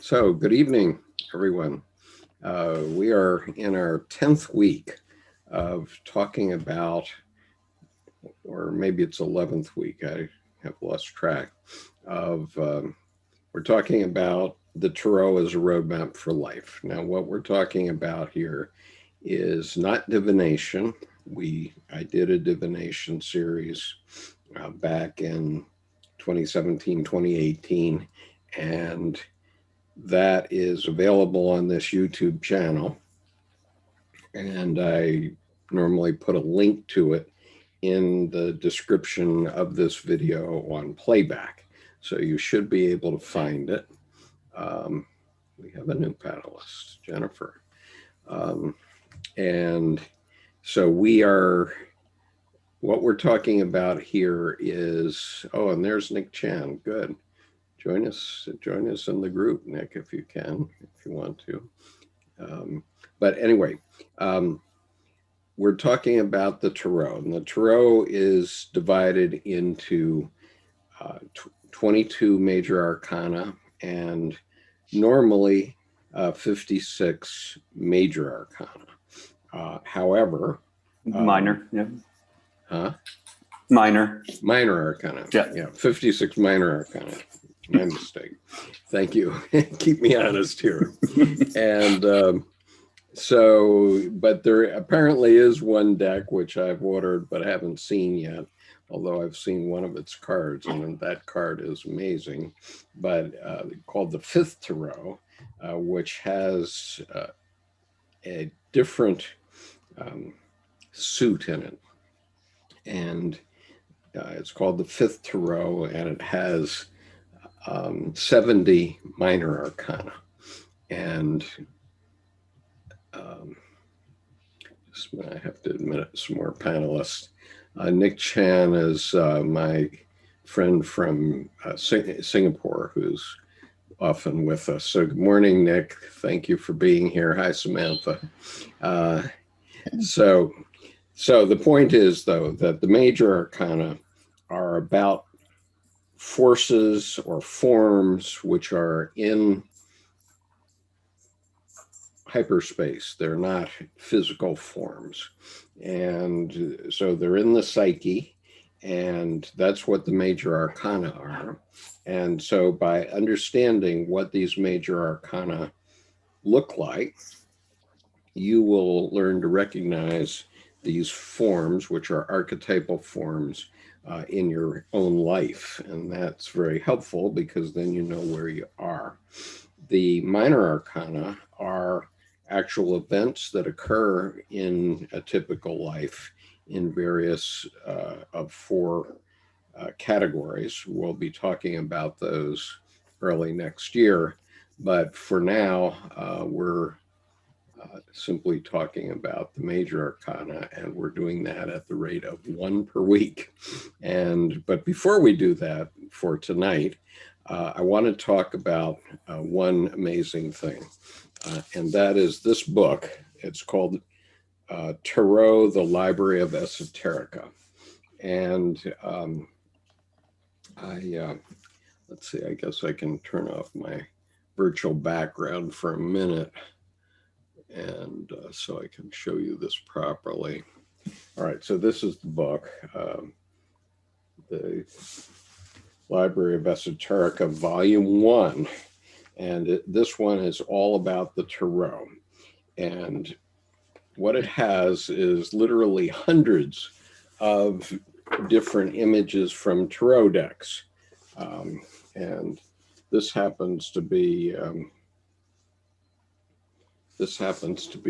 So, good evening, everyone. We are in our 10th week of talking about, or maybe it's 11th week, I have lost track of, we're talking about the Tarot as a roadmap for life. Now, what we're talking about here is not divination. I did a divination series back in 2017, 2018, and that is available on this YouTube channel. And I normally put a link to it in the description of this video on playback. So you should be able to find it. We have a new panelist, Jennifer. And so what we're talking about here is, oh, and there's Nick Chan, good. Join us in the group, Nick, if you can, if you want to. But anyway, we're talking about the Tarot, and the Tarot is divided into 22 major arcana and normally 56 major arcana. However, minor, yeah. Huh? Minor arcana. Yeah, 56 minor arcana. My mistake. Thank you. Keep me honest here. And but there apparently is one deck which I've ordered but haven't seen yet, although I've seen one of its cards, and that card is amazing. But called the Fifth Tarot, which has a different suit in it, and it's called the Fifth Tarot, and it has 70 minor arcana. And I have to admit some more panelists. Nick Chan is my friend from Singapore, who's often with us. So good morning, Nick. Thank you for being here. Hi, Samantha. So the point is, though, that the major arcana are about forces or forms which are in hyperspace. They're not physical forms. And so they're in the psyche, and that's what the major arcana are. And so by understanding what these major arcana look like, you will learn to recognize these forms, which are archetypal forms, in your own life. And that's very helpful because then you know where you are. The minor arcana are actual events that occur in a typical life in various of four categories. We'll be talking about those early next year. But for now, we're simply talking about the major arcana, and we're doing that at the rate of one per week. But before we do that for tonight, I want to talk about one amazing thing, and that is this book. It's called Tarot, the Library of Esoterica. And let's see, I guess I can turn off my virtual background for a minute, and so I can show you this properly. All right, so this is the book, the Library of Esoterica, Volume 1. And this one is all about the Tarot. And what it has is literally hundreds of different images from Tarot decks. And this happens to be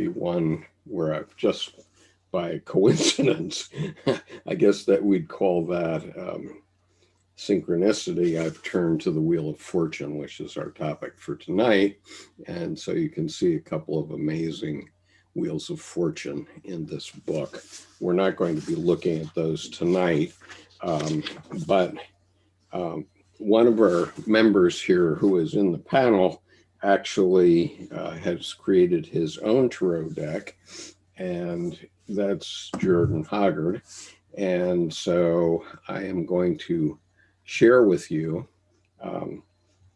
one where I've just, by coincidence, I guess that we'd call that synchronicity, I've turned to the Wheel of Fortune, which is our topic for tonight. And so you can see a couple of amazing Wheels of Fortune in this book. We're not going to be looking at those tonight, but one of our members here who is in the panel actually has created his own tarot deck, and that's Jordan Hoggard. And so I am going to share with you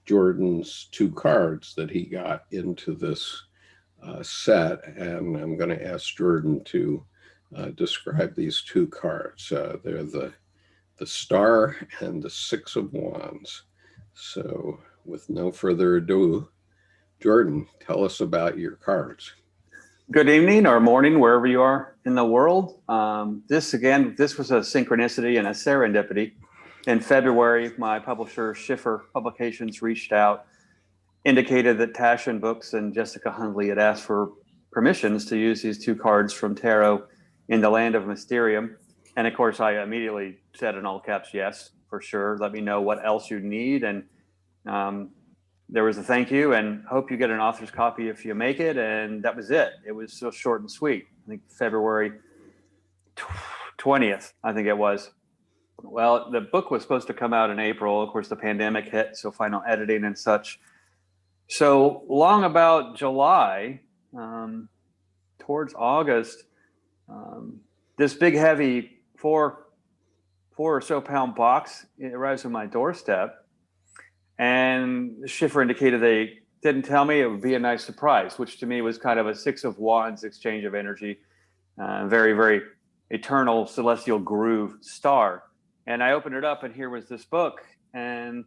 Jordan's 2 cards that he got into this set, and I'm going to ask Jordan to describe these 2 cards. They're the Star and the 6 of Wands. So with no further ado, Jordan, tell us about your cards. Good evening or morning, wherever you are in the world. This was a synchronicity and a serendipity. In February, my publisher, Schiffer Publications, reached out, indicated that Taschen Books and Jessica Hundley had asked for permissions to use these 2 cards from tarot in the Land of Mysterium. And of course, I immediately said in all caps, yes, for sure. Let me know what else you need. And there was a thank you and hope you get an author's copy if you make it. And that was it. It was so short and sweet. I think February 20th, I think it was. Well, the book was supposed to come out in April. Of course, the pandemic hit, so final editing and such. So long about July, towards August, this big, heavy 4 or so pound box arrives on my doorstep. And Schiffer indicated they didn't tell me. It would be a nice surprise, which to me was kind of a 6 of Wands exchange of energy, very, very eternal celestial groove star. And I opened it up, and here was this book, and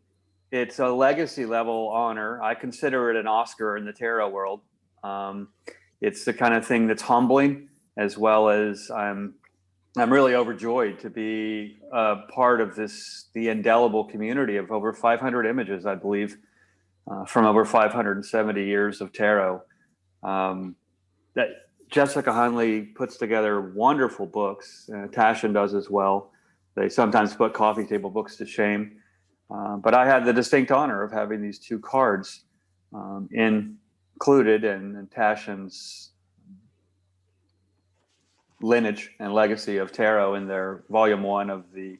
it's a legacy level honor. I consider it an Oscar in the tarot world. It's the kind of thing that's humbling, as well as I'm really overjoyed to be a part of the indelible community of over 500 images, I believe, from over 570 years of tarot. That Jessica Hundley puts together wonderful books. Taschen does as well. They sometimes put coffee table books to shame. But I had the distinct honor of having these 2 cards included in Taschen's lineage and legacy of tarot in their volume 1 of the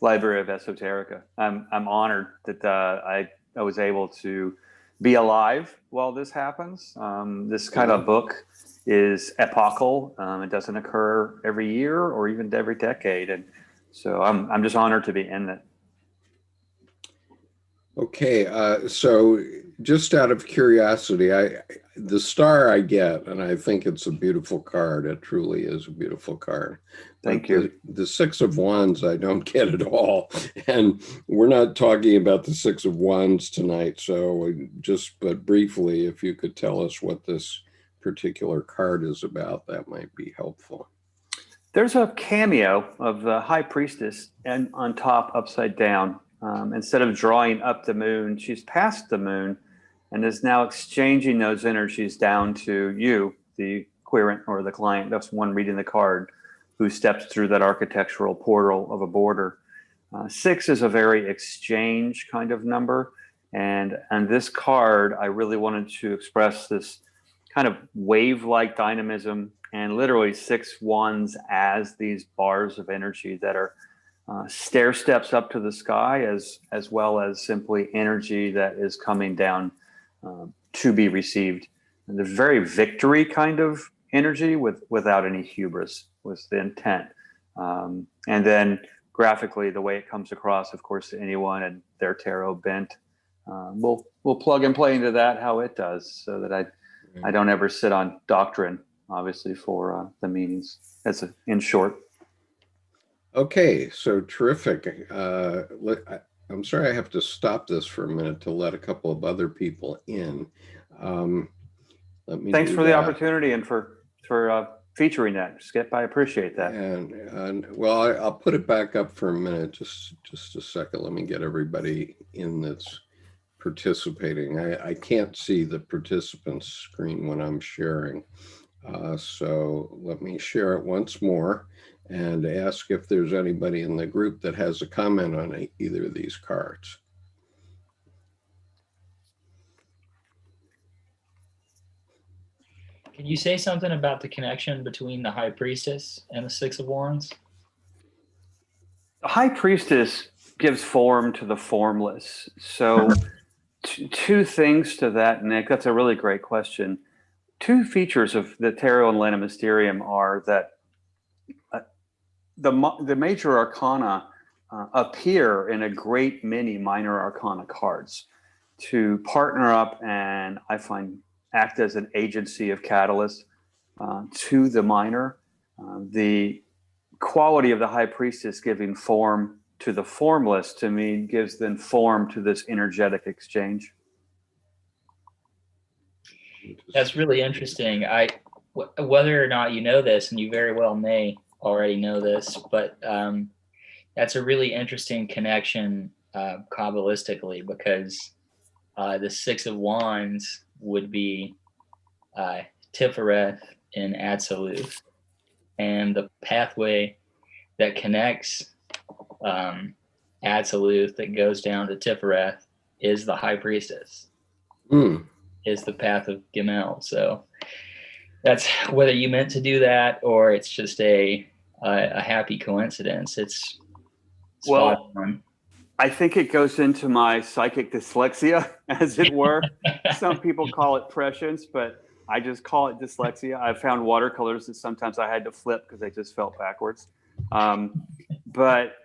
Library of Esoterica. I'm honored that I was able to be alive while this happens. This kind of book is epochal. It doesn't occur every year or even every decade, and so I'm just honored to be in it. Okay, so just out of curiosity, the Star I get, and I think it's a beautiful card. It truly is a beautiful card. Thank you. The 6 of Wands I don't get at all, and we're not talking about the 6 of Wands tonight. So but briefly, if you could tell us what this particular card is about, that might be helpful. There's a cameo of the High Priestess, and on top, upside down. Instead of drawing up the moon, she's past the moon and is now exchanging those energies down to you, the querent or the client. That's one reading the card, who steps through that architectural portal of a border. 6 is a very exchange kind of number. And on this card, I really wanted to express this kind of wave-like dynamism, and literally 6 wands as these bars of energy that are stair steps up to the sky, as well as simply energy that is coming down to be received. And there's very victory kind of energy without any hubris was the intent. And then graphically, the way it comes across, of course, to anyone and their tarot bent, we'll plug and play into that how it does, so that I don't ever sit on doctrine, obviously, for the meanings. That's in short. Okay, so terrific. I'm sorry I have to stop this for a minute to let a couple of other people in. Thanks for the opportunity and for featuring that, Skip. I appreciate that. And well, I'll put it back up for a minute. Just a second. Let me get everybody in that's participating. I can't see the participants screen when I'm sharing. So let me share it once more and ask if there's anybody in the group that has a comment on either of these cards. Can you say something about the connection between the High Priestess and the 6 of Wands? The High Priestess gives form to the formless. So 2 things to that, Nick. That's a really great question. 2 features of the Tarot and Land of Mysterium are that the major arcana appear in a great many minor arcana cards. to partner up and I find act as an agency of catalyst to the minor. The quality of the high priestess giving form to the formless, to me, gives then form to this energetic exchange. That's really interesting. Whether or not you know this, and you very well may already know this, but that's a really interesting connection kabbalistically, because the Six of Wands would be Tifereth in Absolute, and the pathway that connects Absolute that goes down to Tifereth is the High Priestess, is the path of Gimel. So that's, whether you meant to do that or it's just a happy coincidence, it's well on. I think it goes into my psychic dyslexia, as it were. Some people call it prescience, but I just call it dyslexia. I found watercolors that sometimes I had to flip because they just felt backwards. But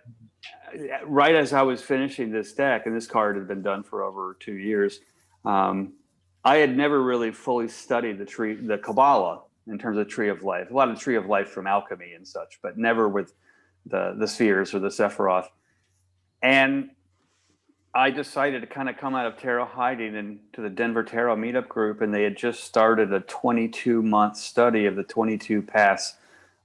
right as I was finishing this deck, and this card had been done for over 2 years, I had never really fully studied the Kabbalah in terms of Tree of Life. A lot of Tree of Life from alchemy and such, but never with the spheres or the Sephiroth. And I decided to kind of come out of tarot hiding into the Denver Tarot meetup group, and they had just started a 22-month study of the 22 paths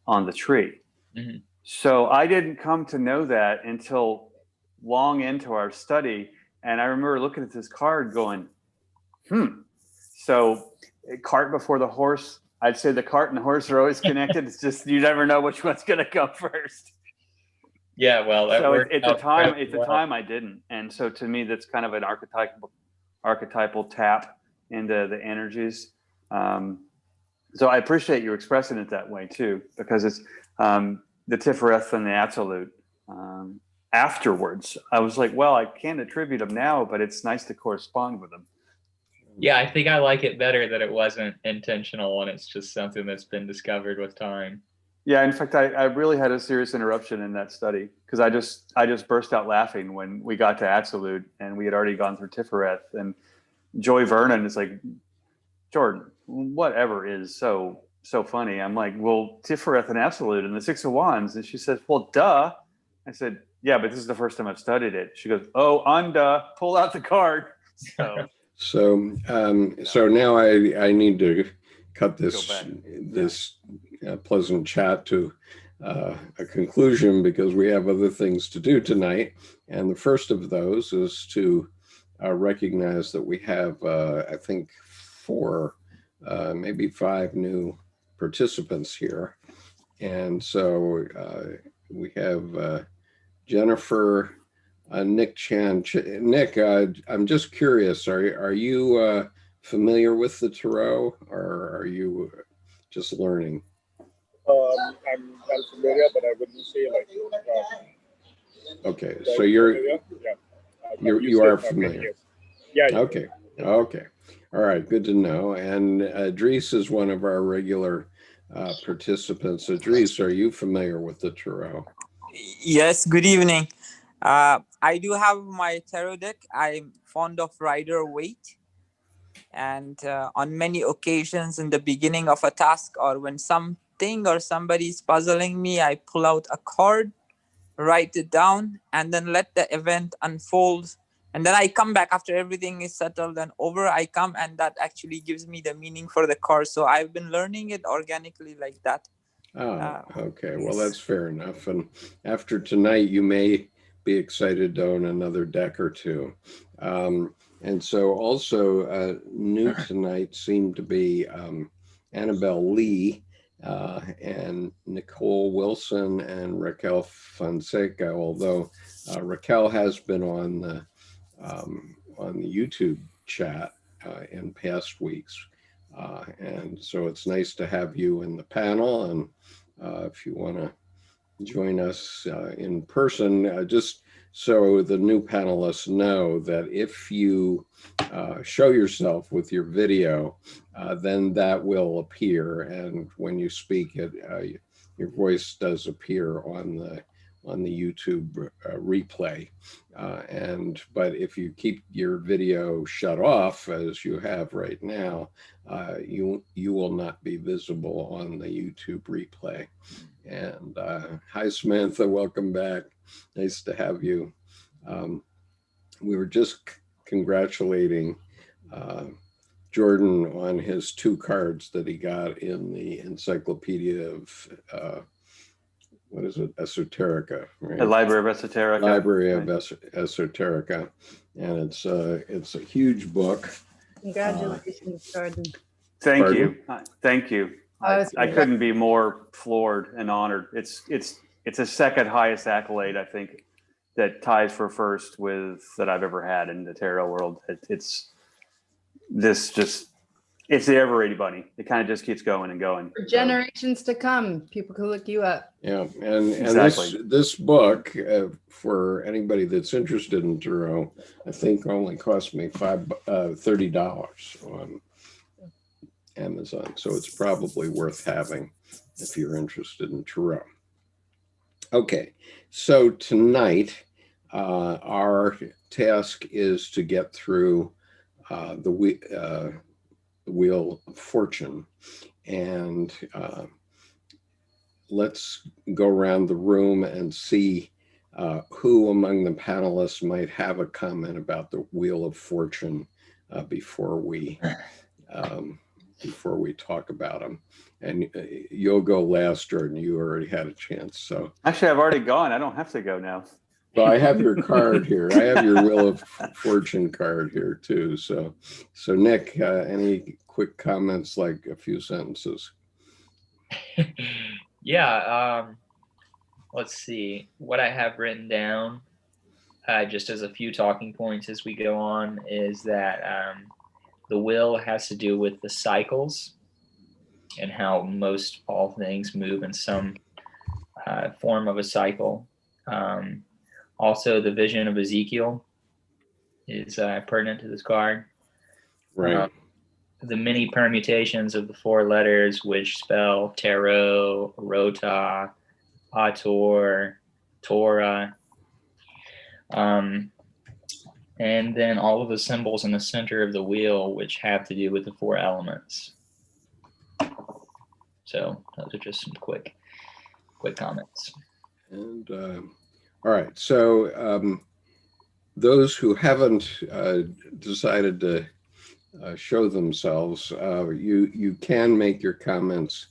on the tree. Mm-hmm. So I didn't come to know that until long into our study. And I remember looking at this card going, So cart before the horse, I'd say the cart and the horse are always connected. It's just, you never know which one's going to come first. Yeah, well, so at the time I didn't, and so to me that's kind of an archetypal tap into the energies. So I appreciate you expressing it that way too, because it's the Tifereth and the Absolute. Afterwards, I was like, well, I can't attribute them now, but it's nice to correspond with them. Yeah, I think I like it better that it wasn't intentional and it's just something that's been discovered with time. Yeah, in fact, I really had a serious interruption in that study because I just burst out laughing when we got to Absolute and we had already gone through Tifereth, and Joy Vernon is like, Jordan, whatever is so funny. I'm like, well, Tifereth and Absolute and the Six of Wands, and she says, well, duh. I said, yeah, but this is the first time I've studied it. She goes, oh, duh, pull out the card. So now I need to cut this pleasant chat to a conclusion because we have other things to do tonight. And the first of those is to recognize that we have, I think, 4, maybe 5 new participants here. And so we have Jennifer, Nick Chan. Nick, I'm just curious, are you familiar with the tarot, or are you just learning? I'm familiar, but I wouldn't say like. Okay, so you are familiar. Yeah. Okay. All right. Good to know. And Idris is one of our regular participants. Idris, are you familiar with the tarot? Yes. Good evening. I do have my tarot deck. I'm fond of Rider Waite. And on many occasions in the beginning of a task or when something or somebody is puzzling me, I pull out a card, write it down, and then let the event unfold. And then I come back after everything is settled and over. I come, and that actually gives me the meaning for the card. So I've been learning it organically like that. Oh, okay. Well, Yes. that's fair enough. And after tonight, you may be excited to own another deck or two. And so also new tonight seemed to be Annabelle Lee and Nicole Wilson and Raquel Fonseca, although Raquel has been on the YouTube chat in past weeks. And so it's nice to have you in the panel. And if you want to join us in person, just so the new panelists know that if you show yourself with your video, then that will appear. And when you speak, your voice does appear on on the YouTube replay. But if you keep your video shut off, as you have right now, you will not be visible on the YouTube replay. And hi, Samantha, welcome back. Nice to have you. We were just congratulating Jordan on his 2 cards that he got in the Encyclopedia of what is it? Esoterica, right? The Library of Esoterica. Library of Esoterica, and it's a huge book. Congratulations, Jordan. Thank you. Thank you. I couldn't be more floored and honored. It's a second highest accolade, I think, that ties for first with that I've ever had in the tarot world. It's the ever-ready bunny. It kind of just keeps going and going. For generations to come, people can look you up. Yeah, and Exactly. this book, for anybody that's interested in tarot, I think only cost me $30 on Amazon. So it's probably worth having if you're interested in tarot. Okay, so tonight our task is to get through the Wheel of Fortune, and let's go around the room and see who among the panelists might have a comment about the Wheel of Fortune before we talk about them. And you'll go last, Jordan. You already had a chance. So Actually, I've already gone. I don't have to go now. well, I have your card here. I have your Wheel of Fortune card here too. So Nick, any quick comments, like a few sentences? Yeah. Let's see. What I have written down, just as a few talking points as we go on, is that the wheel has to do with the cycles and how most all things move in some form of a cycle. Also, the vision of Ezekiel is pertinent to this card. Right. The many permutations of the 4 letters which spell tarot, rota, ator, Torah. And then all of the symbols in the center of the wheel, which have to do with the 4 elements. So those are just some quick comments. And all right, so those who haven't decided to show themselves, you can make your comments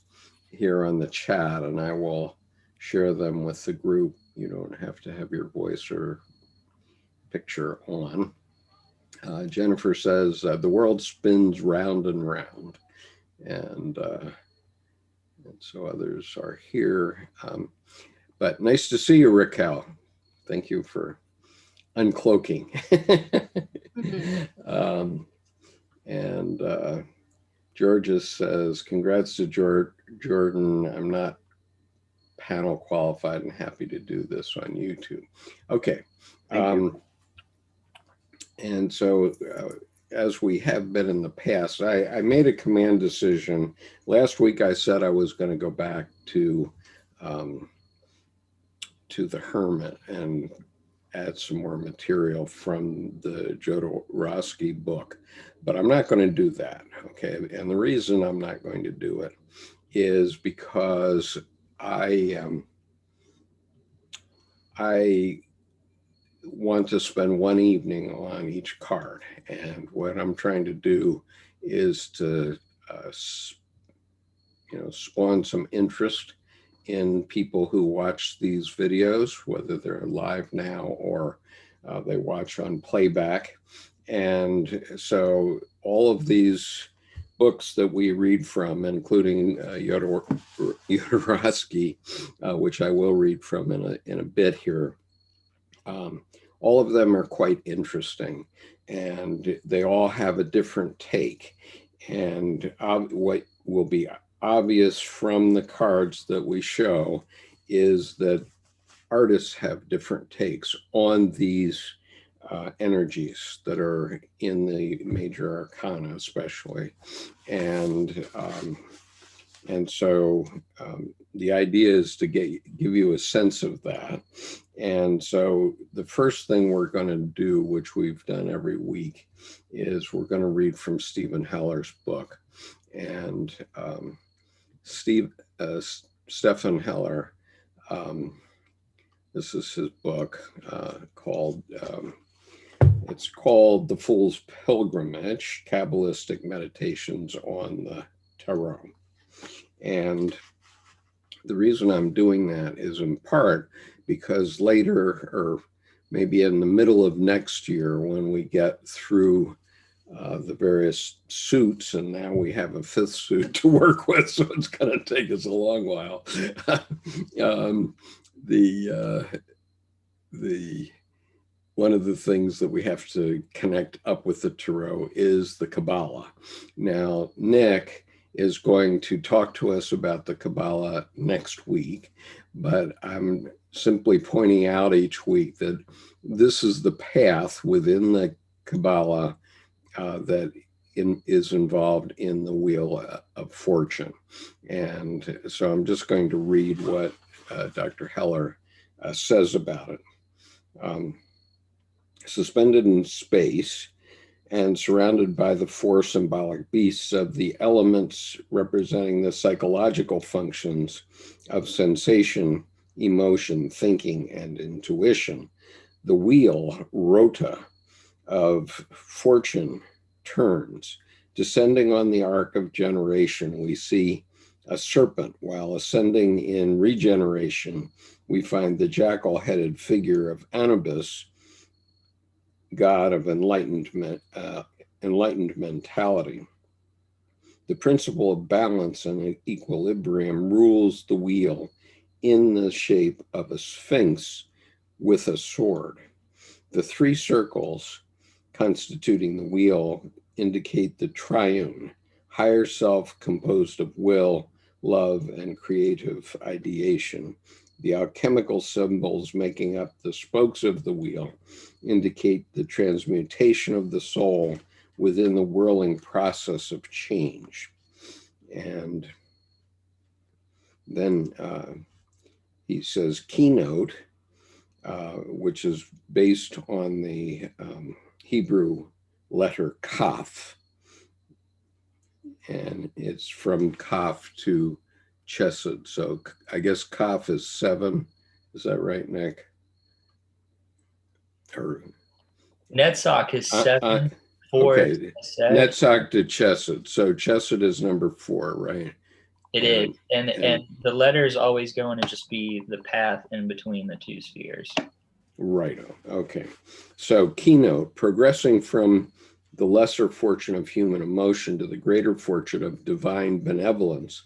here on the chat, and I will share them with the group. You don't have to have your voice or picture on. Jennifer says, the world spins round and round. And so others are here. But nice to see you, Raquel. Thank you for uncloaking. Georgia says, congrats to Jordan. I'm not panel qualified and happy to do this on YouTube. Okay. And so as we have been in the past, I made a command decision. Last week I said I was going to go back to the Hermit and add some more material from the Jodorowsky book, but I'm not going to do that. Okay. And the reason I'm not going to do it is because I want to spend one evening on each card. And what I'm trying to do is to, spawn some interest in people who watch these videos, whether they're live now or they watch on playback. And so all of these books that we read from, including Jodorowsky, which I will read from in a bit here, all of them are quite interesting, and they all have a different take. And what will be obvious from the cards that we show is that artists have different takes on these energies that are in the major arcana, especially. And And so the idea is to give you a sense of that. And so the first thing we're going to do, which we've done every week, is we're going to read from Stephen Heller's book. And Stephen Heller, this is his book called, it's called The Fool's Pilgrimage, Kabbalistic Meditations on the Tarot. And the reason I'm doing that is in part because later, or maybe in the middle of next year, when we get through the various suits, and now we have a fifth suit to work with, so it's going to take us a long while. One of the things that we have to connect up with the Tarot is the Kabbalah. Now, Nick is going to talk to us about the Kabbalah next week, but I'm simply pointing out each week that this is the path within the Kabbalah that is involved in the Wheel of Fortune. And so I'm just going to read what Dr. Heller says about it. Suspended in space and surrounded by the four symbolic beasts of the elements representing the psychological functions of sensation, emotion, thinking, and intuition, the wheel, rota, of fortune turns. Descending on the arc of generation, we see a serpent, while ascending in regeneration, we find the jackal-headed figure of Anubis, god of enlightened mentality. The principle of balance and equilibrium rules the wheel in the shape of a sphinx with a sword. The three circles constituting the wheel indicate the triune, higher self composed of will, love, and creative ideation. The alchemical symbols making up the spokes of the wheel indicate the transmutation of the soul within the whirling process of change. And then he says keynote, which is based on the Hebrew letter Kaf, and it's from Kaf to Chesed. So I guess Kaf is 7. Is that right, Nick? Or Netzach is 7. 4 okay. is Netzach to Chesed. So Chesed is number 4, right? It is. And the letters always going to just be the path in between the two spheres. Right. Okay. So keynote, progressing from the lesser fortune of human emotion to the greater fortune of divine benevolence,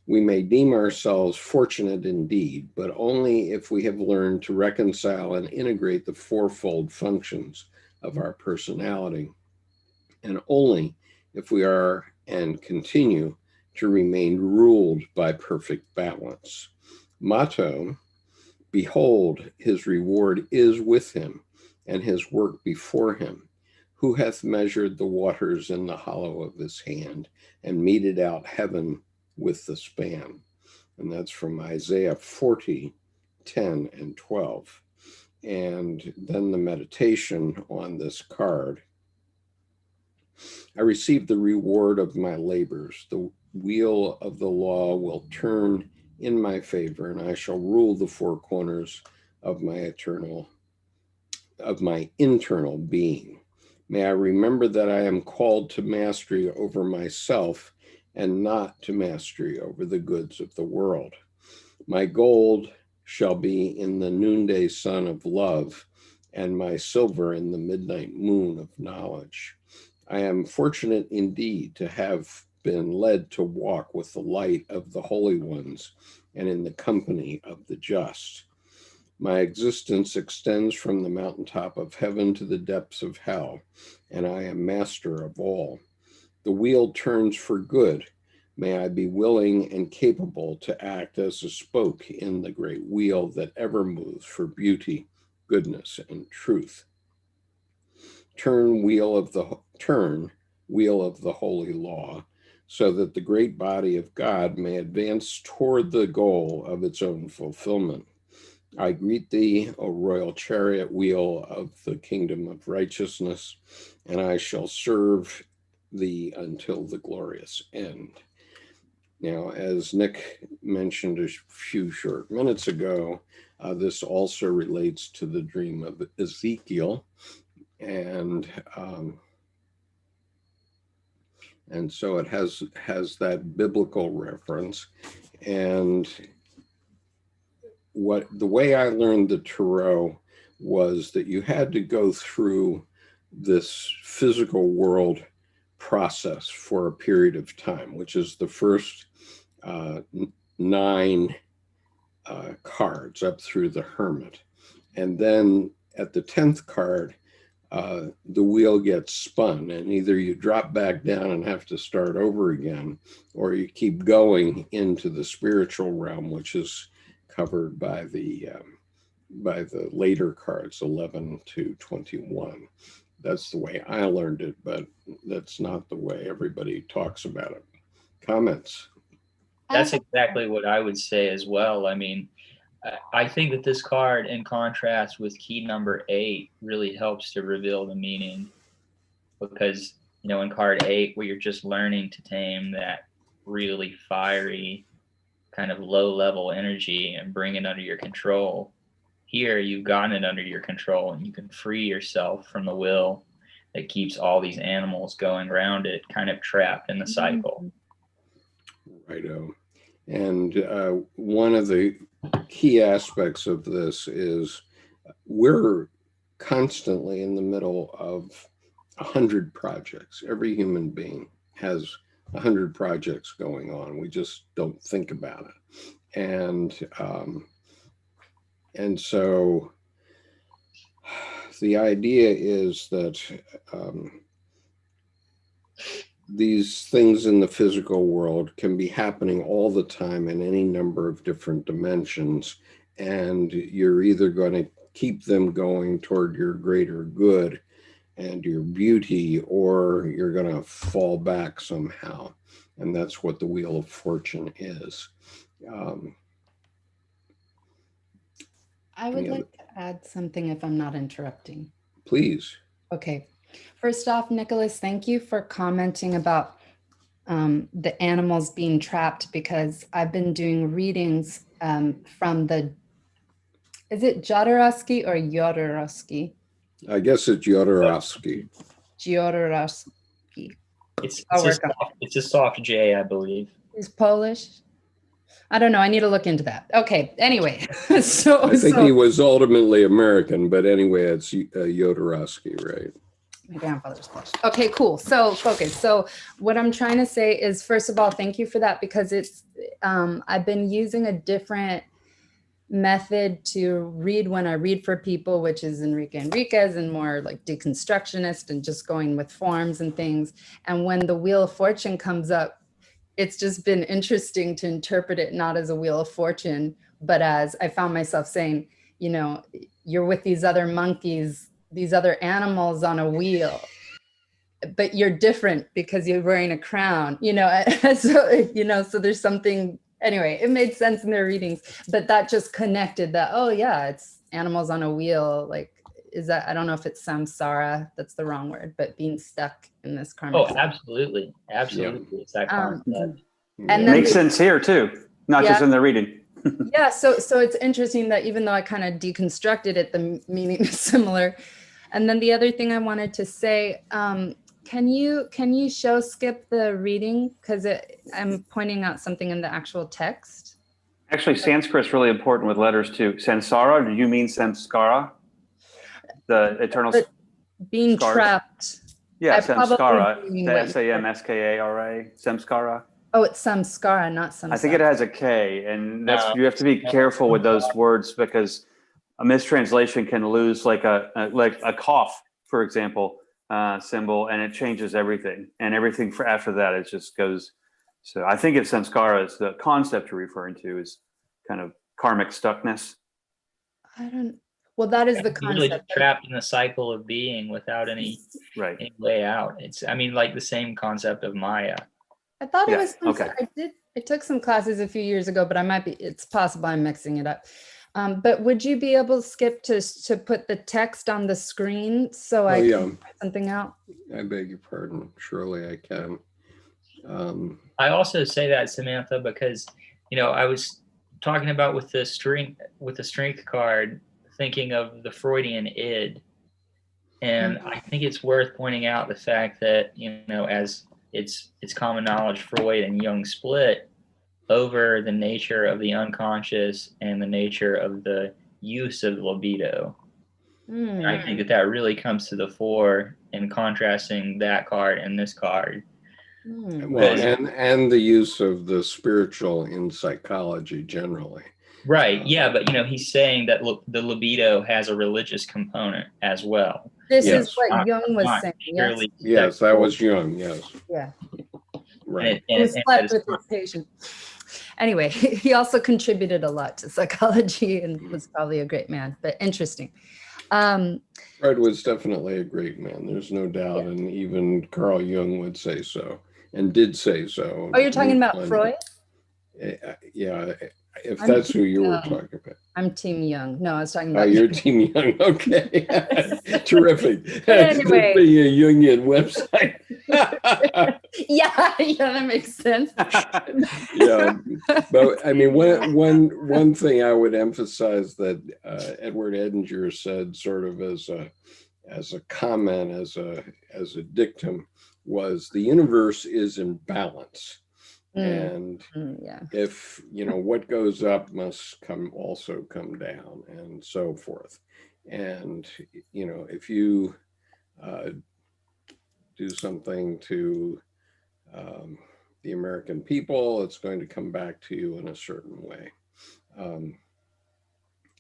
we may deem ourselves fortunate indeed, but only if we have learned to reconcile and integrate the fourfold functions of our personality, and only if we are and continue to remain ruled by perfect balance. Motto, behold, his reward is with him, and his work before him. Who hath measured the waters in the hollow of his hand, and meted out heaven with the span? And that's from Isaiah 40, 10 and 12. And then the meditation on this card. I received the reward of my labors. The wheel of the law will turn in my favor, and I shall rule the four corners of my internal being. May I remember that I am called to mastery over myself and not to mastery over the goods of the world. My gold shall be in the noonday sun of love, and my silver in the midnight moon of knowledge. I am fortunate indeed to have been led to walk with the light of the holy ones and in the company of the just. My existence extends from the mountaintop of heaven to the depths of hell, and I am master of all. The wheel turns for good. May I be willing and capable to act as a spoke in the great wheel that ever moves for beauty, goodness, and truth. Turn, wheel of the holy law. so that the great body of God may advance toward the goal of its own fulfillment. I greet thee, O royal chariot wheel of the kingdom of righteousness, and I shall serve thee until the glorious end. Now, as Nick mentioned a few short minutes ago, this also relates to the dream of Ezekiel, and so it has that biblical reference. And the way I learned the tarot was that you had to go through this physical world process for a period of time, which is the first 9 cards up through the Hermit. And then at the 10th card, the wheel gets spun, and either you drop back down and have to start over again, or you keep going into the spiritual realm, which is covered by the later cards, 11 to 21. That's the way I learned it, but that's not the way everybody talks about it. Comments? That's exactly what I would say as well. I mean, I think that this card, in contrast with key number 8, really helps to reveal the meaning, because, you know, in card 8, where you're just learning to tame that really fiery kind of low-level energy and bring it under your control. Here, you've gotten it under your control, and you can free yourself from the will that keeps all these animals going around it, kind of trapped in the cycle. Righto. And one of the key aspects of this is we're constantly in the middle of 100 projects. Every human being has 100 projects going on. We just don't think about it. And so the idea is that these things in the physical world can be happening all the time in any number of different dimensions, and you're either going to keep them going toward your greater good and your beauty, or you're going to fall back somehow. And that's what the Wheel of Fortune is. I would like to add something if I'm not interrupting. Please. Okay. First off, Nicholas, thank you for commenting about the animals being trapped, because I've been doing readings from the, is it Jodorowsky or Jodorowsky? I guess it's Jodorowsky. Jodorowsky. It's a soft J, I believe. He's Polish. I don't know. I need to look into that. Okay. Anyway, so I think he was ultimately American, but anyway, it's Jodorowsky, right? My grandfather's Polish. Okay, cool. So focus. So what I'm trying to say is, first of all, thank you for that, because it's I've been using a different method to read when I read for people, which is Enrique Enriquez, and more like deconstructionist and just going with forms and things. And when the Wheel of Fortune comes up, it's just been interesting to interpret it not as a Wheel of Fortune, but as I found myself saying, you know, you're with these other monkeys, these other animals on a wheel, but you're different because you're wearing a crown, you know. So, you know, so there's something, anyway, it made sense in their readings, but that just connected that, oh yeah, it's animals on a wheel. Like, is that, I don't know if it's samsara, that's the wrong word, but being stuck in this karmic. Oh, absolutely. Absolutely. Yeah. It's that concept. And then makes sense here too, not just in the reading. Yeah, so it's interesting that even though I kind of deconstructed it, the meaning is similar. And then the other thing I wanted to say, can you show Skip the reading, because I'm pointing out something in the actual text. Actually, Sanskrit's really important with letters too. Sansara, do you mean samskara? The eternal being scars? Trapped. Yeah, samskara. The S-A-M-S-K-A-R-A. Samskara. Oh, it's samskara, not samskara. I think it has a K, and that's you have to be careful with those words, because a mistranslation can lose like a cough, for example, symbol, and it changes everything, and everything for after that it just goes. So I think it's samskara is the concept you're referring to, is kind of karmic stuckness. Well, that is the concept. Really trapped in the cycle of being without any way out. It's, I mean, like the same concept of Maya. I thought it Yeah, was. okay. I took some classes a few years ago, but it's possible I'm mixing it up. But would you be able, Skip, to put the text on the screen so I can write something out? I beg your pardon. Surely I can. I also say that, Samantha, because, I was talking about with the strength card, thinking of the Freudian id. And I think it's worth pointing out the fact that, as it's common knowledge, Freud and Jung split over the nature of the unconscious and the nature of the use of libido. And I think that really comes to the fore in contrasting that card and this card. Well, and the use of the spiritual in psychology generally. Right. Yeah. But, he's saying that the libido has a religious component as well. This is what Jung was saying. Yes, that was Jung. Yes. Yeah. Right. He slept with his patient. Anyway, he also contributed a lot to psychology and was probably a great man, but interesting. Freud was definitely a great man. There's no doubt. Yeah. And even Carl Jung would say so and did say so. Oh, you're talking about Freud? Yeah. If that's who you were talking about. I'm Team Jung. No, I was talking about. Oh, you're Team Jung. Okay. Terrific. Anyway. Being a Jungian website. yeah, that makes sense. Yeah. But I mean, one thing I would emphasize that Edward Edinger said sort of as a comment, as a dictum, was the universe is in balance. And if what goes up must also come down, and so forth. And if you do something to the American people, it's going to come back to you in a certain way.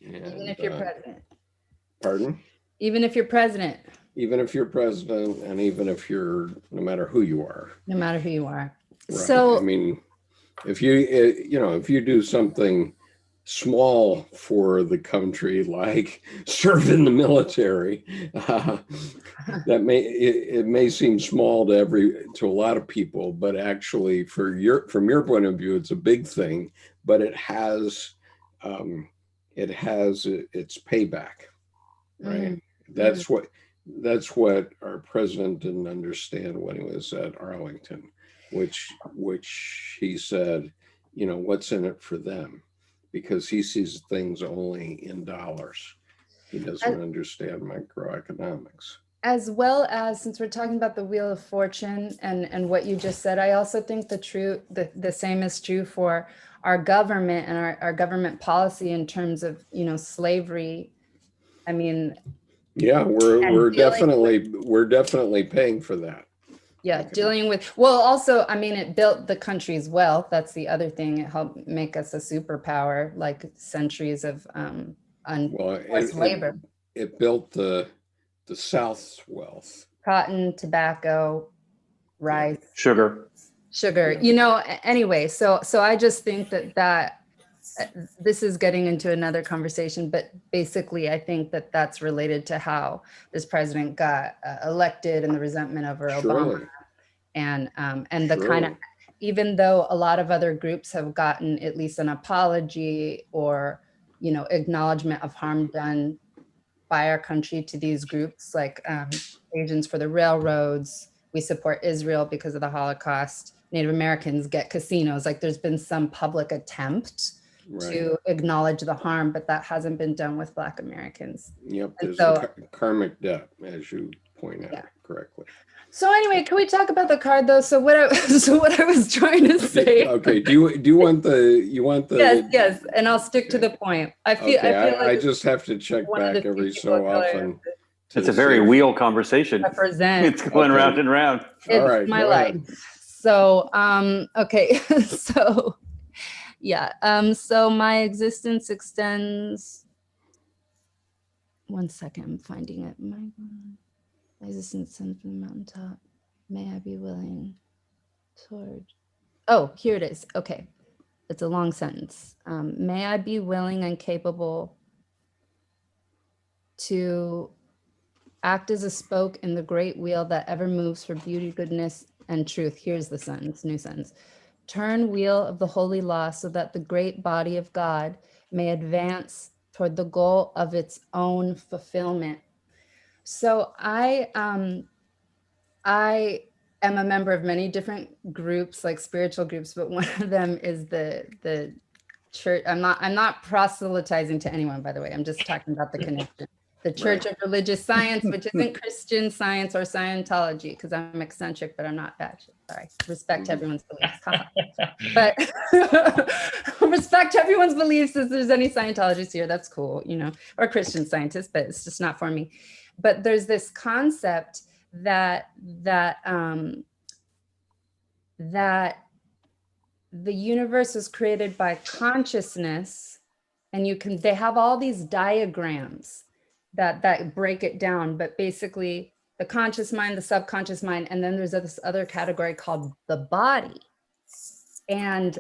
Even if you're president. Pardon? Even if you're president. Even if you're president, and even if you're, no matter who you are. No matter who you are. Right. So I mean, if you do something small for the country, like serve in the military, that may seem small to a lot of people, but actually from your point of view, it's a big thing. But it has its payback, right? That's what our president didn't understand when he was at Arlington. Which he said, what's in it for them? Because he sees things only in dollars. He doesn't understand microeconomics. As well as, since we're talking about the Wheel of Fortune and what you just said, I also think the same is true for our government and our government policy in terms of, slavery. I mean, yeah, we're definitely paying for that. Yeah, dealing with, also, I mean, it built the country's wealth. That's the other thing. It helped make us a superpower, like centuries of unforced labor. It built the South's wealth. Cotton, tobacco, rice. Sugar. Anyway, so I just think that this is getting into another conversation, but basically I think that's related to how this president got elected and the resentment over Obama. And the kind of, even though a lot of other groups have gotten at least an apology or, acknowledgement of harm done by our country to these groups, like Agents for the Railroads, we support Israel because of the Holocaust, Native Americans get casinos, like there's been some public attempt to acknowledge the harm, but that hasn't been done with Black Americans. Yep, there's a karmic debt, as you point out correctly. So anyway, can we talk about the card though? So what I was trying to say. Okay. Do you want the? Yes, and I'll stick to the point. I feel like I just have to check back every so often. It's a very wheel conversation. Represent. It's going round and round. It's all right, my life. So okay, so yeah, so my existence extends. One second, I'm finding it. My God. My existence extends from the mountaintop. May I be willing toward. Oh, here it is. Okay. It's a long sentence. May I be willing and capable to act as a spoke in the great wheel that ever moves for beauty, goodness, and truth. Here's the sentence, new sentence. Turn wheel of the holy law so that the great body of God may advance toward the goal of its own fulfillment. So I am a member of many different groups, like spiritual groups, but one of them is the church. I'm not proselytizing to anyone, by the way. I'm just talking about the connection. The Church of Religious Science, which isn't Christian Science or Scientology, because I'm eccentric, but I'm not bad. Sorry. Respect everyone's beliefs. But respect everyone's beliefs. If there's any Scientologists here, that's cool, you know, or Christian Scientists, but it's just not for me. But there's this concept that the universe was created by consciousness, and they have all these diagrams that break it down, but basically the conscious mind, the subconscious mind, and then there's this other category called the body. And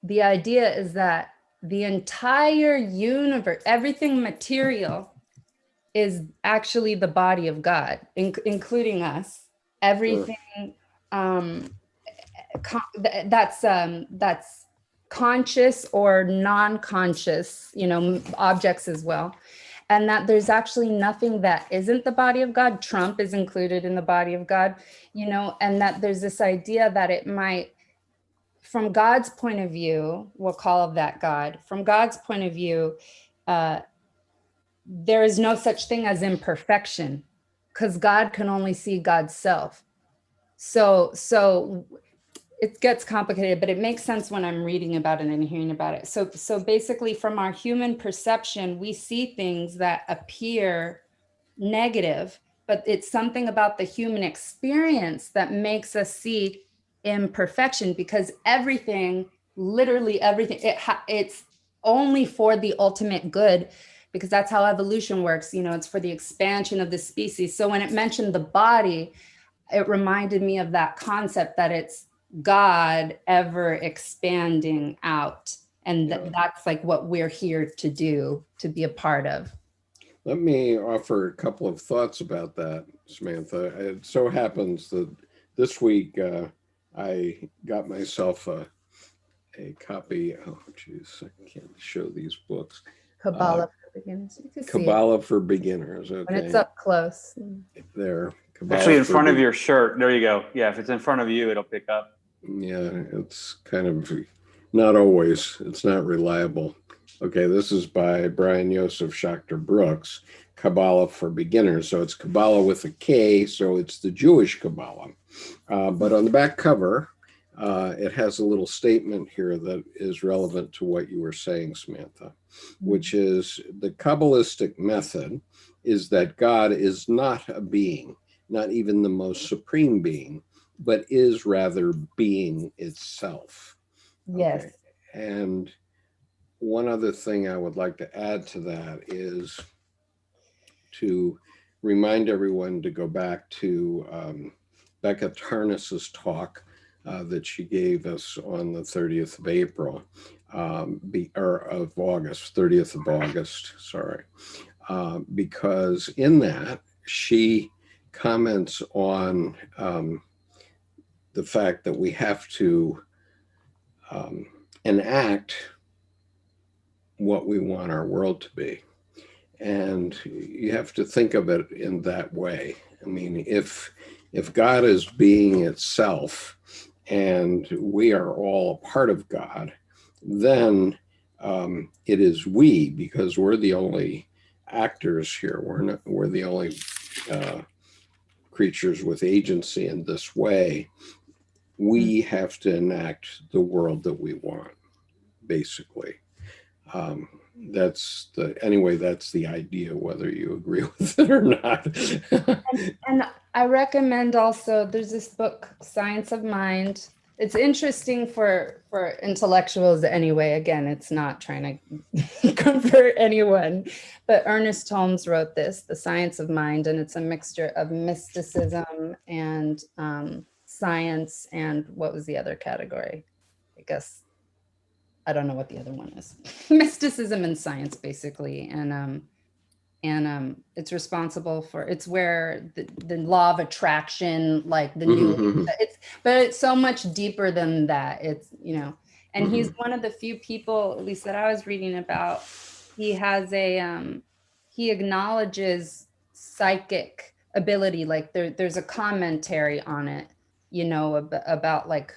the idea is that the entire universe, everything material, is actually the body of God, including us. Everything that's conscious or non-conscious, you know, objects as well. And that there's actually nothing that isn't the body of God. Trump is included in the body of God, you know, and that there's this idea that it might, from God's point of view, we'll call that God, from God's point of view, there is no such thing as imperfection, because God can only see God's self. So it gets complicated, but it makes sense when I'm reading about it and hearing about it. So basically, from our human perception, we see things that appear negative, but it's something about the human experience that makes us see imperfection, because everything, literally everything, it's only for the ultimate good, because that's how evolution works. You know, it's for the expansion of the species. So when it mentioned the body, it reminded me of that concept that it's God ever expanding out. And that's like what we're here to do, to be a part of. Let me offer a couple of thoughts about that, Samantha. It so happens that this week I got myself a copy. Oh, geez, I can't show these books. Kabbalah for beginners. You can see Kabbalah for beginners. Okay. when it's up close. There. Kabbalah Actually, in front of your shirt. There you go. Yeah, if it's in front of you, it'll pick up. Yeah, it's kind of not always. It's not reliable. Okay, this is by Brian Yosef Schachter Brooks, Kabbalah for Beginners. So it's Kabbalah with a K, so it's the Jewish Kabbalah. But on the back cover, it has a little statement here that is relevant to what you were saying, Samantha, which is the kabbalistic method is that God is not a being, not even the most supreme being, but is rather being itself. Yes. Okay. And one other thing I would like to add to that is to remind everyone to go back to Becca Tarnas's talk that she gave us on the 30th of April, or of August, 30th of August, sorry. Because in that, she comments on the fact that we have to enact what we want our world to be. And you have to think of it in that way. I mean, if God is being itself and we are all a part of God, then it is we, because we're the only actors here. We're the only creatures with agency in this way. We have to enact the world that we want, basically. That's the idea, whether you agree with it or not. And I recommend also, there's this book, Science of Mind. It's interesting for intellectuals anyway. Again, it's not trying to convert anyone, but Ernest Holmes wrote this, The Science of Mind, and it's a mixture of mysticism and science, and what was the other category? I guess, I don't know what the other one is. Mysticism and science, basically. And And it's responsible for, it's where the law of attraction, like the new, but it's so much deeper than that. It's, you know, and he's one of the few people, at least that I was reading about, he has a, he acknowledges psychic ability. Like there's a commentary on it, you know, about like,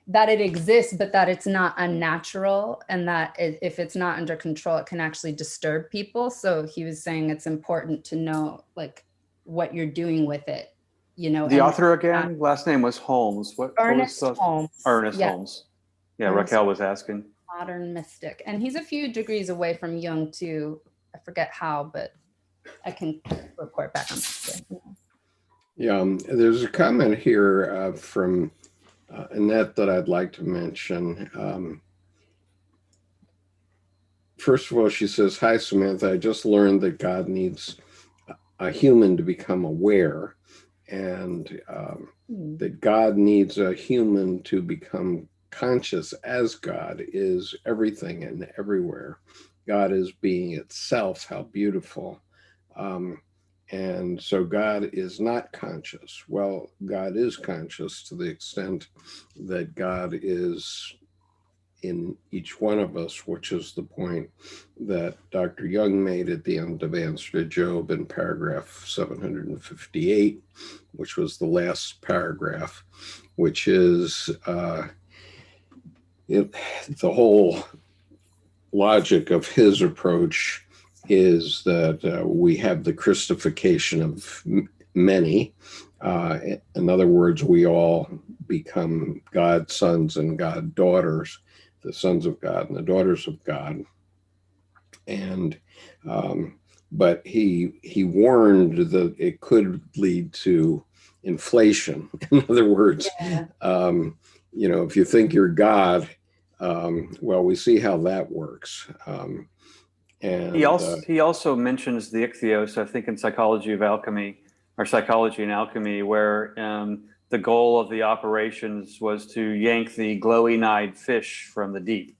that it exists, but that it's not unnatural, and that if it's not under control, it can actually disturb people. So he was saying it's important to know like what you're doing with it, you know. The author again, last name was Holmes. Ernest Holmes. Ernest Holmes. Yeah, Ernest Raquel was asking. Modern mystic. And he's a few degrees away from Jung too. I forget how, but I can report back on that. Yeah, there's a comment here from Annette that I'd like to mention. First of all, she says, "Hi, Samantha. I just learned that God needs a human to become aware, and that God needs a human to become conscious as God is everything and everywhere. God is being itself. How beautiful. And so God is not conscious. Well, God is conscious to the extent that God is in each one of us, which is the point that Dr. Jung made at the end of Answer to Job in paragraph 758, which was the last paragraph, which is the whole logic of his approach is that we have the Christification of many. In other words, we all become God's sons and God daughters, the sons of God and the daughters of God. And but he warned that it could lead to inflation. In other words, you know, if you think you're God, well, we see how that works. And he also mentions the ichthyos, I think, in Psychology of Alchemy, or Psychology and Alchemy, where the goal of the operations was to yank the glowy-eyed fish from the deep,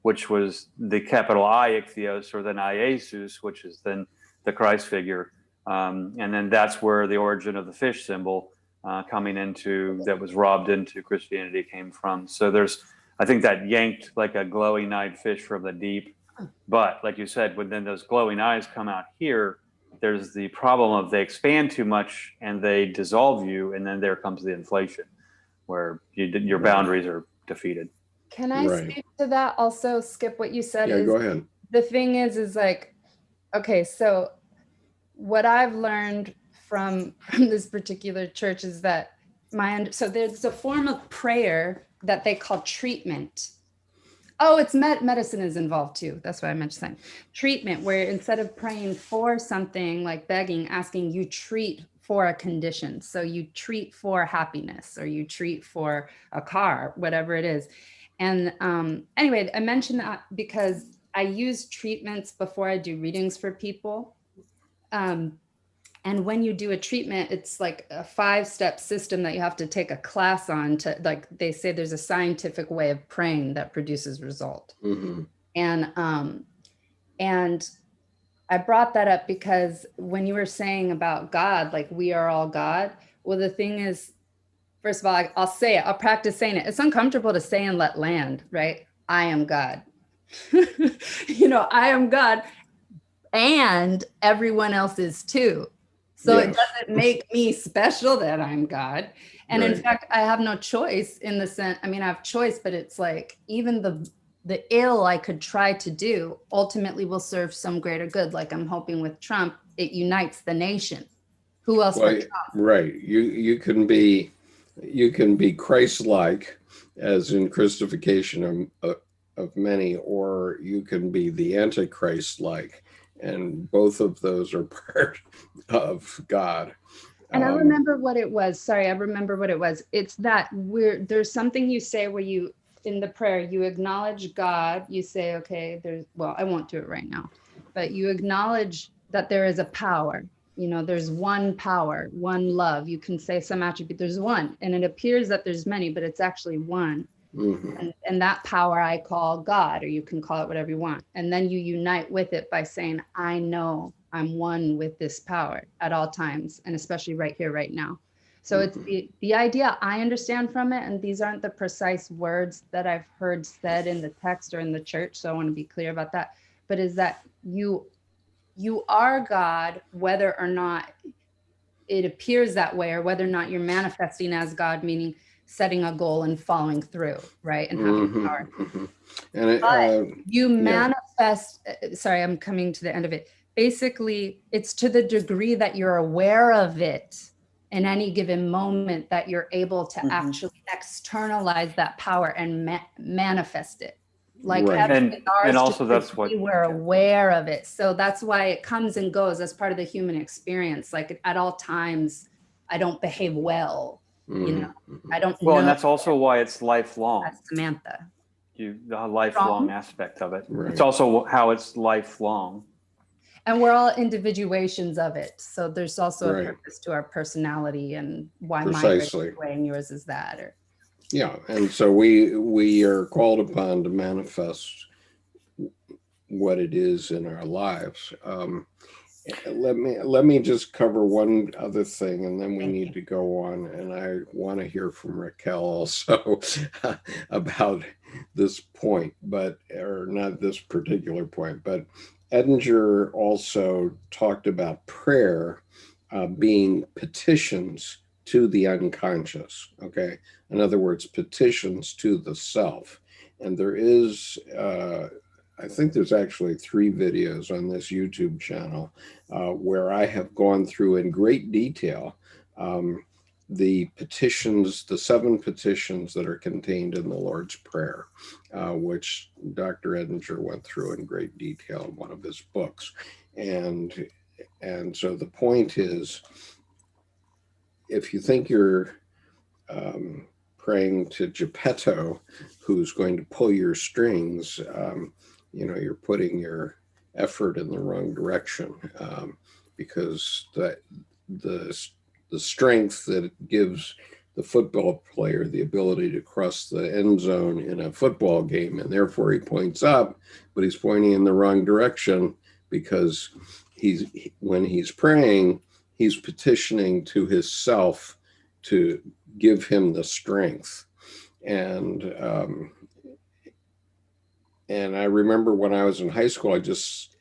which was the capital I ichthyos, or then Iesus, which is then the Christ figure. And then that's where the origin of the fish symbol coming into, that was robbed into Christianity, came from. So there's, I think, that yanked like a glowing-eyed fish from the deep. But like you said, when then those glowing eyes come out here, there's the problem of they expand too much and they dissolve you, and then there comes the inflation, where your boundaries are defeated. Can I speak to that also, Skip, what you said? Yeah, go ahead. The thing is like, okay, so what I've learned from this particular church is that so there's a form of prayer that they call treatment. Oh, it's medicine is involved too. That's what I meant to say. Treatment, where instead of praying for something like begging, asking, you treat for a condition. So you treat for happiness, or you treat for a car, whatever it is. And anyway, I mentioned that because I use treatments before I do readings for people. And when you do a treatment, it's like a 5-step system that you have to take a class on to, like they say, there's a scientific way of praying that produces result. And I brought that up because when you were saying about God, like we are all God. Well, the thing is, first of all, I'll say it, I'll practice saying it. It's uncomfortable to say and let land, right? I am God. You know, I am God, and everyone else is too. So it doesn't make me special that I'm God. And in fact, I have no choice in the sense, I mean, I have choice, but it's like even the ill I could try to do ultimately will serve some greater good. Like I'm hoping with Trump, it unites the nation. Who else but Trump? Right. You can be Christ-like, as in Christification of many, or you can be the Antichrist-like. And both of those are part of God. And I remember what it was. Sorry, I remember what it was. It's that there's something you say where you, in the prayer, you acknowledge God. You say, okay, I won't do it right now, but you acknowledge that there is a power. You know, there's one power, one love. You can say some attribute, there's one. And it appears that there's many, but it's actually one. And that power I call God, or you can call it whatever you want. And then you unite with it by saying, I know I'm one with this power at all times, and especially right here, right now. So it's the idea I understand from it, and these aren't the precise words that I've heard said in the text or in the church, so I want to be clear about that, but is that you are God, whether or not it appears that way, or whether or not you're manifesting as God, meaning setting a goal and following through, right? And having power. And you manifest, sorry, I'm coming to the end of it. Basically, it's to the degree that you're aware of it in any given moment that you're able to actually externalize that power and manifest it. Like and also that's what we're aware of it. So that's why it comes and goes as part of the human experience. Like at all times, I don't behave well. You know, I don't know. Well, and that's also why it's lifelong. That's Samantha. The lifelong aspect of it. Right. It's also how it's lifelong. And we're all individuations of it. So there's also Right. a purpose to our personality, and why Precisely. mine is way and yours is that. Or Yeah, and so we are called upon to manifest what it is in our lives. Let me just cover one other thing, and then we need to go on. And I want to hear from Raquel also about this point, or not this particular point, but Edinger also talked about prayer being petitions to the unconscious. Okay, in other words, petitions to the self. And there is I think there's actually 3 videos on this YouTube channel where I have gone through in great detail the petitions, the 7 petitions that are contained in the Lord's Prayer, which Dr. Edinger went through in great detail in one of his books. And so the point is, if you think you're praying to Geppetto, who's going to pull your strings, you're putting your effort in the wrong direction, because the strength that it gives the football player the ability to cross the end zone in a football game, and therefore he points up, but he's pointing in the wrong direction, because when he's praying, he's petitioning to his self to give him the strength. And I remember when I was in high school, I just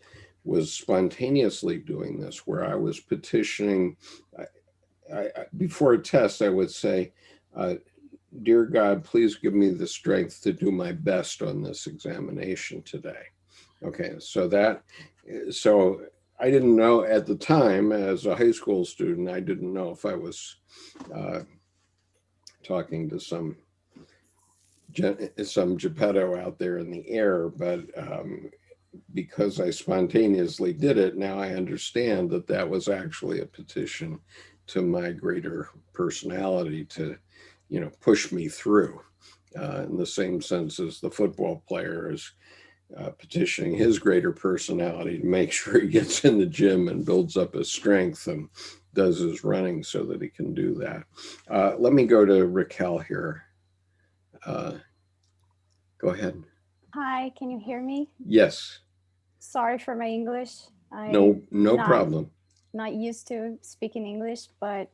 was spontaneously doing this, where I was petitioning. Before a test, I would say, "Dear God, please give me the strength to do my best on this examination today." Okay, so I didn't know at the time, as a high school student, I didn't know if I was talking to some Geppetto out there in the air, but because I spontaneously did it, now I understand that that was actually a petition to my greater personality to, push me through, in the same sense as the football player is petitioning his greater personality to make sure he gets in the gym and builds up his strength and does his running so that he can do that. Let me go to Raquel here. Go ahead. Hi, can you hear me? Yes. Sorry for my English. No problem. Not used to speaking English, but.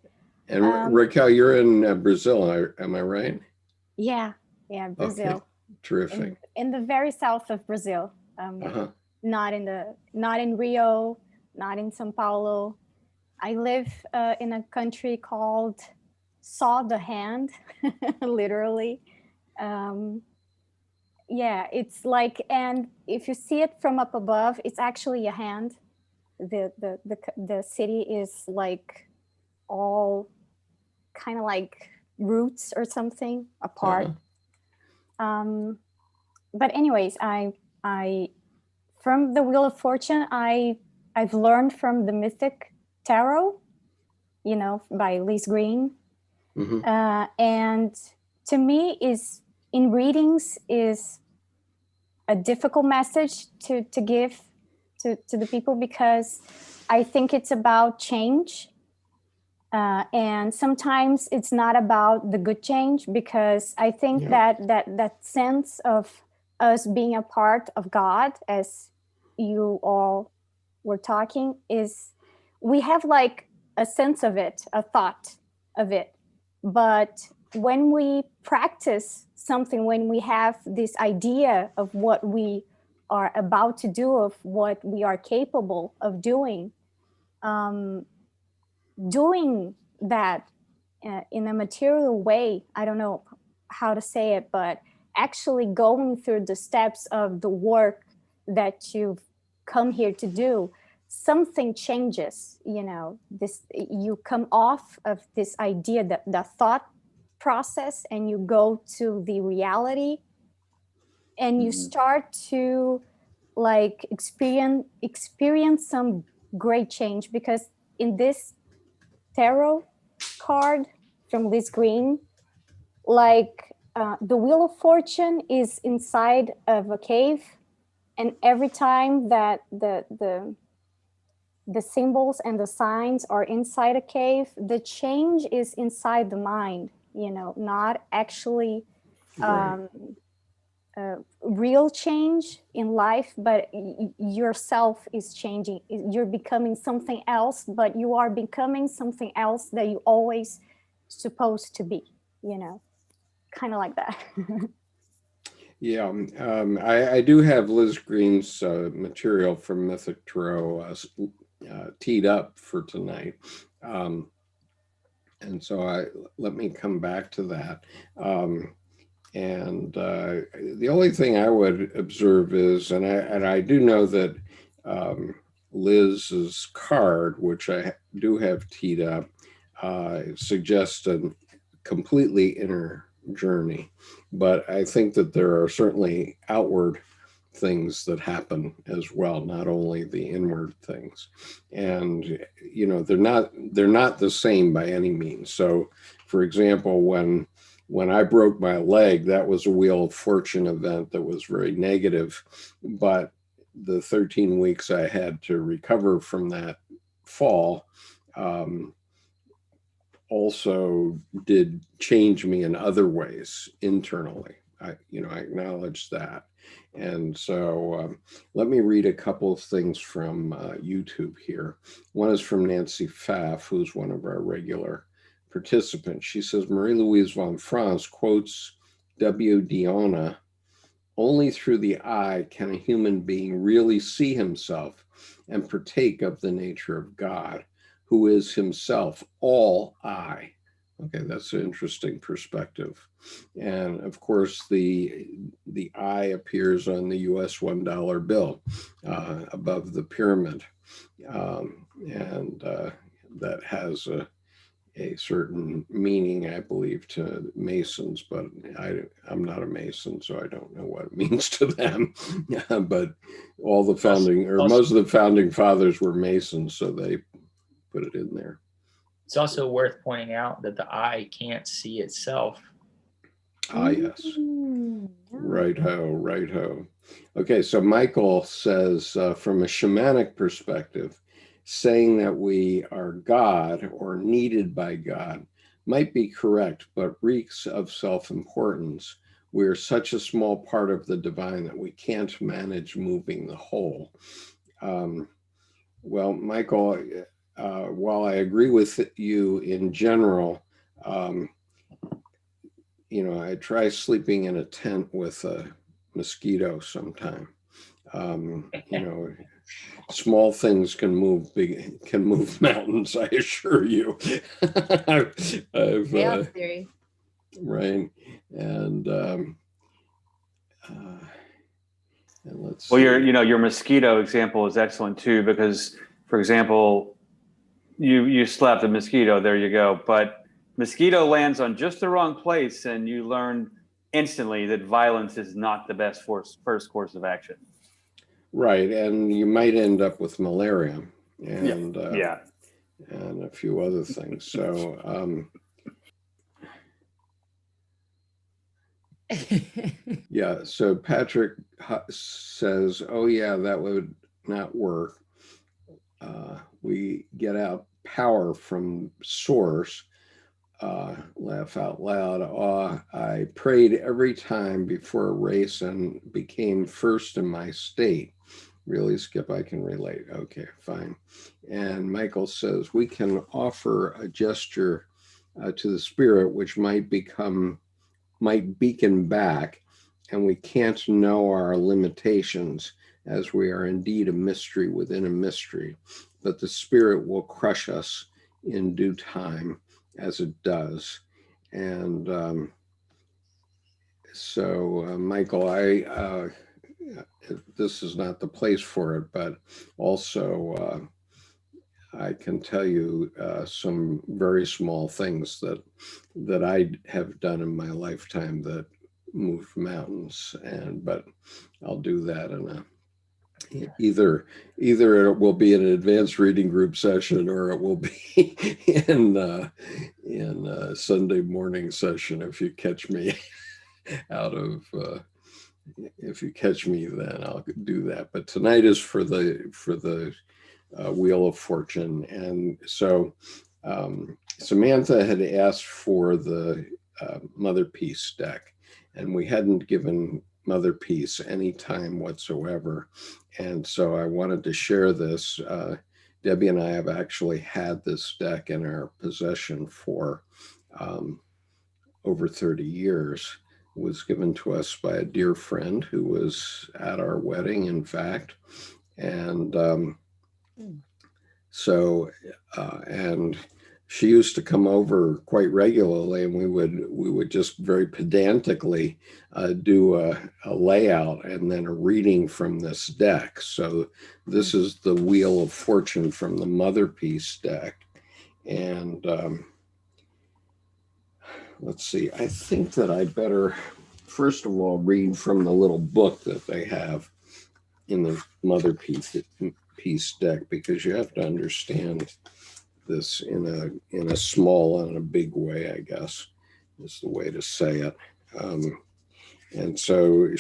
And Raquel, you're in Brazil, am I right? Yeah, Brazil. Okay. Terrific. In the very south of Brazil. Not in Rio, not in São Paulo. I live in a country called Saw the Hand, literally. It's like, and if you see it from up above, it's actually a hand. The city is like all kind of like roots or something apart. But anyways, I from the Wheel of Fortune, I've learned from the Mythic Tarot, by Greene. And to me, in readings is a difficult message to give to the people, because I think it's about change. And sometimes it's not about the good change, because I think that sense of us being a part of God, as you all were talking, is we have like a sense of it, a thought of it. But when we practice something, when we have this idea of what we are about to do, of what we are capable of doing, doing that in a material way, I don't know how to say it, but actually going through the steps of the work that you've come here to do, something changes. You know, this, you come off of this idea, that the thought process, and you go to the reality, and you start to like experience some great change. Because in this tarot card from this Greene, like the Wheel of Fortune is inside of a cave, and every time that the symbols and the signs are inside a cave, the change is inside the mind, you know, not actually real change in life, but yourself is changing. You're becoming something else, but you are becoming something else that you always supposed to be, you know, kind of like that. Yeah, I do have Liz Greene's material from Mythic Tarot teed up for tonight. And so let me come back to that. And the only thing I would observe is, and I do know that Liz's card, which I do have teed up, suggests a completely inner journey. But I think that there are certainly outward things that happen as well, not only the inward things. And, you know, they're not the same by any means. So, for example, when I broke my leg, that was a Wheel of Fortune event that was very negative. But the 13 weeks I had to recover from that fall also did change me in other ways internally. I acknowledge that. And so let me read a couple of things from YouTube here. One is from Nancy Pfaff, who's one of our regular participants. She says, Marie-Louise von France quotes W. Diona, only through the eye can a human being really see himself and partake of the nature of God, who is himself all eye. Okay, that's an interesting perspective. And of course, the eye appears on the U.S. $1 bill above the pyramid. And that has a certain meaning, I believe, to Masons, but I'm not a Mason, so I don't know what it means to them. But all the founding, or most of the founding fathers were Masons, so they put it in there. It's also worth pointing out that the eye can't see itself. Ah, yes. Right ho. Okay, so Michael says, from a shamanic perspective, saying that we are God or needed by God might be correct, but reeks of self-importance. We're such a small part of the divine that we can't manage moving the whole. Well, Michael, while I agree with you in general, I try sleeping in a tent with a mosquito sometime. Small things can move mountains, I assure you. Chaos theory. Right. And let's well, see. your mosquito example is excellent too, because, for example, you slapped a mosquito, there you go, but mosquito lands on just the wrong place, and you learn instantly that violence is not the best first course of action. Right, and you might end up with malaria and and a few other things. So yeah, so Patrick says, oh yeah, that would not work. We get out power from source. Laugh out loud. I prayed every time before a race and became first in my state. Really, Skip, I can relate. Okay, fine. And Michael says, we can offer a gesture to the spirit, which might beacon back, and we can't know our limitations, as we are indeed a mystery within a mystery, but the spirit will crush us in due time, as it does. And Michael, this is not the place for it, but also I can tell you some very small things that I have done in my lifetime that moved mountains, but I'll do that in a either it will be an advanced reading group session, or it will be in a Sunday morning session if you catch me if you catch me, then I'll do that. But tonight is for the Wheel of Fortune. And so Samantha had asked for the Motherpeace deck, and we hadn't given Motherpeace any time whatsoever. And so I wanted to share this. Debbie and I have actually had this deck in our possession for over 30 years. It was given to us by a dear friend who was at our wedding, in fact. And and she used to come over quite regularly, and we would just very pedantically do a layout and then a reading from this deck. So this is the Wheel of Fortune from the Motherpeace deck. And let's see, I think that I better, first of all, read from the little book that they have in the Motherpeace deck, because you have to understand this in a small and a big way, I guess is the way to say it. And so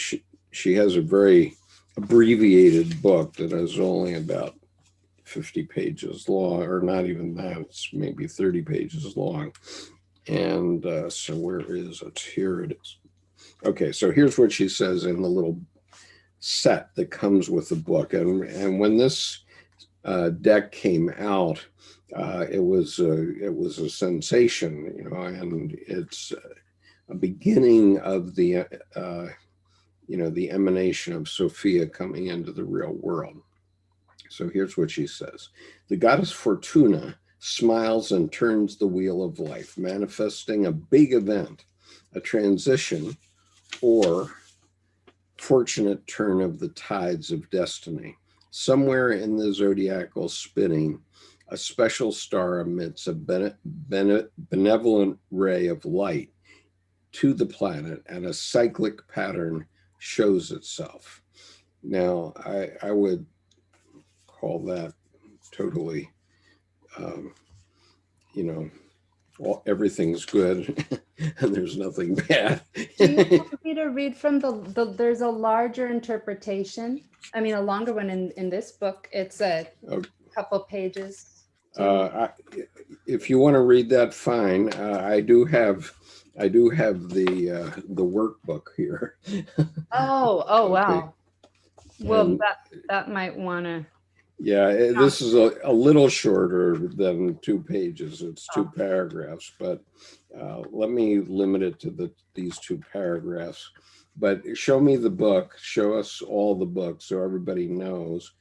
she has a very abbreviated book that is only about 50 pages long, or not even that, it's maybe 30 pages long. And so where is it? Here it is. Okay, so here's what she says in the little set that comes with the book. And when this deck came out, it was a sensation, and it's a beginning of the the emanation of Sophia coming into the real world. So here's what she says. The goddess Fortuna smiles and turns the wheel of life, manifesting a big event, a transition, or fortunate turn of the tides of destiny. Somewhere in the zodiacal spinning, a special star emits a benevolent ray of light to the planet, and a cyclic pattern shows itself. Now, I would call that totally, everything's good and there's nothing bad. Do you want me to read from there's a larger interpretation? I mean, a longer one in this book. It's a couple pages. If you want to read that, fine. I do have the workbook here. Oh, okay. Wow. Well, And that might want to. Yeah, this is a little shorter than 2 pages. It's 2 paragraphs, but let me limit it to these 2 paragraphs. But show me the book. Show us all the books so everybody knows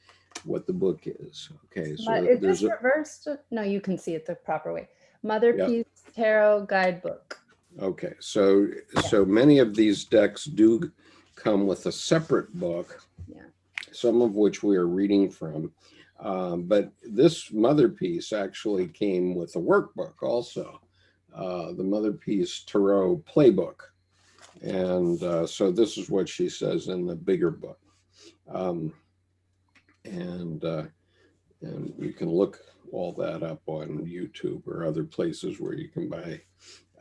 what the book is. Okay, so is this reversed? No, you can see it the proper way. Motherpeace Tarot Guidebook. Okay, so many of these decks do come with a separate book. Yeah. Some of which we are reading from. But this Motherpeace actually came with a workbook also, the Motherpeace Tarot Playbook. And so this is what she says in the bigger book. And you can look all that up on YouTube or other places where you can buy,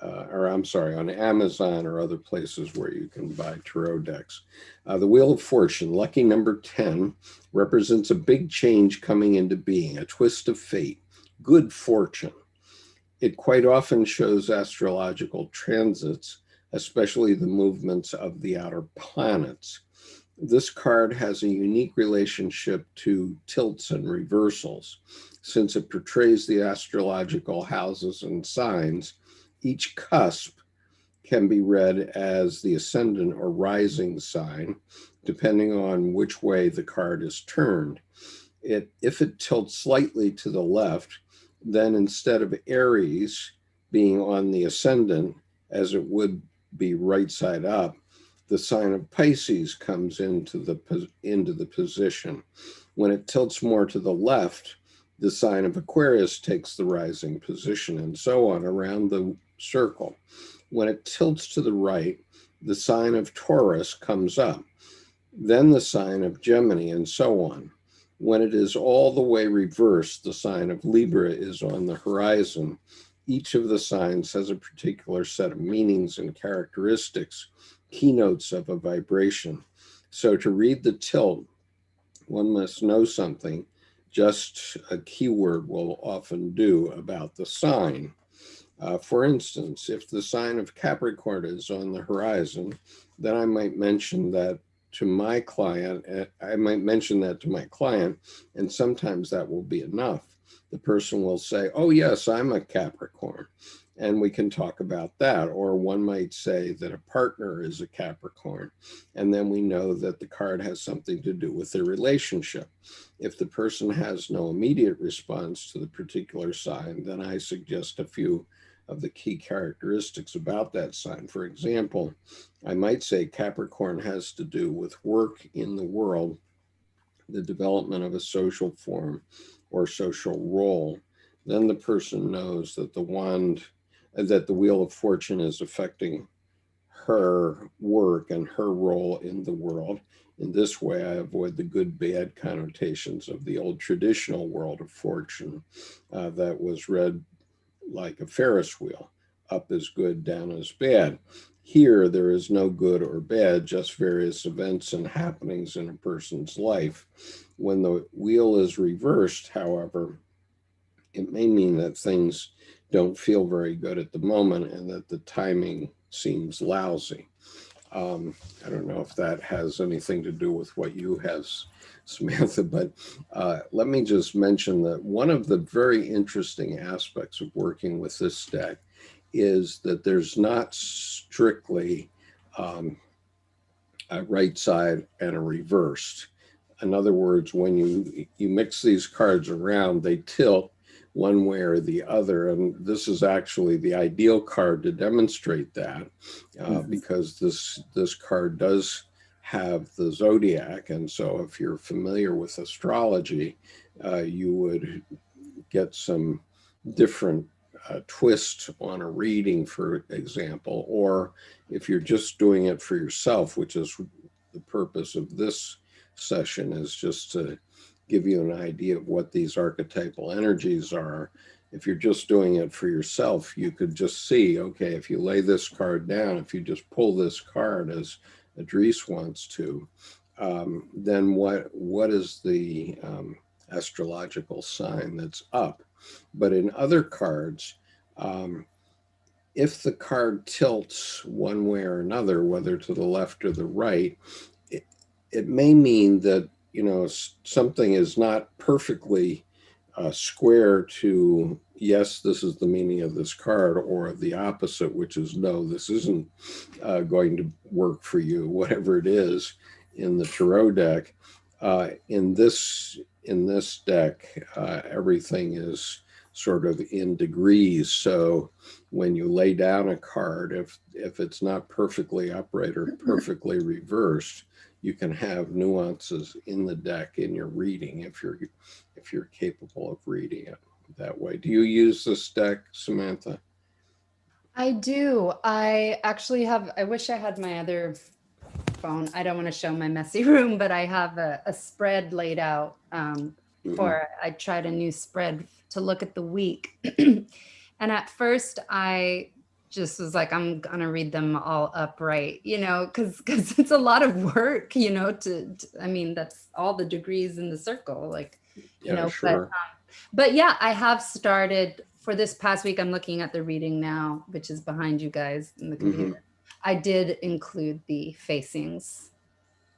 on Amazon or other places where you can buy tarot decks. The Wheel of Fortune, lucky number 10, represents a big change coming into being, a twist of fate, good fortune. It quite often shows astrological transits, especially the movements of the outer planets. This card has a unique relationship to tilts and reversals. Since it portrays the astrological houses and signs, each cusp can be read as the ascendant or rising sign, depending on which way the card is turned. If it tilts slightly to the left, then instead of Aries being on the ascendant, as it would be right side up, the sign of Pisces comes into the position. When it tilts more to the left, the sign of Aquarius takes the rising position, and so on around the circle. When it tilts to the right, the sign of Taurus comes up, then the sign of Gemini, and so on. When it is all the way reversed, the sign of Libra is on the horizon. Each of the signs has a particular set of meanings and characteristics, keynotes of a vibration. So to read the tilt, one must know something. Just a keyword will often do about the sign. For instance, if the sign of Capricorn is on the horizon, then I might mention that to my client, and sometimes that will be enough. The person will say, oh yes, I'm a Capricorn, and we can talk about that. Or one might say that a partner is a Capricorn, and then we know that the card has something to do with their relationship. If the person has no immediate response to the particular sign, then I suggest a few of the key characteristics about that sign. For example, I might say Capricorn has to do with work in the world, the development of a social form or social role. Then the person knows that the wheel of fortune is affecting her work and her role in the world. In this way, I avoid the good-bad connotations of the old traditional world of fortune that was read like a Ferris wheel. Up is good, down is bad. Here, there is no good or bad, just various events and happenings in a person's life. When the wheel is reversed, however, it may mean that things don't feel very good at the moment and that the timing seems lousy. I don't know if that has anything to do with what you have, Samantha, but let me just mention that one of the very interesting aspects of working with this deck is that there's not strictly a right side and a reversed. In other words, when you mix these cards around, they tilt one way or the other. And this is actually the ideal card to demonstrate that because this card does have the zodiac. And so if you're familiar with astrology, you would get some different twist on a reading, for example, or if you're just doing it for yourself, which is the purpose of this session, is just to give you an idea of what these archetypal energies are. If you're just doing it for yourself, you could just see, okay, if you lay this card down, if you just pull this card as Idris wants to, then what is the astrological sign that's up? But in other cards, if the card tilts one way or another, whether to the left or the right, it may mean that, you know, something is not perfectly square to, yes, this is the meaning of this card, or the opposite, which is, no, this isn't going to work for you, whatever it is in the tarot deck. In this deck, everything is sort of in degrees. So when you lay down a card, if it's not perfectly upright or perfectly reversed, you can have nuances in the deck in your reading if you're capable of reading it that way. Do you use this deck, Samantha? I do. I actually have, I wish I had my other phone. I don't want to show my messy room, but I have a spread laid out I tried a new spread to look at the week. And at first I just was like, I'm gonna read them all upright, you know, because it's a lot of work, you know, I mean, that's all the degrees in the circle, like, you know, sure. But yeah, I have started for this past week. I'm looking at the reading now, which is behind you guys in the computer. I did include the facings.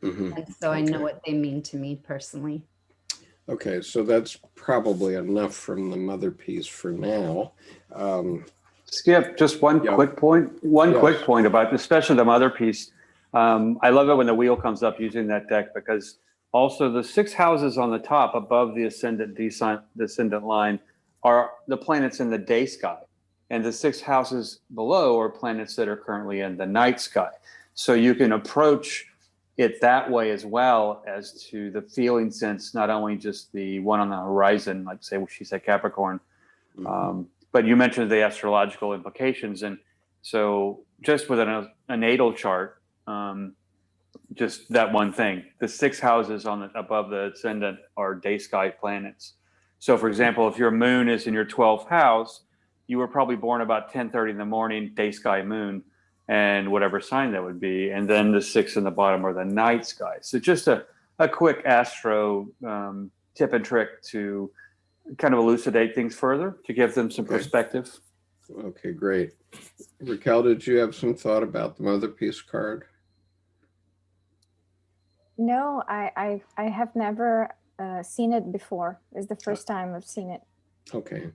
And so I know what they mean to me personally. Okay, so that's probably enough from the Motherpeace for now. Skip, just one quick point. Quick point about, especially the Motherpeace. I love it when the wheel comes up using that deck, because also the 6 houses on the top above the ascendant descendant line are the planets in the day sky, and the 6 houses below are planets that are currently in the night sky. So you can approach it that way as well, as to the feeling sense, not only just the one on the horizon, like say she said Capricorn, but you mentioned the astrological implications. And so just with a natal chart, just that one thing, the 6 houses above the ascendant are day sky planets. So for example, if your moon is in your 12th house, you were probably born about 10:30 in the morning, day sky moon, and whatever sign that would be. And then the 6 in the bottom are the night sky. So just a quick astro tip and trick to kind of elucidate things further, to give them some perspective. Okay, great. Raquel, did you have some thought about the Motherpeace card? No, I have never seen it before. It's the first time I've seen it. Okay.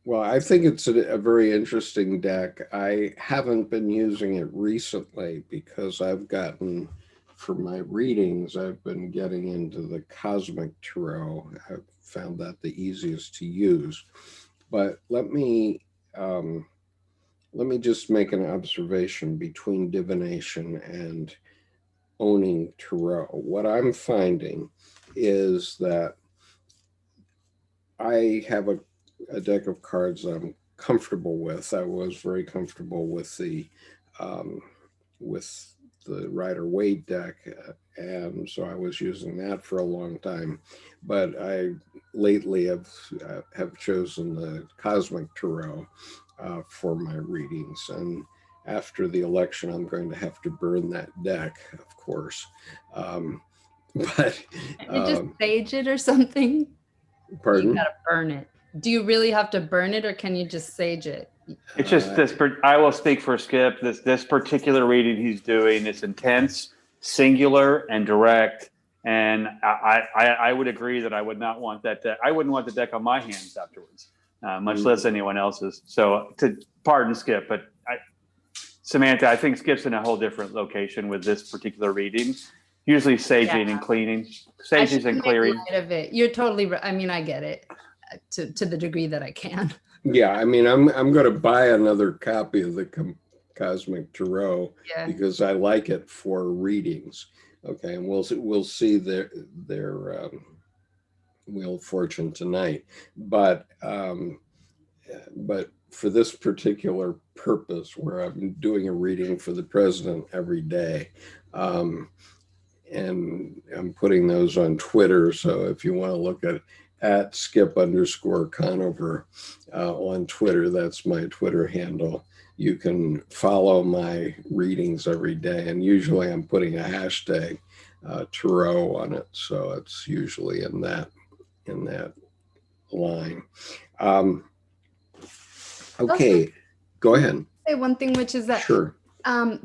Well, I think it's a very interesting deck. I haven't been using it recently because I've gotten, for my readings, I've been getting into the cosmic tarot. I've found that the easiest to use. But let me just make an observation between divination and owning tarot. What I'm finding is that I have a deck of cards I'm comfortable with. I was very comfortable with the Rider Waite deck, and so I was using that for a long time. But I lately have chosen the cosmic tarot for my readings, and after the election, I'm going to have to burn that deck, of course. But you just sage it or something. Pardon? You gotta burn it. Do you really have to burn it, or can you just sage it? It's just this. I will speak for Skip. This particular reading he's doing is intense, singular, and direct. And I would agree that I would not want that deck. I wouldn't want the deck on my hands afterwards, much less anyone else's. So, pardon Skip, but Samantha, I think Skip's in a whole different location with this particular reading. Usually saging and cleaning, saging and clearing. Light of it. You're totally right. I mean, I get it to the degree that I can. Yeah, I mean, I'm going to buy another copy of the Cosmic Tarot because I like it for readings. Okay, and we'll see their Wheel of Fortune tonight, but for this particular purpose, where I'm doing a reading for the president every day, and I'm putting those on Twitter. So if you want to look at skip_conover on Twitter, that's my Twitter handle. You can follow my readings every day, and usually I'm putting a hashtag tarot on it, so it's usually in that line. Okay, go ahead. Say one thing, which is that sure.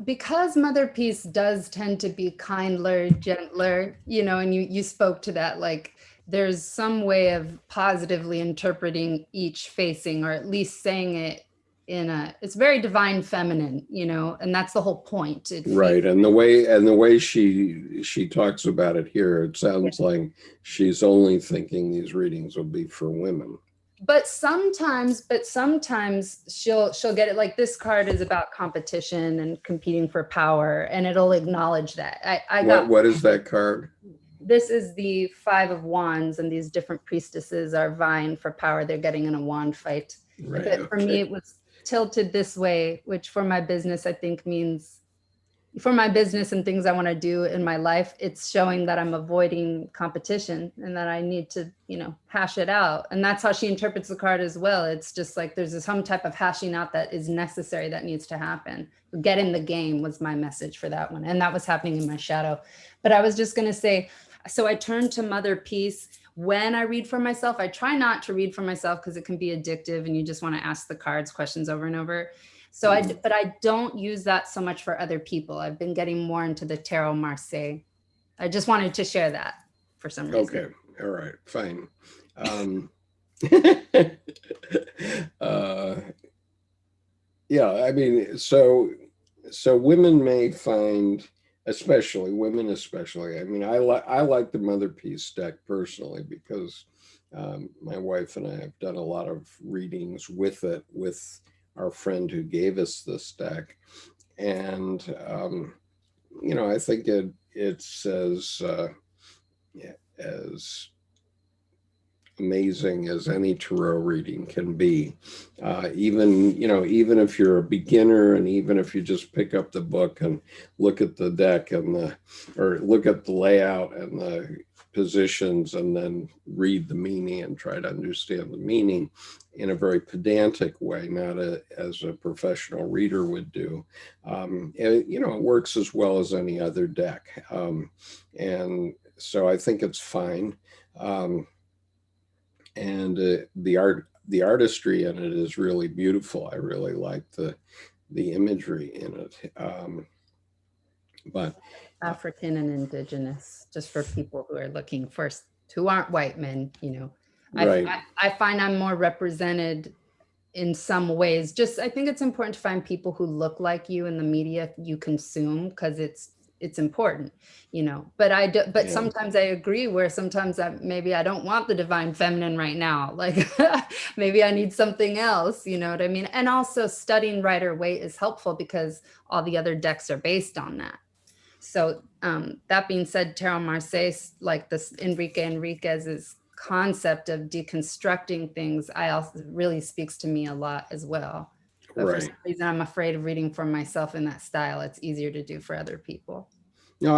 Because Motherpeace does tend to be kinder, gentler, and you spoke to that, like there's some way of positively interpreting each facing, or at least saying it it's very divine feminine, and that's the whole point. Right. And the way she talks about it here, it sounds like she's only thinking these readings will be for women. But sometimes she'll get it, like this card is about competition and competing for power, and it'll acknowledge that. What is that card? This is the 5 of Wands, and these different priestesses are vying for power. They're getting in a wand fight. Right. But for me, it was tilted this way, which for my business, I think means for my business and things I want to do in my life, it's showing that I'm avoiding competition and that I need to, hash it out. And that's how she interprets the card as well. It's just like there's some type of hashing out that is necessary, that needs to happen. Get in the game was my message for that one. And that was happening in my shadow. But I was just going to say, so I turned to Motherpeace. when I read for myself, I try not to read for myself because it can be addictive and you just want to ask the cards questions over and over. So but I don't use that so much for other people. I've been getting more into the Tarot Marseille. I just wanted to share that for some reason. Okay. All right. Fine. Yeah, I mean, so women may find, especially women, I mean, I like the Motherpeace deck personally because my wife and I have done a lot of readings with it with our friend who gave us this deck, and you know, I think it's as amazing as any tarot reading can be. Even, you know, even if you're a beginner and even if you just pick up the book and look at the deck and or look at the layout and the positions and then read the meaning and try to understand the meaning in a very pedantic way, not as a professional reader would do. You know, it works as well as any other deck. And so I think it's fine. And the artistry in it is really beautiful. I really like the imagery in it. But African and indigenous, just for people who are looking first, who aren't white men, you know. right. I find I'm more represented in some ways. Just, I think it's important to find people who look like you in the media you consume, because it's important, you know. But Yeah. sometimes I agree where sometimes maybe I don't want the divine feminine right now. Like maybe I need something else, you know what I mean? And also studying Rider Waite is helpful because all the other decks are based on that. So that being said, Tarot Marseille, like this Enrique Enriquez's concept of deconstructing things, I also really speaks to me a lot as well. But for some reason, I'm afraid of reading for myself in that style. It's easier to do for other people. No,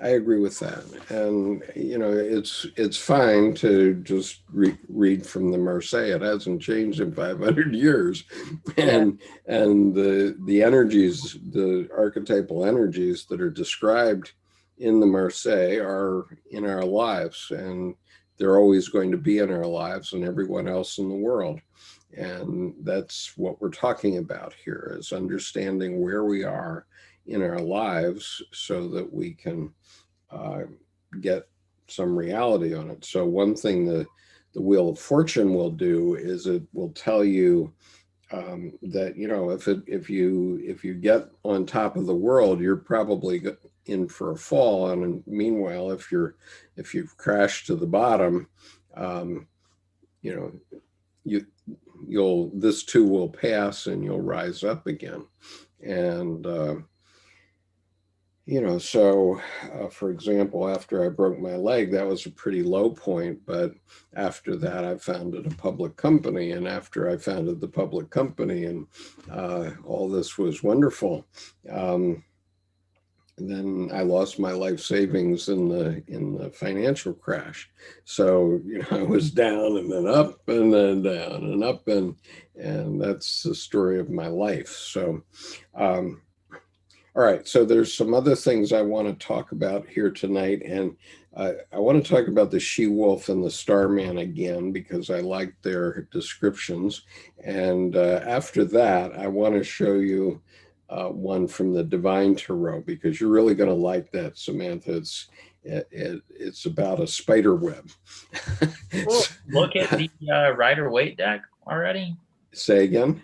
I agree with that, and you know, it's fine to just read from the Marseille. It hasn't changed in 500 years, and the energies, the archetypal energies that are described in the Marseille are in our lives, and they're always going to be in our lives and everyone else in the world. And that's what we're talking about here, is understanding where we are in our lives so that we can get some reality on it. So one thing the Wheel of Fortune will do is it will tell you that, you know, if you get on top of the world, you're probably in for a fall. And meanwhile, if you've crashed to the bottom, you know, this too will pass and you'll rise up again. And you know, so for example, after I broke my leg, that was a pretty low point. But after that, I founded a public company. And after I founded the public company and all this was wonderful. And then I lost my life savings in the financial crash. So, you know, I was down and then up and then down and up, and that's the story of my life. So, all right, so there's some other things I want to talk about here tonight, and I want to talk about the she-wolf and the Starman again because I like their descriptions. And after that, I want to show you one from the Divine Tarot because you're really going to like that, Samantha. It's about a spider web. Cool. Look at the Rider Waite deck already. Say again.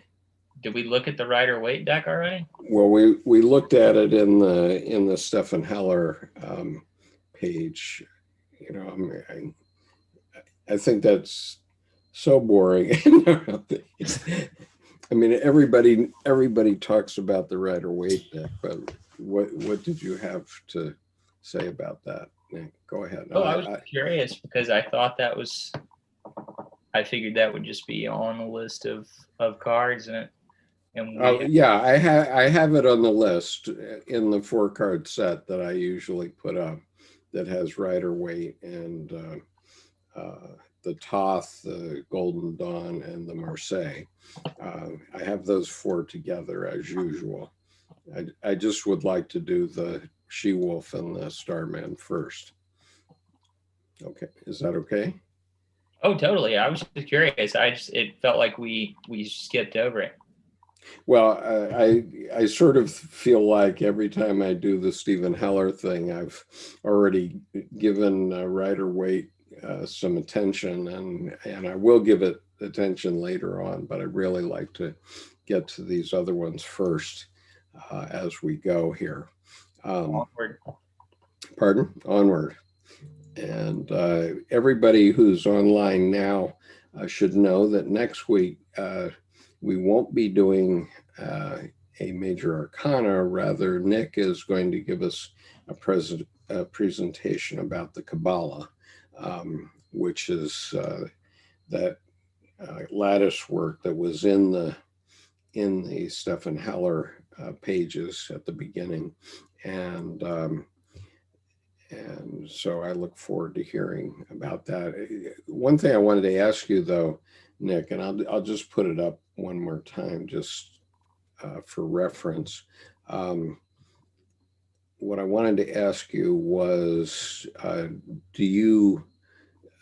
Did we look at the Rider Waite deck already? Well, we looked at it in the Stefan Heller page. You know, I think that's so boring. I mean, everybody talks about the Rider Waite deck, but what did you have to say about that? Nick, go ahead. Oh, I was curious because I thought I figured that would just be on the list of cards and yeah, I have it on the list in the 4-card set that I usually put up that has Rider Waite and the Toth, the Golden Dawn, and the Marseille. I have those 4 together as usual. I just would like to do the She-Wolf and the Starman first. Okay, is that okay? Oh, totally. I was just curious. It felt like we skipped over it. Well, I sort of feel like every time I do the Stephen Heller thing, I've already given Rider Waite some attention, and I will give it attention later on, but I'd really like to get to these other ones first as we go here. Onward. Pardon? Onward. And everybody who's online now should know that next week we won't be doing a major arcana. Rather, Nick is going to give us a presentation about the Kabbalah, which is that lattice work that was in the Stephen Heller pages at the beginning, and so I look forward to hearing about that. One thing I wanted to ask you, though, Nick, and I'll just put it up one more time just for reference. What I wanted to ask you was,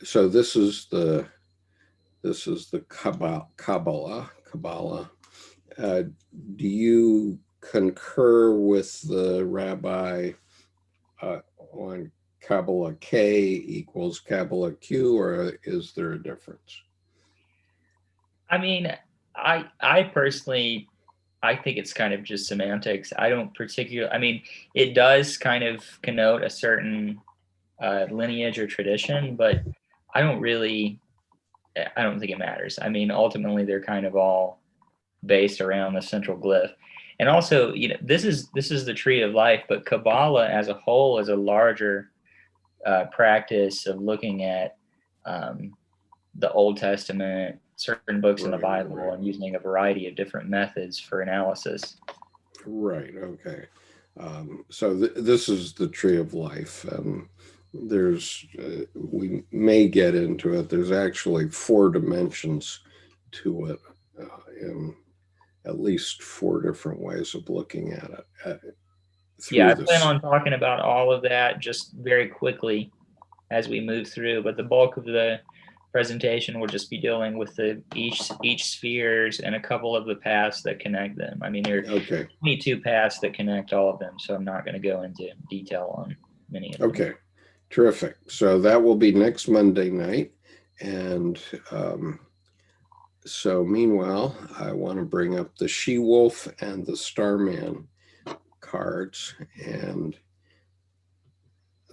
so this is the Kabbalah. Do you concur with the rabbi on Kabbalah K equals Kabbalah Q, or is there a difference? I mean, I personally, I think it's kind of just semantics. I don't particularly, I mean, it does kind of connote a certain lineage or tradition, but I don't think it matters. I mean, ultimately, they're kind of all based around the central glyph. And also, this is the tree of life, but Kabbalah as a whole is a larger practice of looking at the Old Testament, certain books in the Bible, and using a variety of different methods for analysis. Right. Okay. So this is the tree of life. There's we may get into it. There's actually 4 dimensions to it, in at least 4 different ways of looking at it. Yeah, I plan on talking about all of that just very quickly as we move through, but the bulk of the presentation will just be dealing with each spheres and a couple of the paths that connect them. I mean, there are 22 paths that connect all of them, so I'm not going to go into detail on many of them. Okay, terrific. So that will be next Monday night. And so meanwhile, I want to bring up the She-Wolf and the Starman cards, and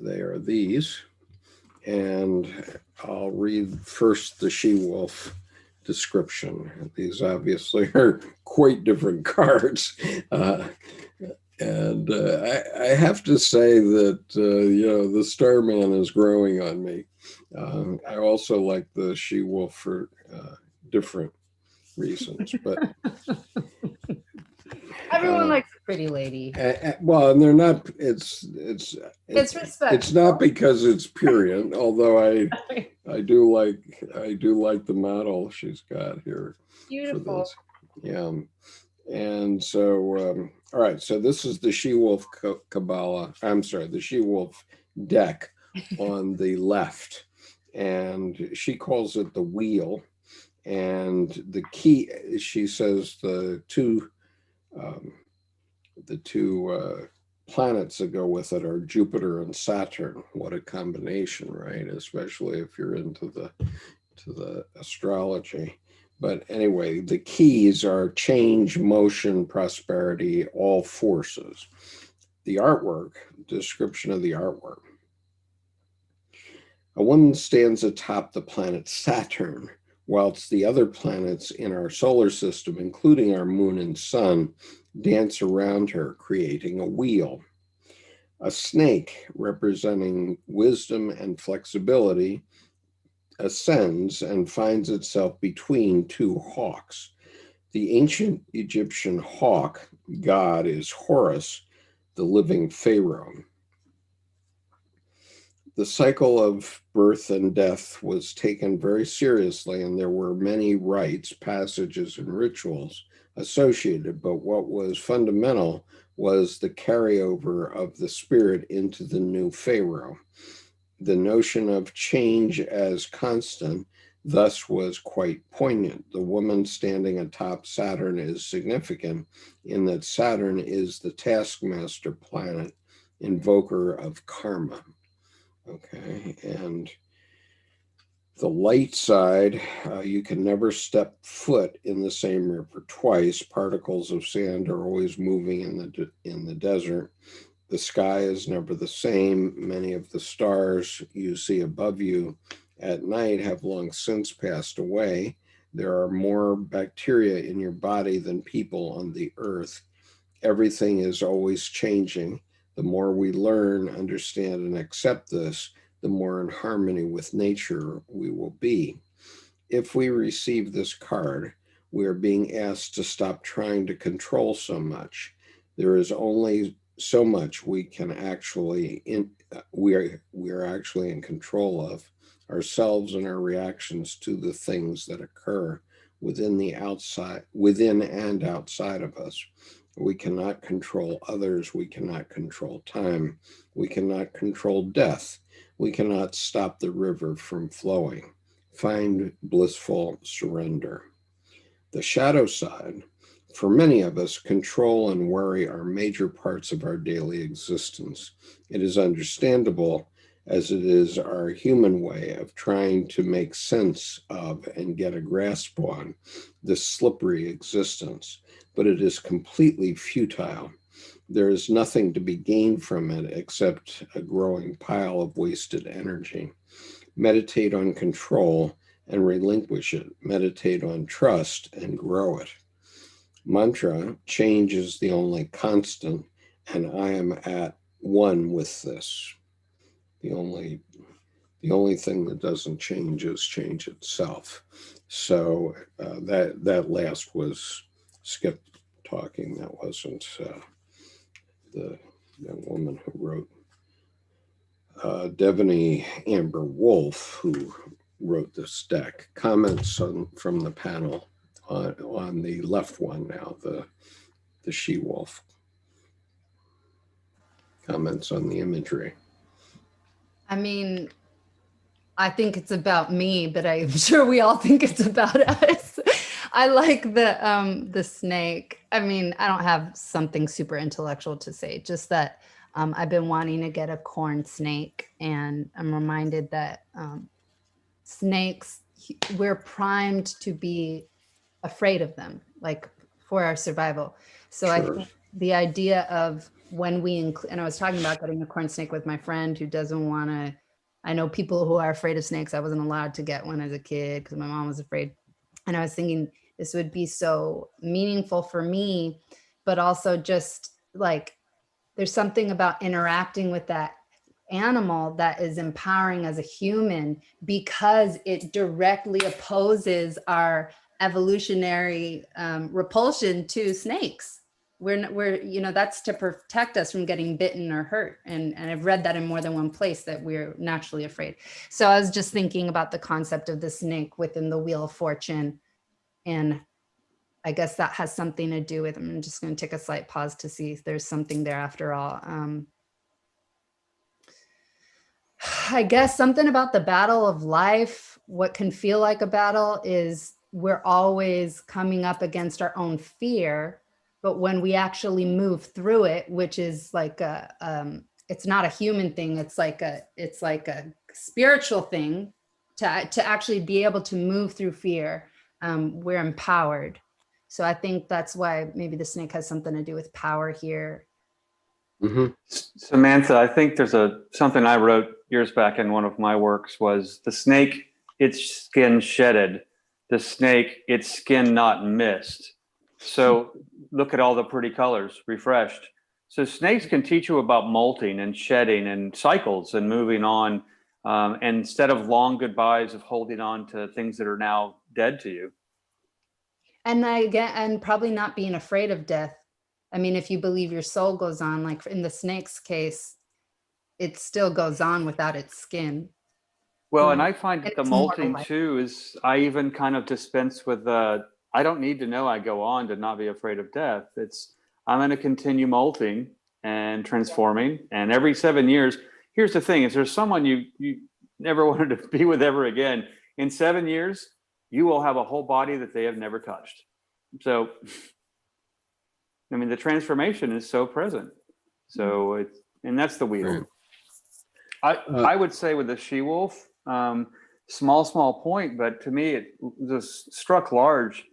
they are these. And I'll read first the She-Wolf description. These obviously are quite different cards. And I have to say that, the Starman is growing on me. I also like the She-Wolf for different reasons, but everyone likes a pretty lady. Well, and they're not. It's respectful. It's not because it's period. Although I do like the model she's got here. Beautiful. Yeah, and so all right. So this is the She-Wolf Kabbalah. I'm sorry, the She-Wolf deck on the left, and she calls it the wheel. And the key, she says, the two planets that go with it are Jupiter and Saturn. What a combination, right? Especially if you're into the astrology. But anyway, the keys are change, motion, prosperity, all forces. The artwork, description of the artwork. A woman stands atop the planet Saturn, whilst the other planets in our solar system, including our moon and sun, dance around her, creating a wheel. A snake, representing wisdom and flexibility, ascends and finds itself between 2 hawks. The ancient Egyptian hawk god is Horus, the living pharaoh. The cycle of birth and death was taken very seriously, and there were many rites, passages, and rituals associated, but what was fundamental was the carryover of the spirit into the new pharaoh. the notion of change as constant thus was quite poignant. The woman standing atop Saturn is significant in that Saturn is the taskmaster planet, invoker of karma. Okay, and the light side, you can never step foot in the same river twice. Particles of sand are always moving in the desert. The sky is never the same. Many of the stars you see above you at night have long since passed away. There are more bacteria in your body than people on the earth. Everything is always changing. The more we learn, understand, and accept this, the more in harmony with nature we will be. If we receive this card, we are being asked to stop trying to control so much. There is only so much we can actually we are actually in control of, ourselves and our reactions to the things that occur within and outside of us. We cannot control others. We cannot control time. We cannot control death. We cannot stop the river from flowing. Find blissful surrender. The shadow side, for many of us, control and worry are major parts of our daily existence. It is understandable, as it is our human way of trying to make sense of and get a grasp on this slippery existence, but it is completely futile. There is nothing to be gained from it except a growing pile of wasted energy. Meditate on control and relinquish it. Meditate on trust and grow it. Mantra, change is the only constant, and I am at one with this. The only thing that doesn't change is change itself. So that last was Skip talking. That wasn't the young woman who wrote. Devaney Amber Wolf, who wrote this deck, comments from the panel on the left one now, the she-wolf. Comments on the imagery. I mean, I think it's about me, but I'm sure we all think it's about us. I like the snake. I mean, I don't have something super intellectual to say, just that I've been wanting to get a corn snake, and I'm reminded that snakes, we're primed to be afraid of them, like for our survival. So Sure. I think the idea of when we and I was talking about getting a corn snake with my friend who doesn't want to. I know people who are afraid of snakes. I wasn't allowed to get one as a kid because my mom was afraid. And I was thinking this would be so meaningful for me, but also just like there's something about interacting with that animal that is empowering as a human because it directly opposes our evolutionary repulsion to snakes. We're that's to protect us from getting bitten or hurt. And I've read that in more than one place that we're naturally afraid. So I was just thinking about the concept of the snake within the Wheel of Fortune. And I guess that has something to do with, I'm just going to take a slight pause to see if there's something there after all. I guess something about the battle of life, what can feel like a battle is we're always coming up against our own fear. But when we actually move through it, which is like it's not a human thing, it's like a spiritual thing to actually be able to move through fear, we're empowered. So I think that's why maybe the snake has something to do with power here. Mm-hmm. Samantha, I think there's something I wrote years back in one of my works was the snake, its skin shedded, the snake, its skin not missed. So look at all the pretty colors, refreshed. So snakes can teach you about molting and shedding and cycles and moving on, and instead of long goodbyes of holding on to things that are now dead to you. And probably not being afraid of death. I mean, if you believe your soul goes on, like in the snake's case, it still goes on without its skin. Well, and I find that the it's molting too is, I even kind of dispense with I don't need to know I go on to not be afraid of death. I'm going to continue molting and transforming. And every 7 years, here's the thing: is there's someone you never wanted to be with ever again. In 7 years, you will have a whole body that they have never touched. So, I mean, the transformation is so present. So it's, and that's the wheel. Right. I would say with the she-wolf, small point, but to me it just struck large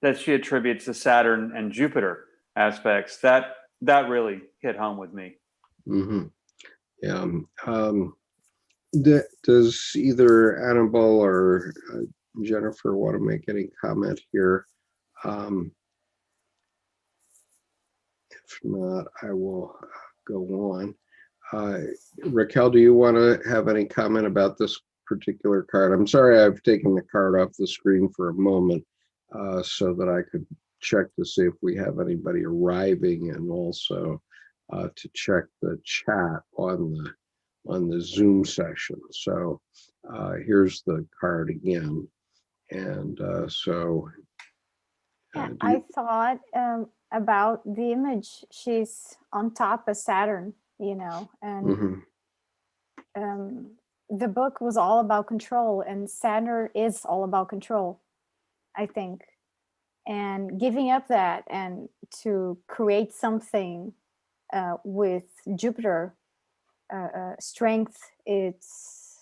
that she attributes the Saturn and Jupiter aspects. That really hit home with me. Mm-hmm. Yeah. Does either Annabelle or Jennifer want to make any comment here? If not, I will go on. Raquel, do you want to have any comment about this particular card? I'm sorry I've taken the card off the screen for a moment so that I could check to see if we have anybody arriving, and also to check the chat on the Zoom session. So here's the card again. And I thought about the image. She's on top of Saturn, you know, and the book was all about control, and Saturn is all about control, I think. And giving up that and to create something with Jupiter strength, it's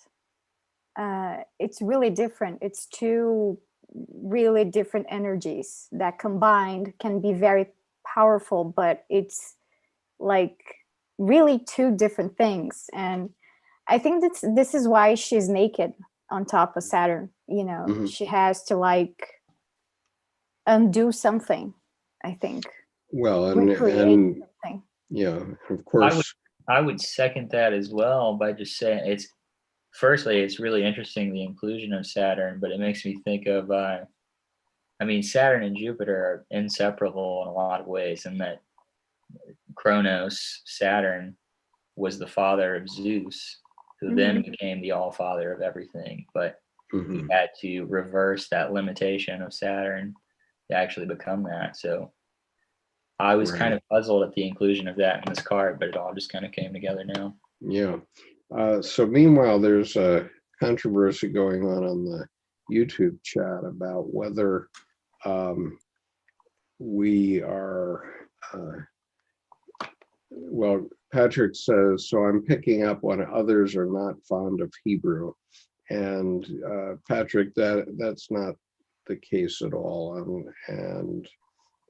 really different. It's two really different energies that combined can be very powerful, but it's like really two different things. And I think this is why she's naked on top of Saturn. You know, she has to like undo something, I think. well, Recreate and something. yeah, of course. I would second that as well by just saying firstly, it's really interesting, the inclusion of Saturn, but it makes me think of, I mean, Saturn and Jupiter are inseparable in a lot of ways, and that Kronos, Saturn, was the father of Zeus, who then became the all-father of everything. But he had to reverse that limitation of Saturn to actually become that. So I was kind of puzzled at the inclusion of that in this card, but it all just kind of came together now. Yeah. So meanwhile, there's a controversy going on the YouTube chat about whether we are, well, Patrick says, so I'm picking up when others are not fond of Hebrew. And Patrick, that's not the case at all, and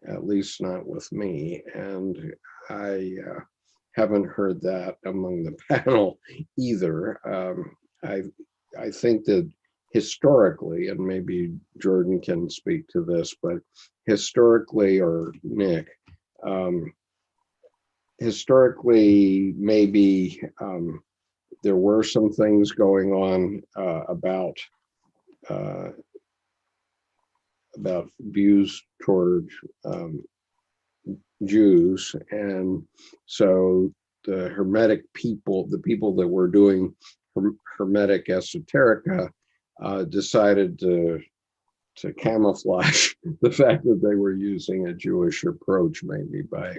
at least not with me. And I haven't heard that among the panel either. I think that historically, and maybe Jordan can speak to this, but historically, or Nick, historically, maybe there were some things going on about views toward Jews, and so the Hermetic people, the people that were doing Hermetic Esoterica, decided to camouflage the fact that they were using a Jewish approach, maybe by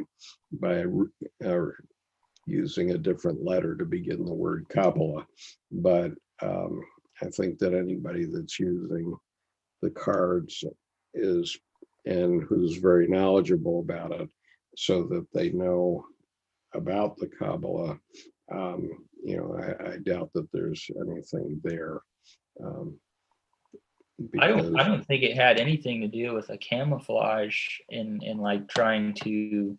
using a different letter to begin the word Kabbalah. But I think that anybody that's using the cards is, and who's very knowledgeable about it, so that they know about the Kabbalah, you know, I doubt that there's anything there. I don't think it had anything to do with a camouflage in like trying to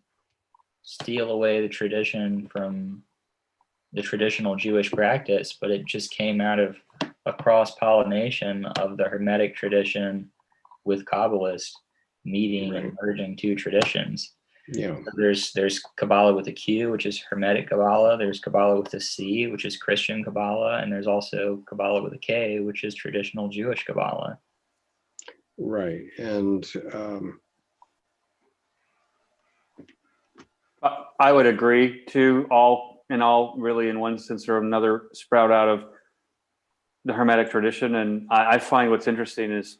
steal away the tradition from the traditional Jewish practice, but it just came out of a cross-pollination of the Hermetic tradition with Kabbalists meeting and merging two traditions. Yeah. There's Kabbalah with a Q, which is Hermetic Kabbalah. There's Kabbalah with a C, which is Christian Kabbalah, and there's also Kabbalah with a K, which is traditional Jewish Kabbalah. Right, and I would agree too. All really, in one sense or another, sprout out of the Hermetic tradition. And I find what's interesting is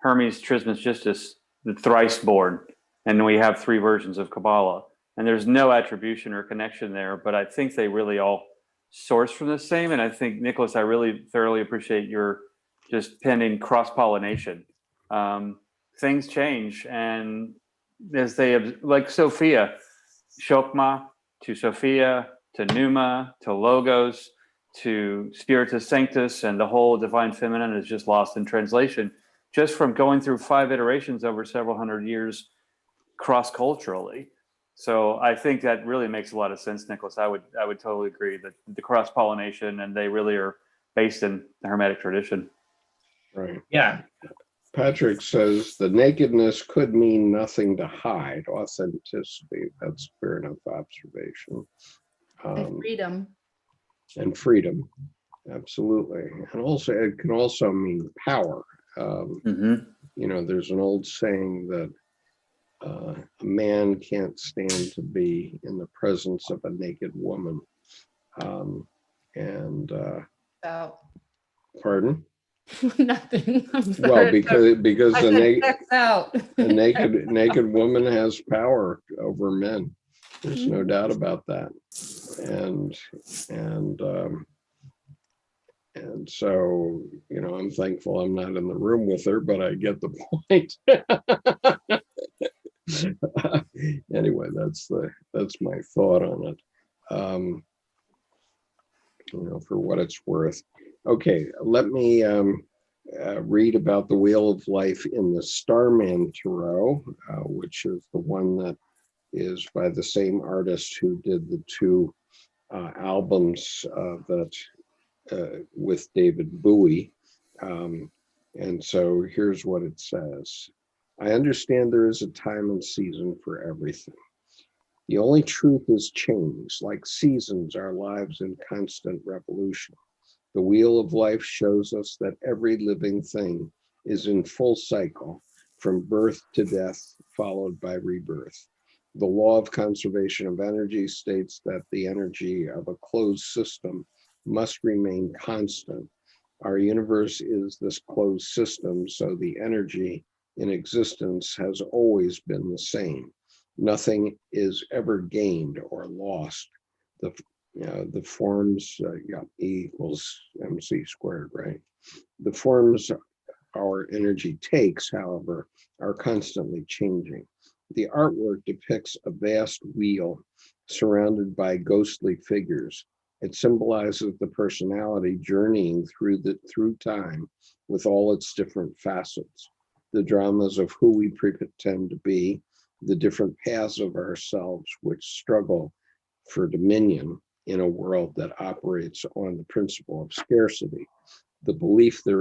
Hermes Trismegistus, the thrice born, and we have three versions of Kabbalah, and there's no attribution or connection there. But I think they really all source from the same. And I think, Nicholas, I really thoroughly appreciate your just pending cross-pollination. Things change, and as they, like Sophia, Shokma to Sophia to Pneuma to Logos to Spiritus Sanctus, and the whole Divine Feminine is just lost in translation, just from going through 5 iterations over several hundred years cross-culturally. So I think that really makes a lot of sense, Nicholas. I would totally agree that the cross-pollination, and they really are based in the Hermetic tradition. Right. Yeah. Patrick says the nakedness could mean nothing to hide. Authenticity. That's a fair enough observation. And freedom. And freedom. Absolutely. And also, it can also mean power. You know, there's an old saying that a man can't stand to be in the presence of a naked woman. Pardon? Nothing. I'm sorry. Well, because I said checks out. a naked woman has power over men. There's no doubt about that. And so, you know, I'm thankful I'm not in the room with her, but I get the point. Anyway, that's my thought on it. You know, for what it's worth. Okay, let me read about the Wheel of Life in the Starman Tarot, which is the one that is by the same artist who did the 2 albums that with David Bowie. And so here's what it says. I understand there is a time and season for everything. The only truth is change. Like seasons, our lives in constant revolution. The Wheel of Life shows us that every living thing is in full cycle, from birth to death, followed by rebirth. The law of conservation of energy states that the energy of a closed system must remain constant. Our universe is this closed system, so the energy in existence has always been the same. Nothing is ever gained or lost. The forms, E equals mc squared, right? The forms our energy takes, however, are constantly changing. The artwork depicts a vast wheel surrounded by ghostly figures. It symbolizes the personality journeying through time with all its different facets, the dramas of who we pretend to be, the different paths of ourselves which struggle for dominion in a world that operates on the principle of scarcity. The belief that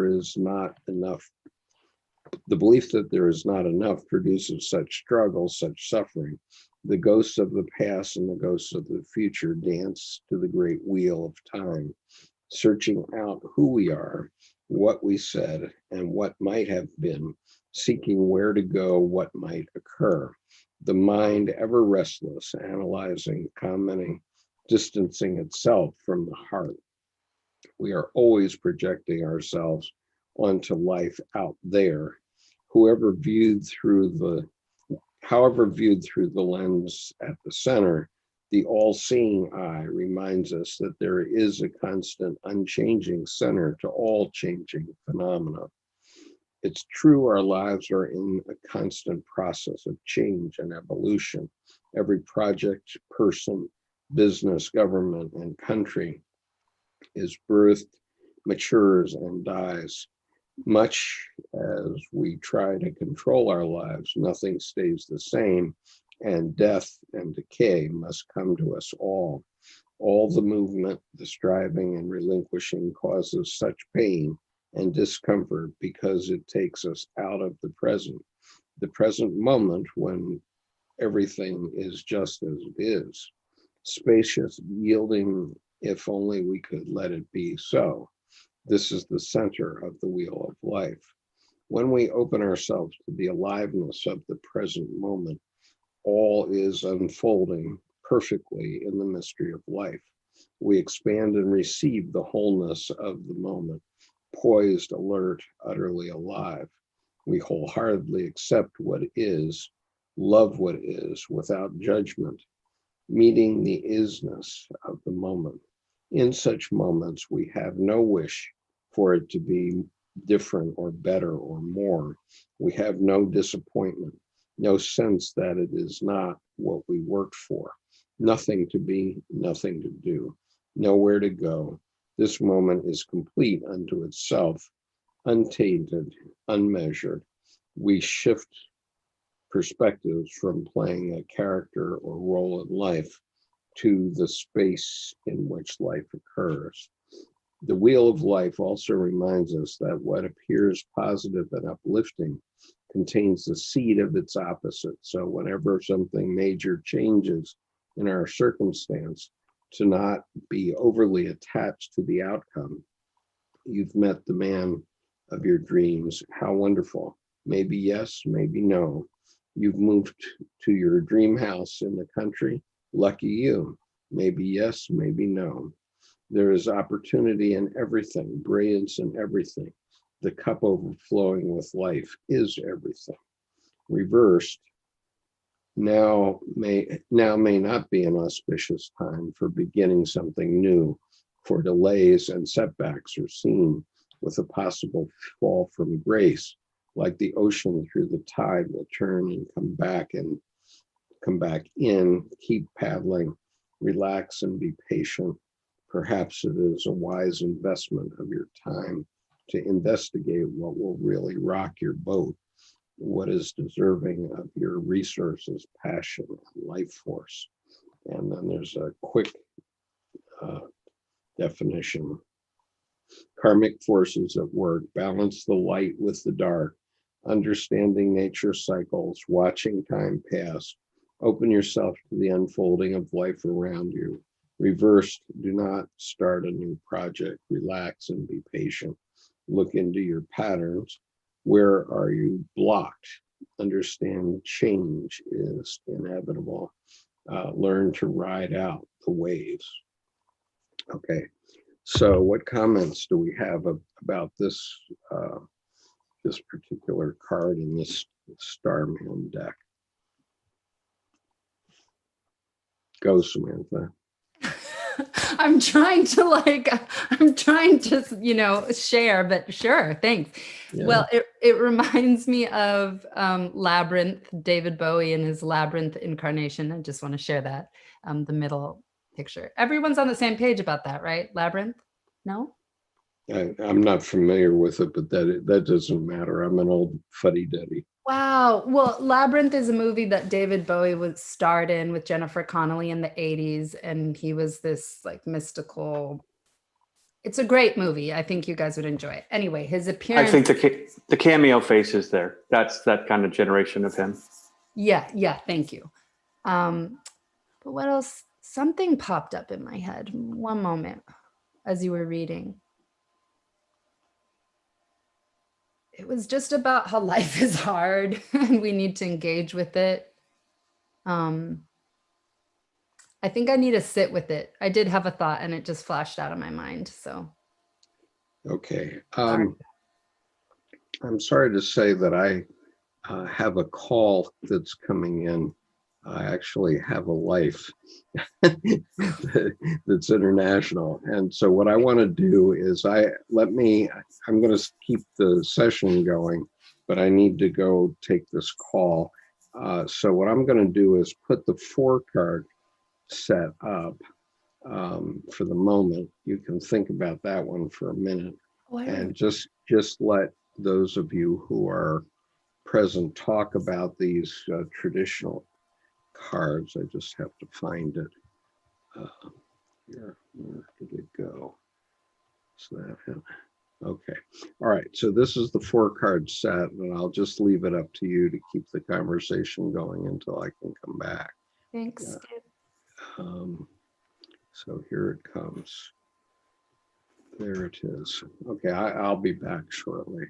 there is not enough produces such struggle, such suffering. The ghosts of the past and the ghosts of the future dance to the great wheel of time, searching out who we are, what we said, and what might have been, seeking where to go, what might occur. The mind ever restless, analyzing, commenting, distancing itself from the heart. We are always projecting ourselves onto life out there. However viewed through the lens at the center, the all-seeing eye reminds us that there is a constant, unchanging center to all changing phenomena. It's true our lives are in a constant process of change and evolution. Every project, person, business, government, and country is birthed, matures, and dies. Much as we try to control our lives, nothing stays the same, and death and decay must come to us all. All the movement, the striving and relinquishing causes such pain and discomfort because it takes us out of the present moment when everything is just as it is, spacious, yielding, if only we could let it be so. This is the center of the wheel of life. When we open ourselves to the aliveness of the present moment, all is unfolding perfectly in the mystery of life. We expand and receive the wholeness of the moment, poised, alert, utterly alive. We wholeheartedly accept what is, love what is without judgment, meeting the isness of the moment. In such moments, we have no wish for it to be different or better or more. We have no disappointment, no sense that it is not what we worked for. Nothing to be, nothing to do, nowhere to go. This moment is complete unto itself, untainted, unmeasured. We shift perspectives from playing a character or role in life to the space in which life occurs. The wheel of life also reminds us that what appears positive and uplifting contains the seed of its opposite. So whenever something major changes in our circumstance, to not be overly attached to the outcome. You've met the man of your dreams. How wonderful. Maybe yes, maybe no. You've moved to your dream house in the country. Lucky you. Maybe yes, maybe no. There is opportunity in everything, brilliance in everything. The cup overflowing with life is everything. Reversed, now may not be an auspicious time for beginning something new, for delays and setbacks are seen with a possible fall from grace, like the ocean through the tide will turn and come back in, keep paddling, relax and be patient. Perhaps it is a wise investment of your time to investigate what will really rock your boat, what is deserving of your resources, passion, and life force. And then there's a quick definition. Karmic forces at work, balance the light with the dark, understanding nature cycles, watching time pass, open yourself to the unfolding of life around you. Reversed, do not start a new project, relax and be patient. Look into your patterns. Where are you blocked? Understand change is inevitable. Learn to ride out the waves. Okay, so what comments do we have about this this particular card in this Starman deck? Go, Samantha. I'm trying to, you know, share, but sure, thanks. Yeah. Well, it reminds me of Labyrinth, David Bowie and his Labyrinth incarnation. I just want to share that, the middle picture. Everyone's on the same page about that, right? Labyrinth? No? I'm not familiar with it, but that doesn't matter. I'm an old fuddy-duddy. Wow. Well, Labyrinth is a movie that David Bowie was starred in with Jennifer Connelly in the 80s. And he was this like mystical. It's a great movie. I think you guys would enjoy it. Anyway, his appearance. I think the cameo face is there. That's that kind of generation of him. Yeah. Thank you. But what else? Something popped up in my head. One moment as you were reading. It was just about how life is hard and we need to engage with it. I think I need to sit with it. I did have a thought and it just flashed out of my mind. So. Okay. I'm sorry to say that I have a call that's coming in. I actually have a life that's international. And so what I want to do is I'm going to keep the session going, but I need to go take this call. So what I'm going to do is put the 4-card set up for the moment. You can think about that one for a minute. And just let those of you who are present talk about these traditional cards. I just have to find it. Here, where did it go? So that, okay. All right. So this is the 4-card set, and I'll just leave it up to you to keep the conversation going until I can come back. Thanks. So here it comes. There it is. Okay, I'll be back shortly.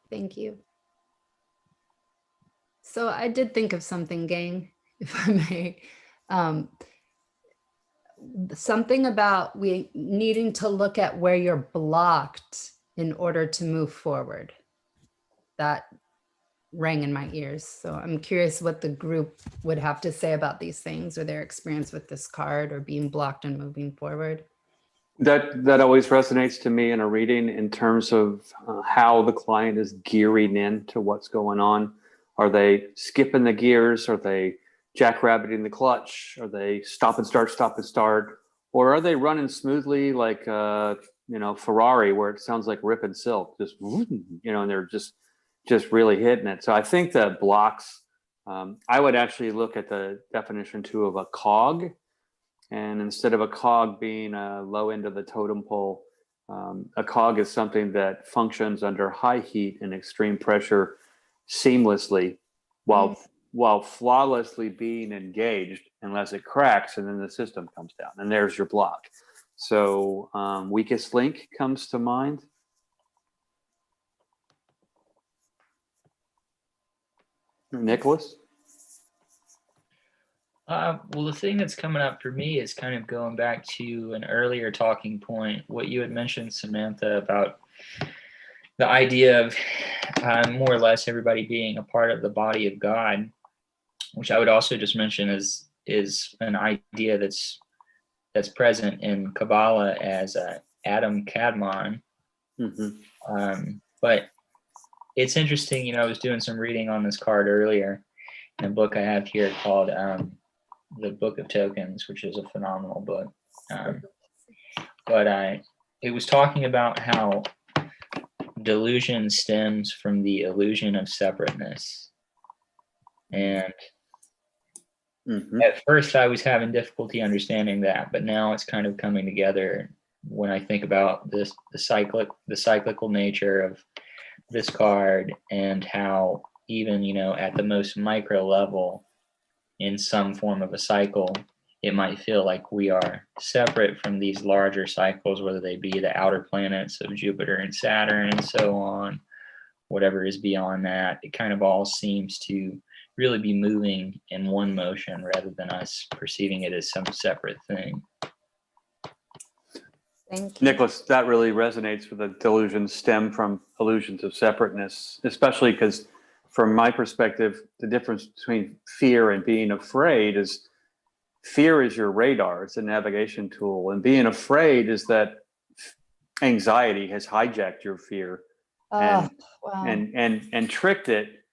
Thank you. So I did think of something, gang, if I may. Something about we needing to look at where you're blocked in order to move forward. That rang in my ears. So I'm curious what the group would have to say about these things or their experience with this card or being blocked and moving forward. That always resonates to me in a reading in terms of how the client is gearing into what's going on. Are they skipping the gears? Are they jackrabbiting the clutch? Are they stop and start? Or are they running smoothly like Ferrari, where it sounds like ripping silk, just and they're just really hitting it. So I think that blocks. I would actually look at the definition too of a cog. And instead of a cog being a low end of the totem pole, a cog is something that functions under high heat and extreme pressure seamlessly while flawlessly being engaged, unless it cracks and then the system comes down. And there's your block. So weakest link comes to mind. Nicholas? Well, the thing that's coming up for me is kind of going back to an earlier talking point, what you had mentioned, Samantha, about the idea of more or less everybody being a part of the body of God, which I would also just mention is an idea that's present in Kabbalah as Adam Kadmon. But it's interesting, I was doing some reading on this card earlier in a book I have here called The Book of Tokens, which is a phenomenal book. But it was talking about how delusion stems from the illusion of separateness. And at first I was having difficulty understanding that, but now it's kind of coming together when I think about the cyclical nature of this card, and how even, at the most micro level, in some form of a cycle, it might feel like we are separate from these larger cycles, whether they be the outer planets of Jupiter and Saturn and so on, whatever is beyond that. It kind of all seems to really be moving in one motion rather than us perceiving it as some separate thing. Thank you. Nicholas, that really resonates with the delusions stem from illusions of separateness, especially because from my perspective, the difference between fear and being afraid is fear is your radar. It's a navigation tool. And being afraid is that anxiety has hijacked your fear and tricked it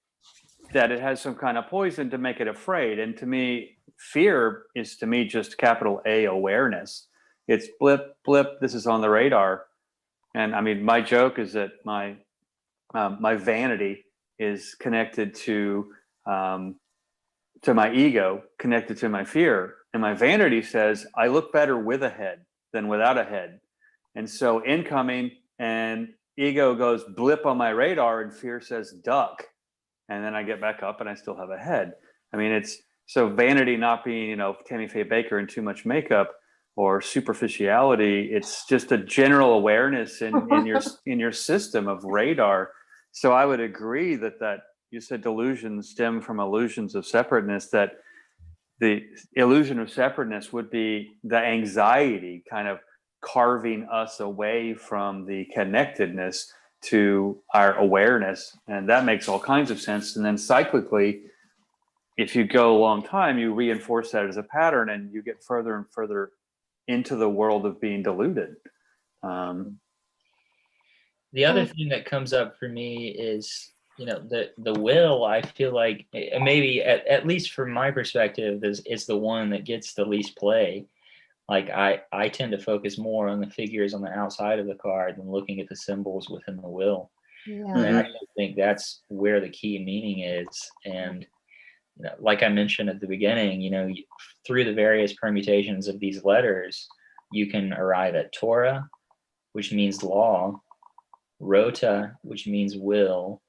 that it has some kind of poison to make it afraid. And to me, fear is just capital A awareness. It's blip, blip. This is on the radar. And I mean, my joke is that my vanity is connected to my ego, connected to my fear. And my vanity says, I look better with a head than without a head. And so incoming, and ego goes blip on my radar, and fear says duck. And then I get back up and I still have a head. I mean, it's so vanity not being, Tammy Faye Baker and too much makeup or superficiality. It's just a general awareness in your system of radar. So I would agree that you said delusions stem from illusions of separateness, that the illusion of separateness would be the anxiety kind of carving us away from the connectedness to our awareness. And that makes all kinds of sense. And then cyclically, if you go a long time, you reinforce that as a pattern and you get further and further into the world of being deluded. The other thing that comes up for me is, the will, I feel like maybe at least from my perspective is the one that gets the least play. Like I tend to focus more on the figures on the outside of the card than looking at the symbols within the will. Yeah. And I think that's where the key meaning is. And like I mentioned at the beginning, through the various permutations of these letters, you can arrive at Torah, which means law, Rota, which means will,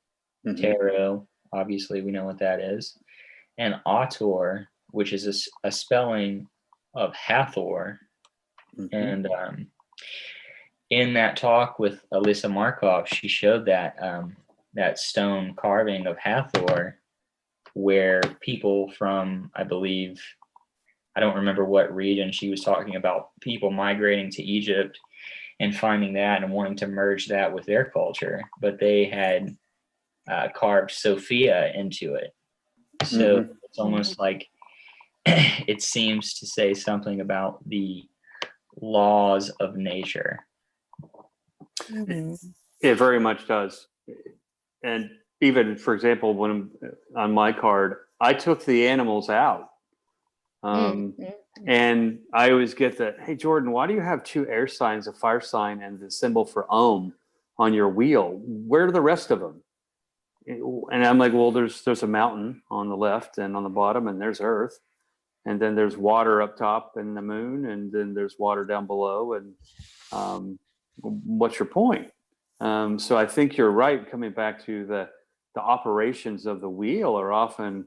Tarot, obviously we know what that is, and Autor, which is a spelling of Hathor. And in that talk with Alyssa Markov, she showed that that stone carving of Hathor, where people from, I believe, I don't remember what region, she was talking about people migrating to Egypt and finding that and wanting to merge that with their culture, but they had carved Sophia into it. So it's almost like it seems to say something about the laws of nature. It very much does. And even, for example, when on my card, I took the animals out. And I always get that, hey, Jordan, why do you have 2 air signs, a fire sign, and the symbol for Om on your wheel? Where are the rest of them? And I'm like, well, there's a mountain on the left and on the bottom, and there's Earth. And then there's water up top and the moon, and then there's water down below. And what's your point? So I think you're right, coming back to the operations of the wheel are often,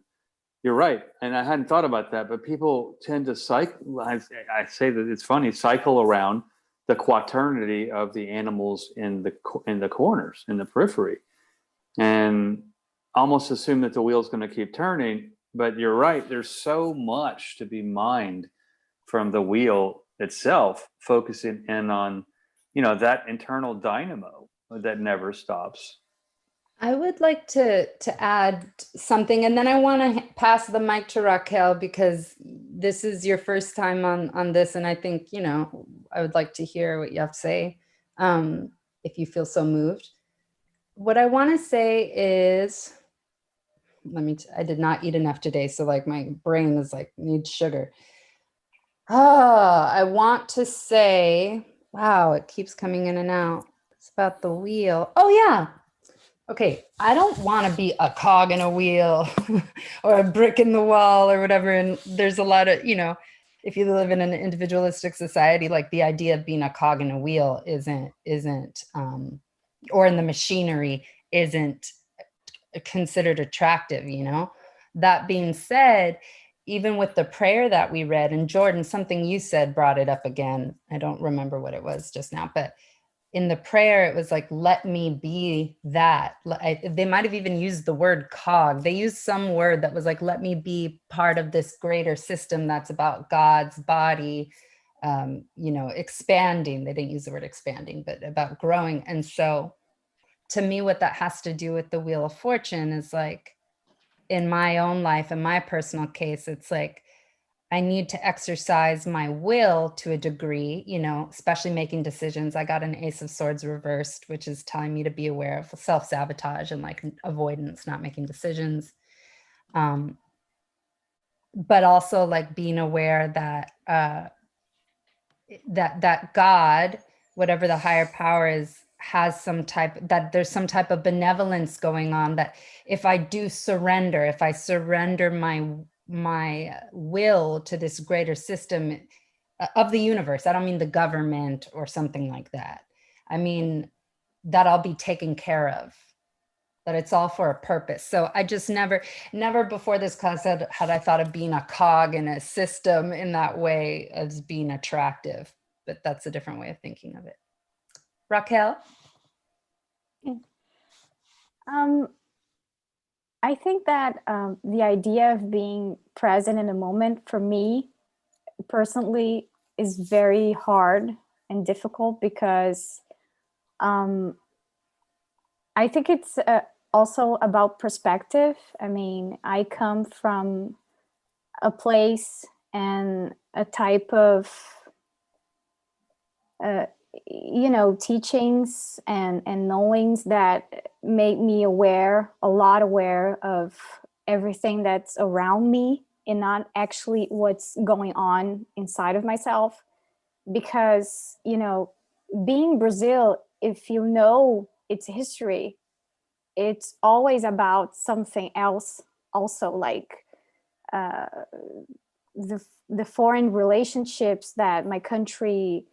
you're right. And I hadn't thought about that, but people tend to cycle, I say that it's funny, cycle around the quaternity of the animals in the corners, in the periphery, and almost assume that the wheel's going to keep turning. But you're right, there's so much to be mined from the wheel itself, focusing in on, that internal dynamo that never stops. I would like to add something, and then I want to pass the mic to Raquel, because this is your first time on this, and I think, I would like to hear what you have to say, if you feel so moved. What I want to say is, I did not eat enough today, so like my brain is like, needs sugar. I want to say, wow, it keeps coming in and out. It's about the wheel. Oh yeah. Okay, I don't want to be a cog in a wheel or a brick in the wall or whatever. And there's a lot of, if you live in an individualistic society, like the idea of being a cog in a wheel isn't, or in the machinery isn't considered attractive, That being said, even with the prayer that we read, and Jordan, something you said brought it up again. I don't remember what it was just now, but in the prayer, it was like, let me be that. They might have even used the word cog. They used some word that was like, let me be part of this greater system that's about God's body, expanding. They didn't use the word expanding, but about growing. And so to me, what that has to do with the Wheel of Fortune is like, in my own life, in my personal case, it's like, I need to exercise my will to a degree, especially making decisions. I got an Ace of Swords reversed, which is telling me to be aware of self-sabotage and like avoidance, not making decisions. But also like being aware that that God, whatever the higher power is, has there's some type of benevolence going on, that if I surrender my will to this greater system of the universe, I don't mean the government or something like that. I mean, that I'll be taken care of, that it's all for a purpose. So I just never before this class had I thought of being a cog in a system in that way as being attractive, but that's a different way of thinking of it. Raquel? I think that the idea of being present in the moment, for me personally, is very hard and difficult, because I think it's also about perspective. I mean, I come from a place and a type of teachings and knowings that make me a lot aware of everything that's around me, and not actually what's going on inside of myself. Because, being Brazil, if you know its history, it's always about something else also, like the foreign relationships that my country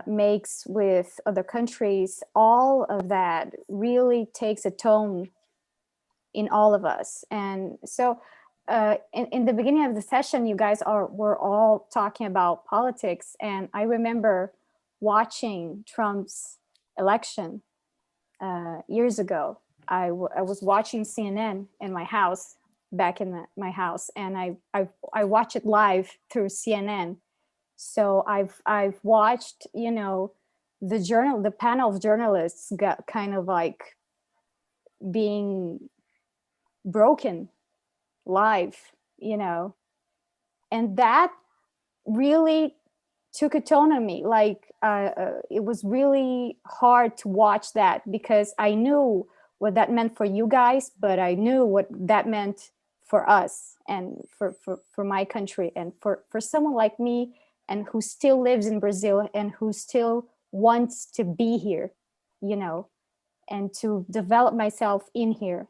makes with other countries. All of that really takes a tone in all of us. And so in the beginning of the session, you guys were all talking about politics, and I remember watching Trump's election years ago. I was watching CNN in my house, back in my house, and I watch it live through CNN. So I've watched, the panel of journalists got kind of like being broken live, you know, and that really took a toll on me. Like it was really hard to watch that, because I knew what that meant for you guys, but I knew what that meant for us and for my country, and for someone like me, and who still lives in Brazil and who still wants to be here, you know, and to develop myself in here.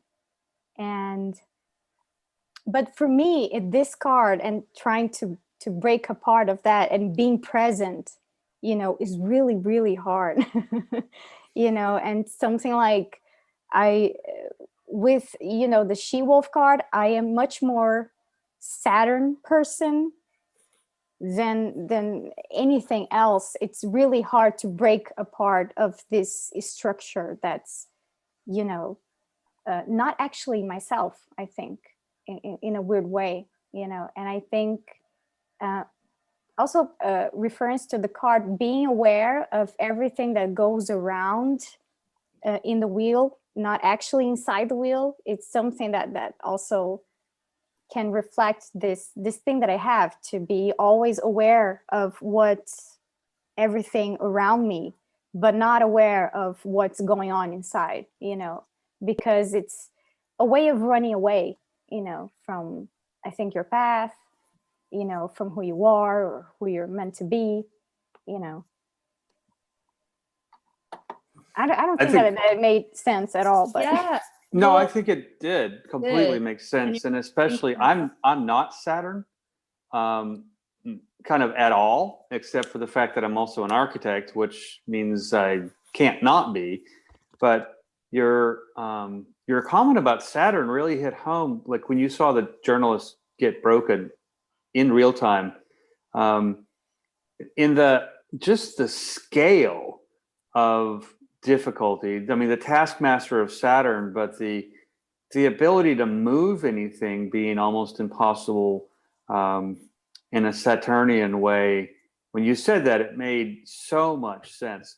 And but for me, this card and trying to break apart of that and being present, you know, is really, really hard. You know, and something like with, you know, the she-wolf card, I am much more Saturn person than anything else. It's really hard to break apart of this structure that's, you know, not actually myself, I think, in a weird way, you know. And I think also reference to the card, being aware of everything that goes around in the wheel, not actually inside the wheel. It's something that also can reflect this thing that I have, to be always aware of what's everything around me, but not aware of what's going on inside, you know, because it's a way of running away, you know, from, I think, your path, you know, from who you are or who you're meant to be, you know. I don't think that it made sense at all, but Yeah. No, Well, I think it did completely make sense, and especially I'm not Saturn, kind of at all, except for the fact that I'm also an architect, which means I can't not be. But your comment about Saturn really hit home, like when you saw the journalist get broken in real time, in the scale of difficulty. I mean, the taskmaster of Saturn, but the ability to move anything being almost impossible in a Saturnian way. When you said that, it made so much sense.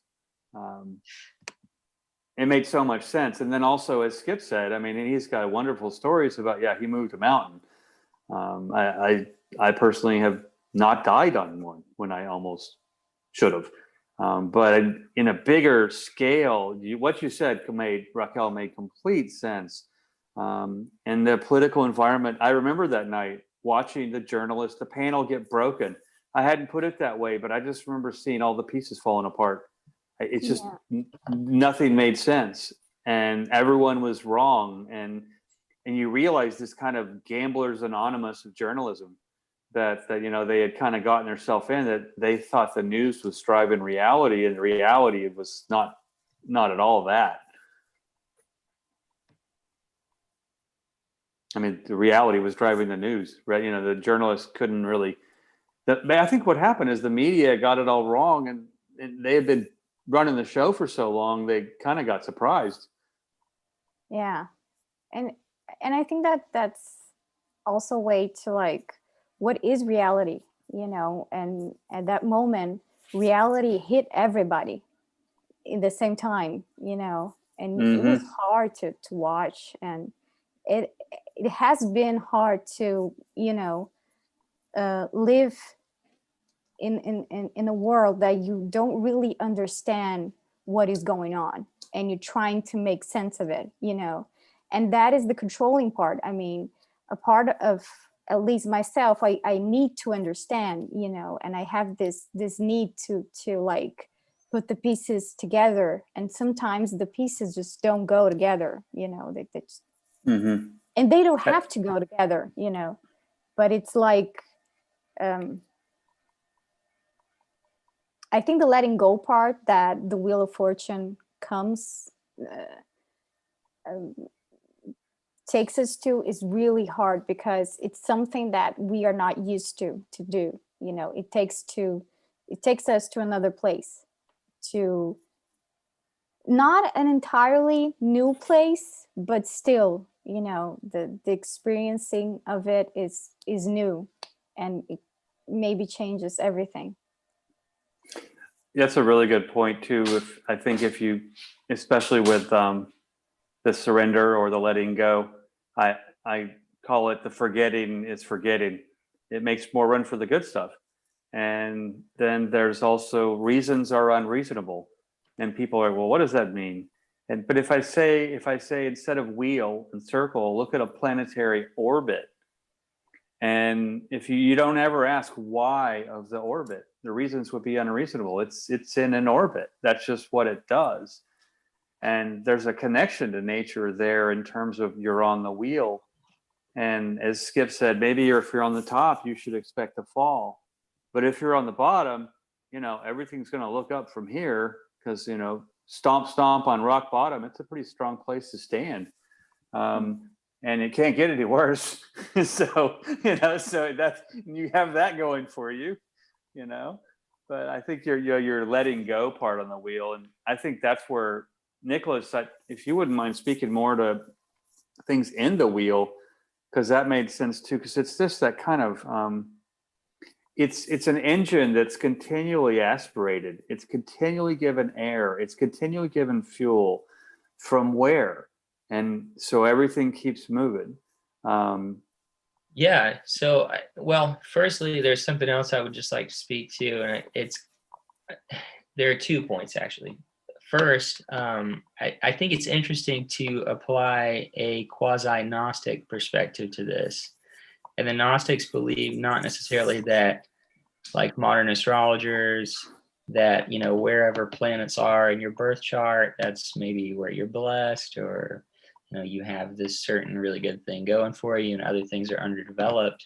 It made so much sense. And then also, as Skip said, I mean, and he's got wonderful stories about, yeah, he moved a mountain. I personally have not died on one when I almost should have. But in a bigger scale, what you said Raquel made complete sense. And the political environment, I remember that night watching the panel get broken. I hadn't put it that way, but I just remember seeing all the pieces falling apart. It's just nothing made sense, and everyone was wrong. And you realize this kind of Gamblers Anonymous of journalism, that you know, they had kind of gotten themselves in, that they thought the news was driving reality, and reality was not at all that. I mean, the reality was driving the news, right? You know, the journalists couldn't really. I think what happened is the media got it all wrong, and they had been running the show for so long, they kind of got surprised. Yeah, and I think that's also a way to, like, what is reality, you know? And at that moment, reality hit everybody in the same time, you know, and it was hard to watch, and it has been hard to, you know, live in a world that you don't really understand what is going on, and you're trying to make sense of it, you know. And that is the controlling part. I mean, a part of, at least myself, I need to understand, you know, and I have this need to like put the pieces together, and sometimes the pieces just don't go together, you know. They just, and they don't have to go together, you know, but it's like, I think the letting go part that the Wheel of Fortune comes, takes us to, is really hard, because it's something that we are not used to do, you know. It takes us to another place, to not an entirely new place, but still, you know, the experiencing of it is new, and it maybe changes everything. That's a really good point too. I think if you, especially with the surrender or the letting go. I call it the forgetting is forgetting. It makes more room for the good stuff. And then there's also reasons are unreasonable. And people are, well, what does that mean? But if I say instead of wheel and circle, look at a planetary orbit. And if you don't ever ask why of the orbit, the reasons would be unreasonable. It's in an orbit. That's just what it does. And there's a connection to nature there in terms of you're on the wheel. And as Skip said, maybe if you're on the top, you should expect to fall. But if you're on the bottom, everything's going to look up from here because, stomp, stomp on rock bottom. It's a pretty strong place to stand. And it can't get any worse. So that's, you have that going for you, but I think you're letting go part on the wheel. And I think that's where Nicholas, if you wouldn't mind speaking more to things in the wheel, because that made sense too, because it's just that kind of, it's an engine that's continually aspirated. It's continually given air. It's continually given fuel. From where? And so everything keeps moving. Yeah. So, well, firstly, there's something else I would just like to speak to, and there are 2 points actually. First, I think it's interesting to apply a quasi-Gnostic perspective to this. And the Gnostics believe not necessarily that, like modern astrologers, that, wherever planets are in your birth chart, that's maybe where you're blessed, or, you have this certain really good thing going for you and other things are underdeveloped.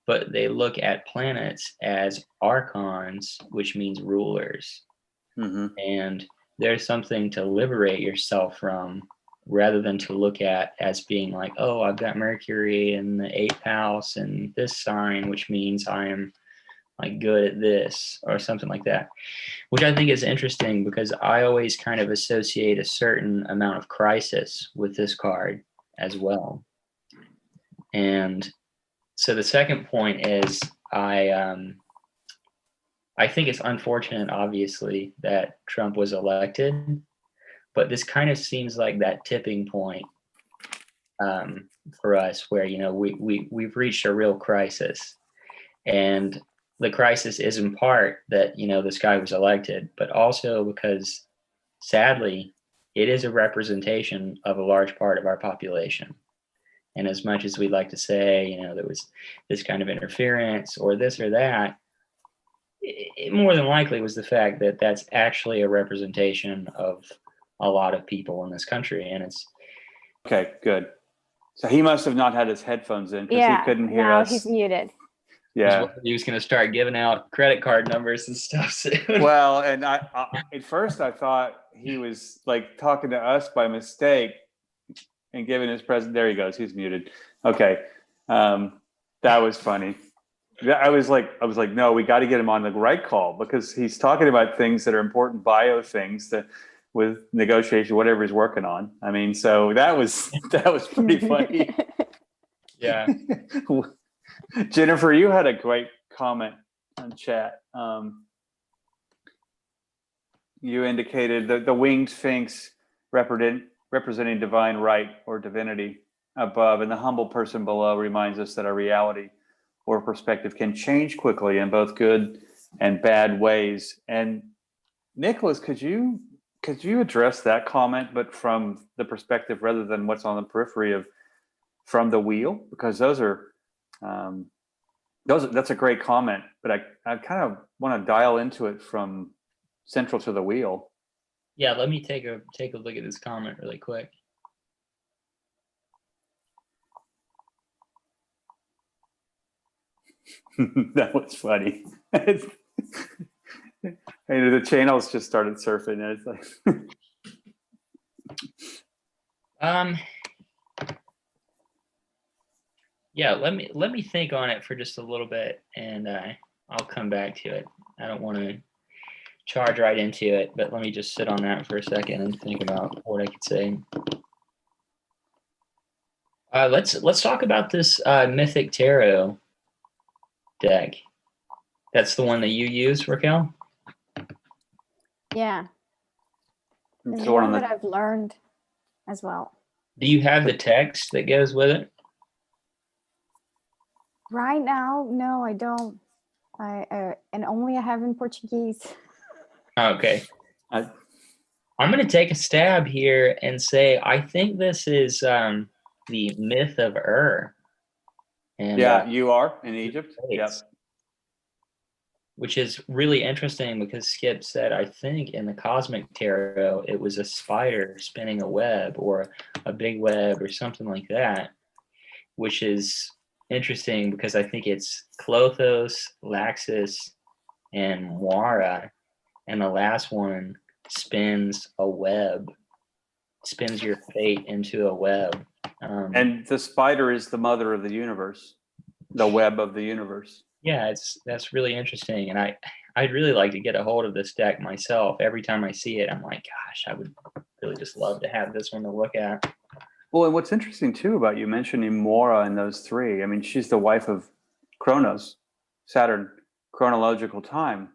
But they look at planets as archons, which means rulers. Mm-hmm. And there's something to liberate yourself from, rather than to look at as being like, oh, I've got Mercury in the 8th house and this sign, which means I am like good at this or something like that, which I think is interesting because I always kind of associate a certain amount of crisis with this card as well. And so the second point is I think it's unfortunate, obviously, that Trump was elected, but this kind of seems like that tipping point for us where, we've reached a real crisis. And the crisis is in part that, this guy was elected, but also because, sadly, it is a representation of a large part of our population. And as much as we'd like to say, there was this kind of interference or this or that, it more than likely was the fact that that's actually a representation of a lot of people in this country. And it's okay, good. So he must have not had his headphones in because he couldn't hear us. He's muted. Yeah, he was going to start giving out credit card numbers and stuff soon. Well, and I at first I thought he was like talking to us by mistake and giving his present. There he goes. He's muted. Okay, that was funny. I was like, no, we got to get him on the right call because he's talking about things that are important bio things that with negotiation, whatever he's working on. I mean, so that was pretty funny. Yeah. Jennifer, you had a great comment on chat. You indicated the winged sphinx representing divine right or divinity above, and the humble person below reminds us that our reality or perspective can change quickly in both good and bad ways. And Nicholas, could you address that comment, but from the perspective rather than what's on the periphery from the wheel? Because those are that's a great comment, but I kind of want to dial into it from central to the wheel. Yeah, let me take a look at this comment really quick. That was funny. The channels just started surfing, and it's like yeah, let me think on it for just a little bit, and I'll come back to it. I don't want to charge right into it, but let me just sit on that for a second and think about what I could say. Let's talk about this Mythic Tarot deck. That's the one that you use, Raquel? Yeah. it's It's the the one one on that the I've learned as well. Do you have the text that goes with it? Right now, no, I don't. And only I have in Portuguese. Okay. I, I'm going to take a stab here and say I think this is the myth of Ur. And, yeah, you are in Egypt. Yep. Which is really interesting because Skip said, I think in the Cosmic Tarot, it was a spider spinning a web or a big web or something like that, which is interesting because I think it's Clothos, Laxus, and Moira. And the last one spins a web, spins your fate into a web. And the spider is the mother of the universe, the web of the universe. Yeah, that's really interesting, and I'd really like to get a hold of this deck myself. Every time I see it, I'm like, gosh, I would really just love to have this one to look at. Well, and what's interesting too about you mentioning Mora and those three, I mean, she's the wife of Kronos, Saturn, chronological time.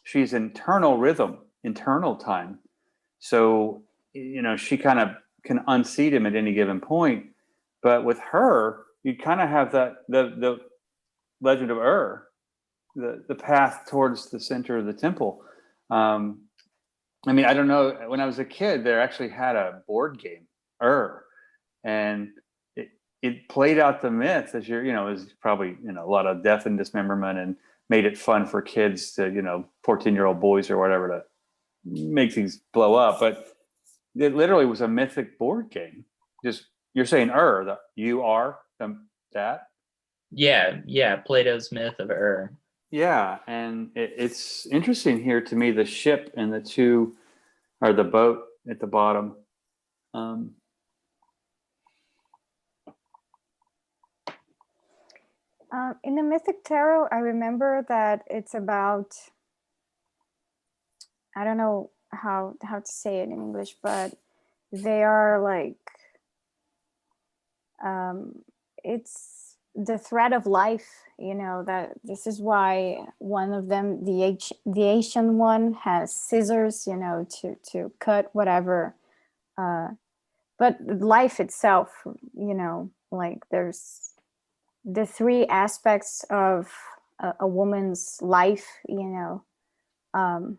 She's internal rhythm, internal time. So, you know, she kind of can unseat him at any given point. But with her, you kind of have that the legend of Ur, the path towards the center of the temple. I mean, I don't know. When I was a kid, there actually had a board game, Ur, and it played out the myth as you're, you know, is probably, you know, a lot of death and dismemberment, and made it fun for kids to, you know, 14-year-old boys or whatever to make things blow up. But it literally was a mythic board game. Just, you're saying Ur, you are that. Yeah, Plato's myth of Ur. Yeah, and it's interesting here to me, the ship and the two, or the boat at the bottom. In the Mythic Tarot, I remember that it's about, I don't know how to say it in English, but they are like, it's the thread of life, you know, that this is why one of them, the Asian one, has scissors, you know, to cut whatever. But life itself, you know, like there's the three aspects of a woman's life, you know,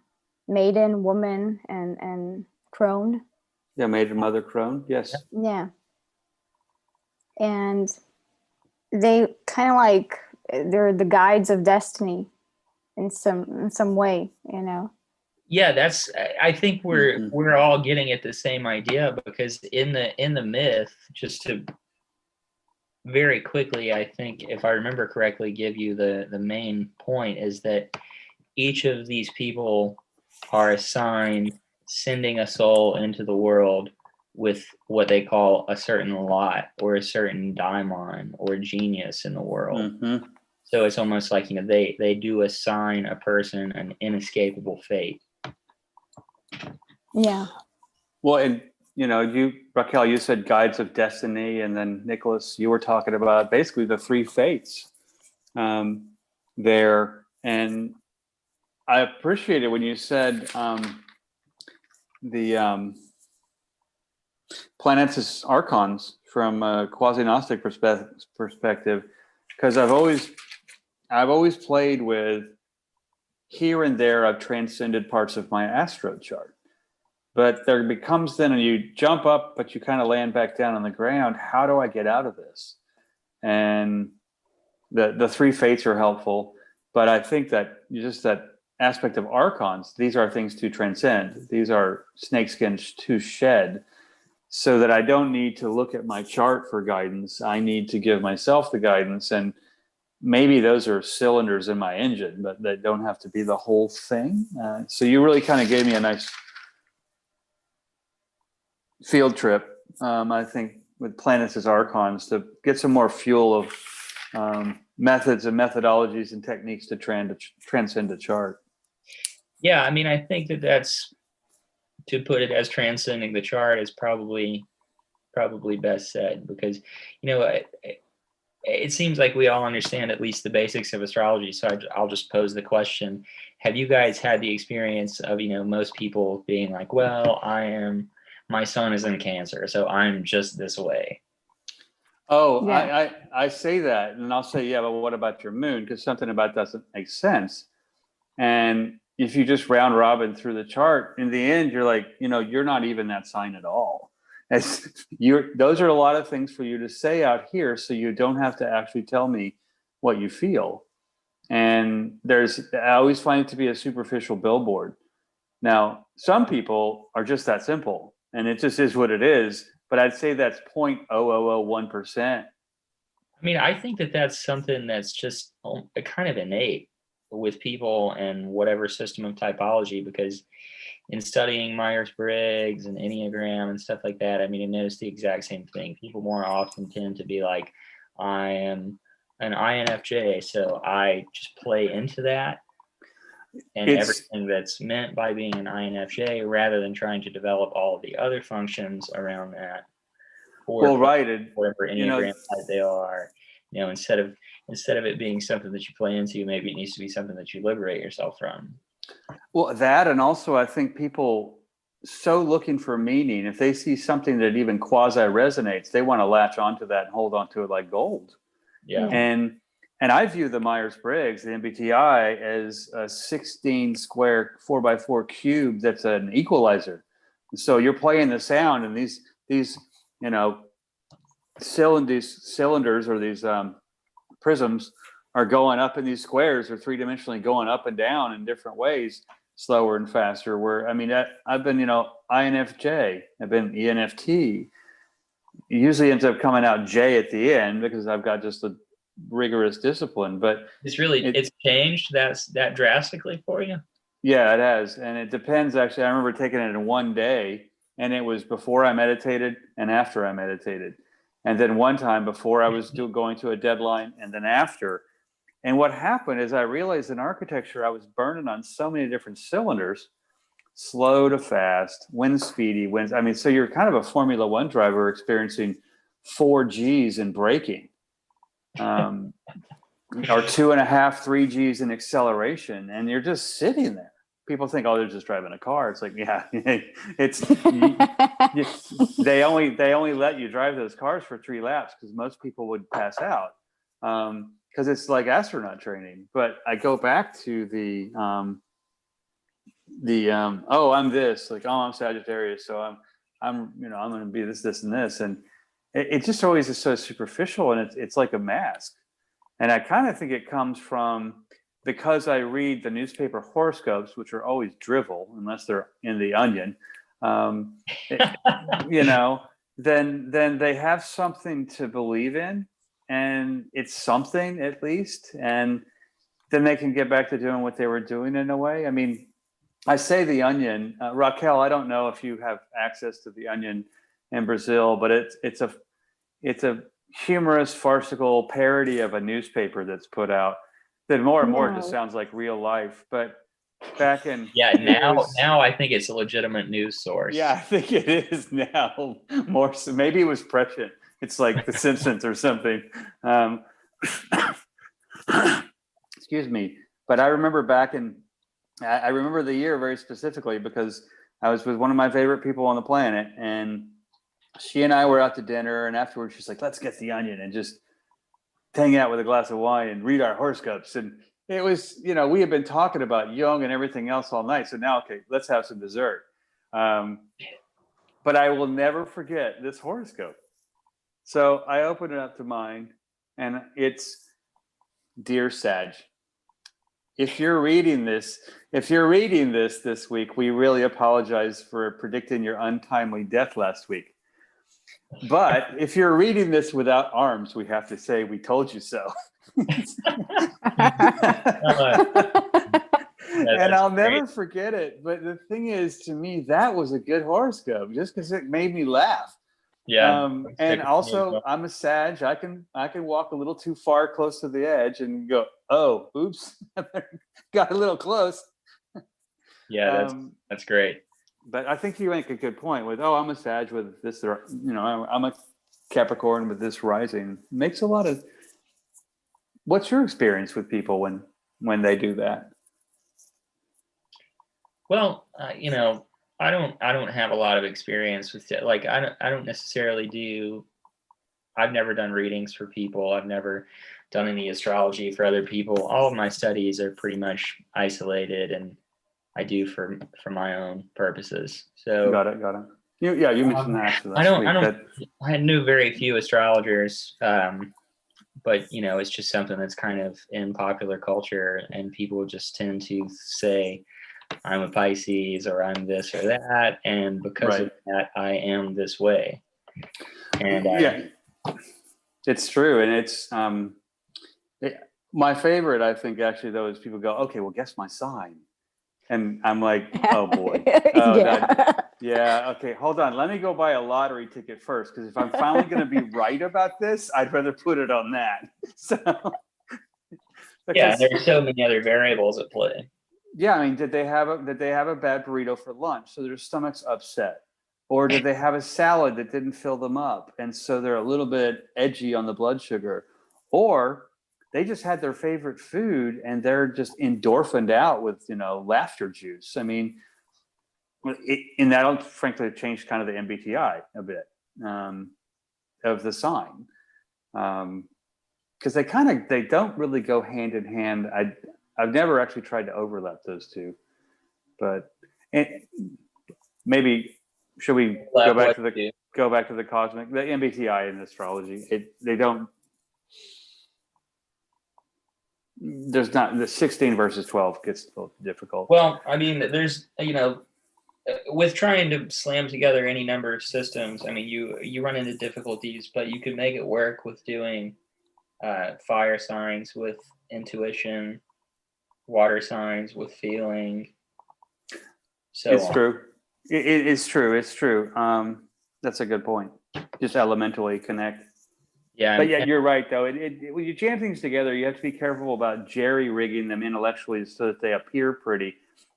maiden, woman, and crone. Yeah, maiden, mother, crone. Yes. Yeah. And they kind of like, they're the guides of destiny in some way, you know. Yeah, that's. I think we're all getting at the same idea, because in the myth, just to very quickly, I think if I remember correctly, give you the main point is that each of these people are assigned sending a soul into the world with what they call a certain lot or a certain daimon or genius in the world. So it's almost like, you know, they do assign a person an inescapable fate. Yeah. Well, and you know, you, Raquel, you said guides of destiny, and then Nicholas, you were talking about basically the three fates there. And I appreciated when you said the planets as archons from a quasi-Gnostic perspective, because I've always played with, here and there I've transcended parts of my astro chart, but there becomes then, and you jump up but you kind of land back down on the ground. How do I get out of this? And the three fates are helpful, but I think that just that aspect of archons, these are things to transcend, these are snakeskins to shed, so that I don't need to look at my chart for guidance. I need to give myself the guidance, and maybe those are cylinders in my engine, but they don't have to be the whole thing. So you really kind of gave me a nice field trip, I think, with planets as archons, to get some more fuel of methods and methodologies and techniques to transcend a chart. Yeah, I mean, I think that's, to put it as transcending the chart, is probably best said, because, you know, it seems like we all understand at least the basics of astrology. So I'll just pose the question: have you guys had the experience of, you know, most people being like, well, my sun is in Cancer, so I'm just this way. Oh, Yeah. I say that, and I'll say, yeah, but what about your moon? Because something about that doesn't make sense. And if you just round robin through the chart, in the end, you're like, you're not even that sign at all. Those are a lot of things for you to say out here, so you don't have to actually tell me what you feel. And I always find it to be a superficial billboard. Now, some people are just that simple, and it just is what it is. But I'd say that's 0.0001%. I mean, I think that that's something that's just kind of innate with people and whatever system of typology, because in studying Myers-Briggs and Enneagram and stuff like that, I mean, I noticed the exact same thing. People more often tend to be like, I am an INFJ, so I just play into that and everything that's meant by being an INFJ, rather than trying to develop all of the other functions around that. Or right. Whatever Enneagram type they are, instead of it being something that you play into, maybe it needs to be something that you liberate yourself from. Well, that, and also I think people so looking for meaning, if they see something that even quasi resonates, they want to latch onto that and hold onto it like gold. Yeah. And I view the Myers-Briggs, the MBTI, as a 16 square 4x4 cube that's an equalizer. So you're playing the sound, and these cylinders or these prisms are going up in these squares, or three-dimensionally going up and down in different ways, slower and faster. I've been, INFJ, I've been ENFT. It usually ends up coming out J at the end because I've got just a rigorous discipline. But it's changed that drastically for you? Yeah, it has. And it depends, actually. I remember taking it in one day, and it was before I meditated and after I meditated. And then one time before I was going to a deadline, and then after. And what happened is I realized in architecture, I was burning on so many different cylinders, slow to fast, wind speedy, winds. I mean, so you're kind of a Formula One driver experiencing 4 Gs in braking, or 2.5, 3 Gs in acceleration. And you're just sitting there. People think, oh, they're just driving a car. It's like, yeah, they only let you drive those cars for 3 laps because most people would pass out. Because it's like astronaut training. But I go back to the oh, I'm this, like, oh, I'm Sagittarius, so I'm going to be this, and this, and it just always is so superficial, and it's like a mask. And I kind of think it comes from, because I read the newspaper horoscopes, which are always drivel unless they're in the Onion, then they have something to believe in. And it's something, at least, and then they can get back to doing what they were doing in a way. I mean, I say the Onion, Raquel, I don't know if you have access to the Onion in Brazil, but it's a humorous, farcical parody of a newspaper that's put out that more and more just sounds like real life. But back in now I think it's a legitimate news source. Yeah, I think it is now more so. Maybe it was prescient. It's like The Simpsons or something. Excuse me. But I remember I remember the year very specifically because I was with one of my favorite people on the planet, and she and I were out to dinner, and afterwards she's like, let's get the Onion and just hang out with a glass of wine and read our horoscopes. And it was, we had been talking about Jung and everything else all night. So now, okay, let's have some dessert. But I will never forget this horoscope. So I opened it up to mine, and it's, Dear Sag, if you're reading this this week, we really apologize for predicting your untimely death last week. But if you're reading this without arms, we have to say we told you so. And I'll never forget it. But the thing is, to me, that was a good horoscope just because it made me laugh. Yeah. And also, I'm a Sag. I can walk a little too far close to the edge and go, oh, oops, got a little close. Yeah, that's great. But I think you make a good point with, oh, I'm a Sag with this, I'm a Capricorn with this rising. Makes a lot of. What's your experience with people when they do that? Well, I don't have a lot of experience with it. Like I don't necessarily do. I've never done readings for people. I've never done any astrology for other people. All of my studies are pretty much isolated, and I do for my own purposes. So Got it. You mentioned that actually last week. I knew very few astrologers, but you know, it's just something that's kind of in popular culture, and people just tend to say, I'm a Pisces, or I'm this or that, and because of that, I am this way. And it's true, and it's my favorite. I think actually, though, is people go, "Okay, well, guess my sign," and I'm like, "Oh boy, okay, hold on, let me go buy a lottery ticket first, because if I'm finally going to be right about this, I'd rather put it on that." So, there's so many other variables at play. Yeah, I mean, did they have a bad burrito for lunch, so their stomach's upset? Or did they have a salad that didn't fill them up, and so they're a little bit edgy on the blood sugar? Or they just had their favorite food and they're just endorphined out with, laughter juice. I mean, and that'll frankly change kind of the MBTI a bit of the sign, because they don't really go hand in hand. I've never actually tried to overlap those two, but maybe should we go back to the cosmic, the MBTI in astrology? There's not the 16 versus 12 gets a little difficult. Well, I mean, there's with trying to slam together any number of systems, I mean, you run into difficulties, but you could make it work with doing fire signs with intuition, water signs with feeling. So it's true. It's true. It's true. That's a good point. Just elementally connect. Yeah. But you're right, though. When you jam things together, you have to be careful about jerry-rigging them intellectually so that they appear pretty.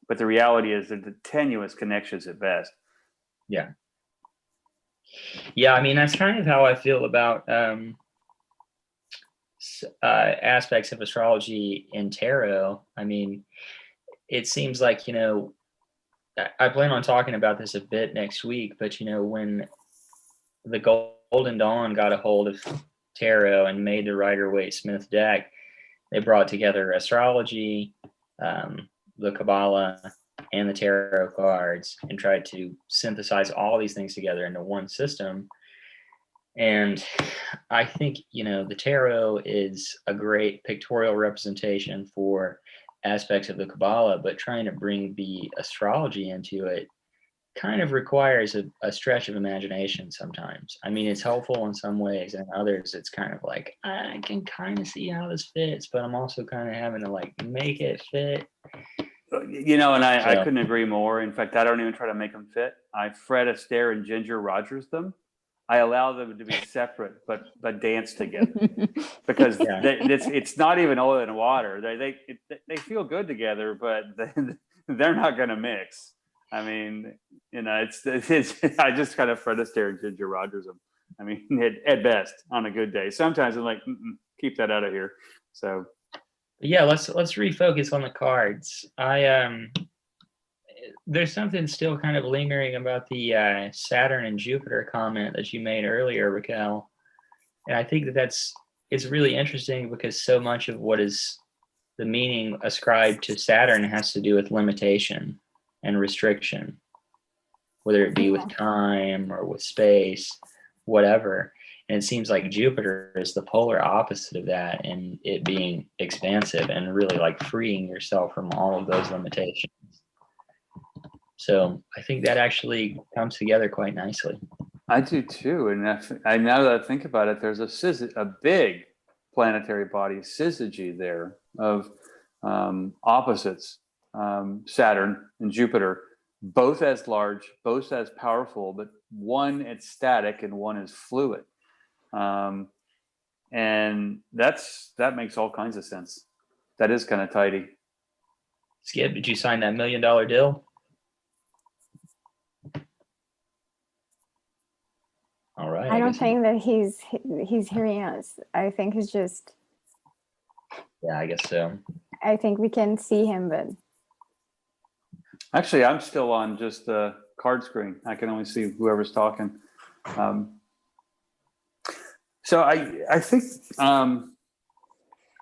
But the reality is that the tenuous connections at best. Yeah. Yeah, I mean, that's kind of how I feel about aspects of astrology in tarot. I mean, it seems like, I plan on talking about this a bit next week, but when the Golden Dawn got a hold of tarot and made the Rider Waite Smith deck, they brought together astrology, the Kabbalah, and the tarot cards, and tried to synthesize all these things together into one system. And I think, the tarot is a great pictorial representation for aspects of the Kabbalah, but trying to bring the astrology into it kind of requires a stretch of imagination sometimes. I mean, it's helpful in some ways, and others it's kind of like, I can kind of see how this fits, but I'm also kind of having to make it fit. I couldn't agree more. In fact, I don't even try to make them fit. I Fred Astaire and Ginger Rogers them. I allow them to be separate, but dance together, because it's not even oil and water. They feel good together, but they're not going to mix. I mean, it's I just kind of Fred Astaire and Ginger Rogers them. I mean, at best on a good day. Sometimes I'm like, keep that out of here. So, yeah, let's refocus on the cards. There's something still kind of lingering about the Saturn and Jupiter comment that you made earlier, Raquel. And I think it's really interesting, because so much of what is the meaning ascribed to Saturn has to do with limitation and restriction, whether it be with time or with space, whatever. And it seems like Jupiter is the polar opposite of that, and it being expansive and really freeing yourself from all of those limitations. So I think that actually comes together quite nicely. I do too. And now that I think about it, there's a big planetary body syzygy there of opposites, Saturn and Jupiter, both as large, both as powerful, but one is static and one is fluid. And that makes all kinds of sense. That is kind of tidy. Skip, did you sign that $1 million deal? All right. I don't think that he's hearing us. I think he's just. Yeah, I guess so. I think we can see him, but. Actually, I'm still on just the card screen. I can only see whoever's talking. So I think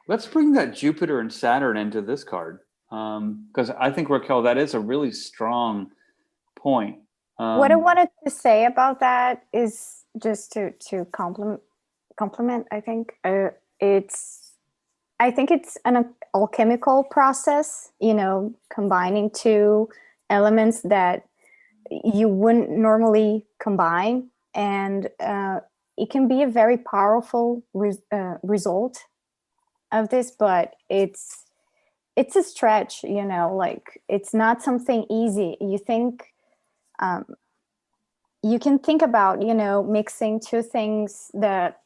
let's bring that Jupiter and Saturn into this card, because I think, Raquel, that is a really strong point. What I wanted to say about that is just to compliment. I think it's an alchemical process, combining two elements that you wouldn't normally combine, and it can be a very powerful result of this, but it's a stretch, like it's not something easy. You think you can think about mixing two things that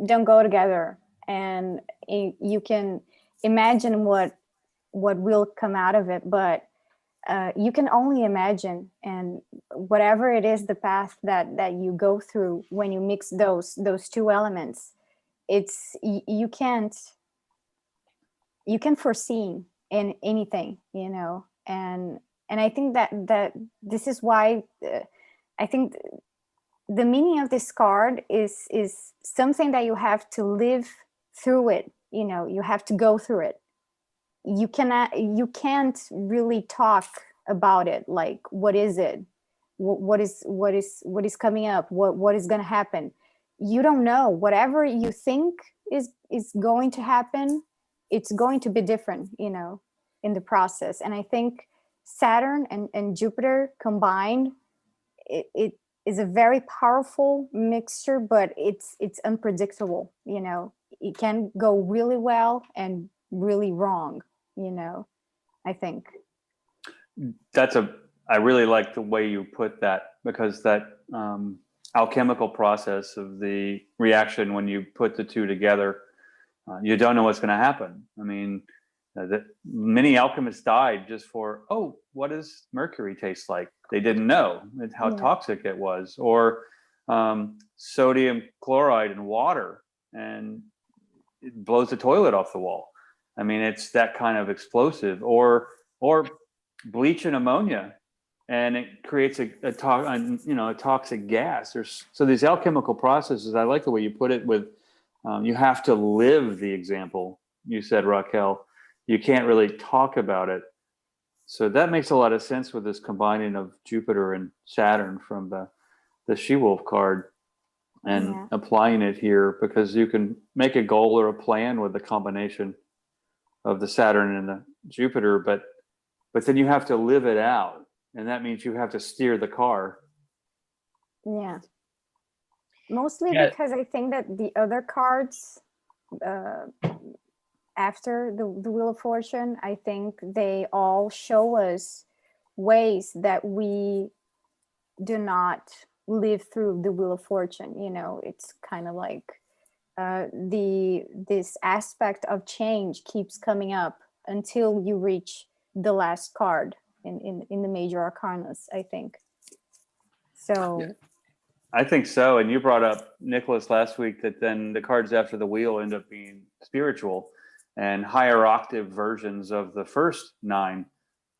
don't go together, and you can imagine what will come out of it, but you can only imagine, and whatever it is, the path that you go through when you mix those two elements, it's you can't foresee in anything, and I think that this is why I think the meaning of this card is something that you have to live through it. You have to go through it. You can't really talk about it, like what is it, what is coming up, what is going to happen. You don't know. Whatever you think is going to happen, it's going to be different, in the process. And I think Saturn and Jupiter combined, it is a very powerful mixture, but it's unpredictable. It can go really well and really wrong. I think I really like the way you put that, because that alchemical process of the reaction, when you put the two together, you don't know what's going to happen. I mean, many alchemists died just for, what does mercury taste like? They didn't know how toxic it was. Or sodium chloride in water, and it blows the toilet off the wall. I mean, it's that kind of explosive. Or bleach and ammonia, and it creates a toxic gas. So these alchemical processes, I like the way you put it with, you have to live the example. You said, Raquel, you can't really talk about it. So that makes a lot of sense with this combining of Jupiter and Saturn from the She-Wolf card, and applying it here, because you can make a goal or a plan with the combination of the Saturn and the Jupiter, but then you have to live it out, and that means you have to steer the car. Yeah. Mostly because I think that the other cards after the Wheel of Fortune, I think they all show us ways that we do not live through the Wheel of Fortune. It's kind of like this aspect of change keeps coming up until you reach the last card in the major arcanas, I think. So I think so. And you brought up, Nicholas, last week, that then the cards after the wheel end up being spiritual and higher octave versions of the first 9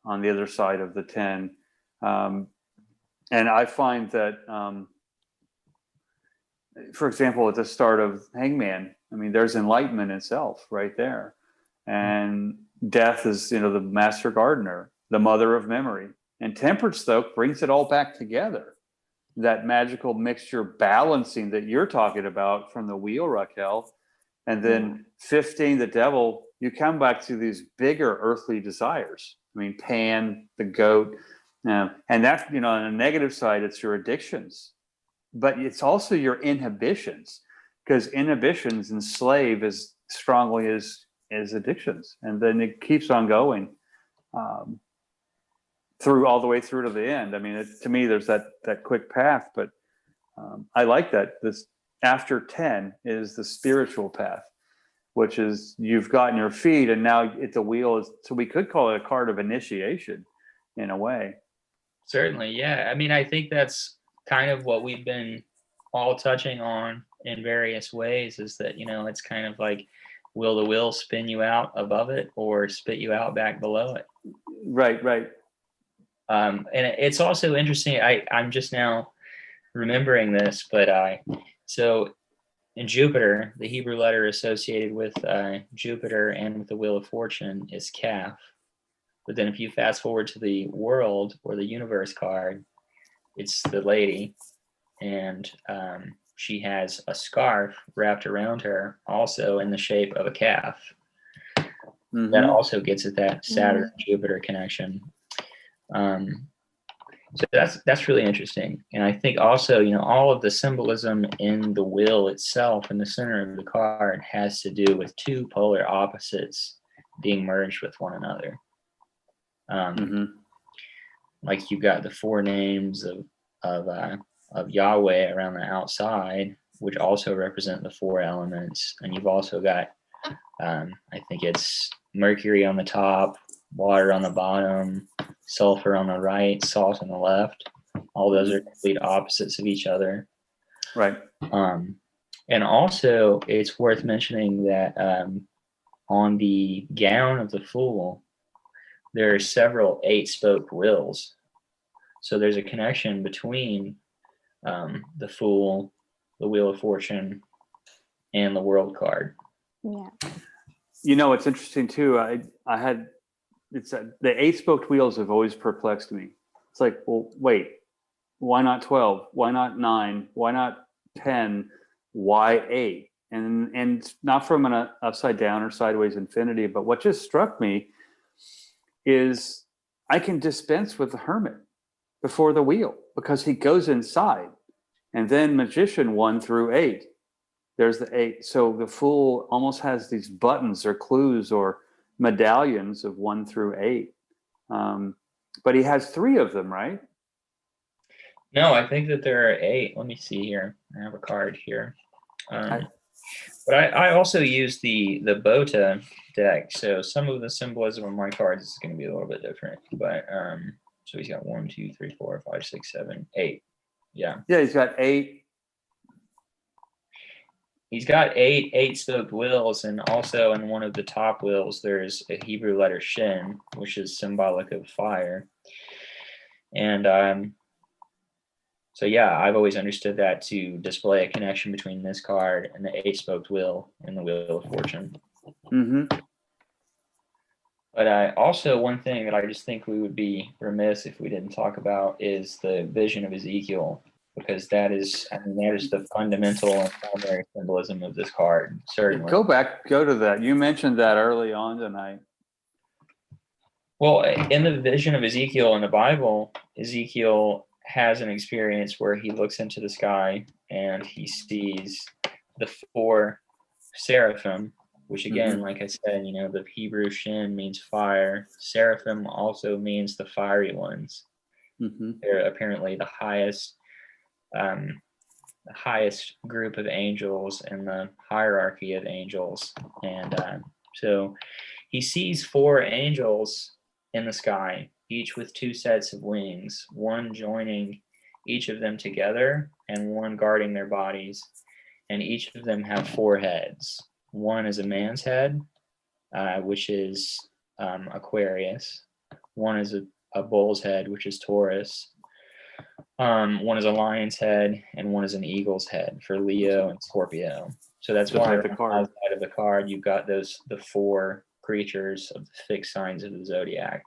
on the other side of the 10. And I find that, for example, at the start of Hangman, I mean, there's enlightenment itself right there. And death is, the master gardener, the mother of memory. And Temperate Stoke brings it all back together. That magical mixture balancing that you're talking about from the wheel, Raquel. And then 15, the devil, you come back to these bigger earthly desires. I mean, Pan, the goat. And that, on the negative side, it's your addictions. But it's also your inhibitions, because inhibitions enslave as strongly as addictions. And then it keeps on going through all the way through to the end. I mean, to me, there's that quick path, but I like that. This after 10 is the spiritual path, which is you've gotten your feet, and now the wheel is, so we could call it a card of initiation in a way. Certainly, yeah. I mean, I think that's kind of what we've been all touching on in various ways, is that, it's kind of like, will the wheel spin you out above it or spit you out back below it? Right. And it's also interesting. I'm just now remembering this, but so in Jupiter, the Hebrew letter associated with Jupiter and with the Wheel of Fortune is Kaf. But then if you fast forward to the world or the universe card, it's the lady, and she has a scarf wrapped around her, also in the shape of a calf. Mm-hmm. That also gets at that Saturn Jupiter connection. So that's really interesting. And I think also, you know, all of the symbolism in the wheel itself in the center of the card has to do with two polar opposites being merged with one another. Like you've got the four names of Yahweh around the outside, which also represent the four elements. And you've also got, I think it's Mercury on the top, water on the bottom, sulfur on the right, salt on the left. All those are complete opposites of each other. Right. And also, it's worth mentioning that on the gown of the Fool, there are several 8-spoked wheels. So there's a connection between the Fool, the Wheel of Fortune, and the World card. Yeah. You know, it's interesting too. The 8-spoked wheels have always perplexed me. It's like, well, wait, why not 12? Why not 9? Why not 10? Why 8? And not from an upside down or sideways infinity, but what just struck me is I can dispense with the Hermit before the wheel because he goes inside. And then Magician 1 through 8. There's the 8. So the Fool almost has these buttons or clues or medallions of 1 through 8. But he has 3 of them, right? No, I think that there are 8. Let me see here. I have a card here. But I also use the Bota deck. So some of the symbolism of my cards is going to be a little bit different. But so he's got 1, 2, 3, 4, 5, 6, 7, 8. Yeah. Yeah, he's got 8. He's got 8-spoked wheels, and also in one of the top wheels, there's a Hebrew letter Shin, which is symbolic of fire. And so yeah, I've always understood that to display a connection between this card and the 8-spoked wheel and the Wheel of Fortune. But also one thing that I just think we would be remiss if we didn't talk about is the vision of Ezekiel, because that is the fundamental and primary symbolism of this card, certainly. Go to that. You mentioned that early on tonight. Well, in the vision of Ezekiel in the Bible, Ezekiel has an experience where he looks into the sky and he sees the 4 seraphim, which again, like I said, you know, the Hebrew Shin means fire. Seraphim also means the fiery ones. They're apparently the highest group of angels in the hierarchy of angels. And so he sees 4 angels in the sky, each with 2 sets of wings, one joining each of them together and one guarding their bodies. And each of them have 4 heads. One is a man's head, which is Aquarius. One is a bull's head, which is Taurus. One is a lion's head, and one is an eagle's head for Leo and Scorpio. So that's why the outside of the card you've got the 4 creatures of the fixed signs of the zodiac.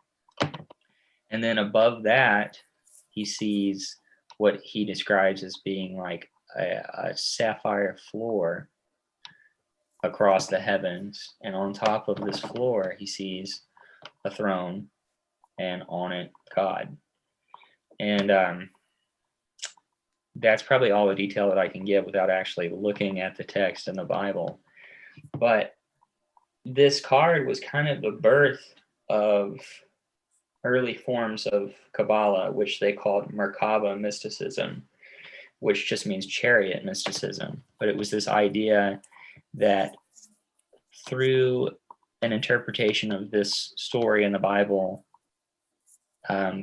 And then above that, he sees what he describes as being like a sapphire floor across the heavens. And on top of this floor, he sees a throne, and on it, God. And that's probably all the detail that I can give without actually looking at the text in the Bible. But this card was kind of the birth of early forms of Kabbalah, which they called Merkaba mysticism, which just means chariot mysticism. But it was this idea that through an interpretation of this story in the Bible,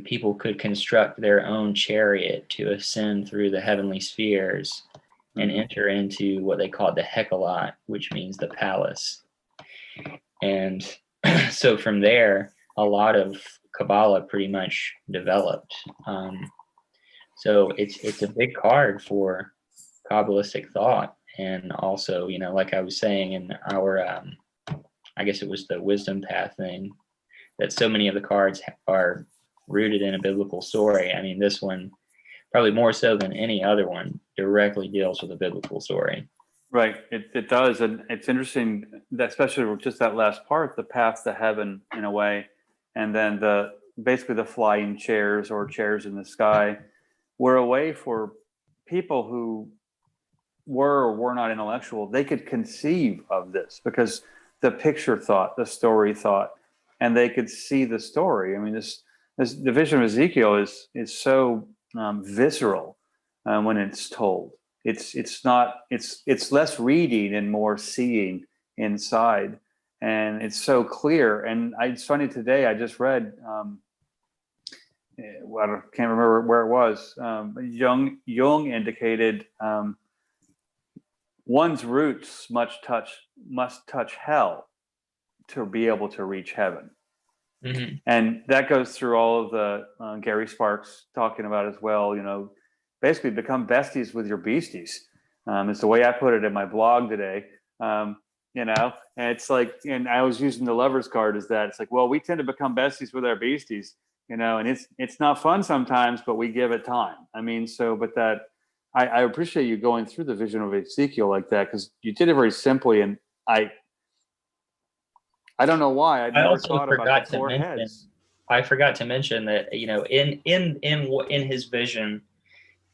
people could construct their own chariot to ascend through the heavenly spheres and enter into what they called the Hekalat, which means the palace. And so from there, a lot of Kabbalah pretty much developed. So it's a big card for kabbalistic thought, and also, you know, like I was saying in our I guess it was the wisdom path thing, that so many of the cards are rooted in a biblical story. I mean, this one, probably more so than any other one, directly deals with a biblical story. Right, it does, and it's interesting that, especially with just that last part, the path to heaven in a way, and then basically the flying chairs or chairs in the sky were a way for people who were or were not intellectual. They could conceive of this because the picture thought, the story thought, and they could see the story. I mean, this the vision of Ezekiel is so visceral when it's told. It's less reading and more seeing inside, and it's so clear. And it's funny, today I just read, well, I can't remember where it was. Jung indicated one's roots must touch hell to be able to reach heaven. Mm-hmm. And that goes through all of the Gary Sparks talking about as well. You know, basically become besties with your beasties. It's the way I put it in my blog today. You know, and it's like, and I was using the Lover's card as that. It's like, well, we tend to become besties with our beasties, you know, and it's not fun sometimes, but we give it time. I mean, so, but that I appreciate you going through the vision of Ezekiel like that, because you did it very simply, and I don't know why I never thought about the four heads. I forgot to mention that, you know, in his vision,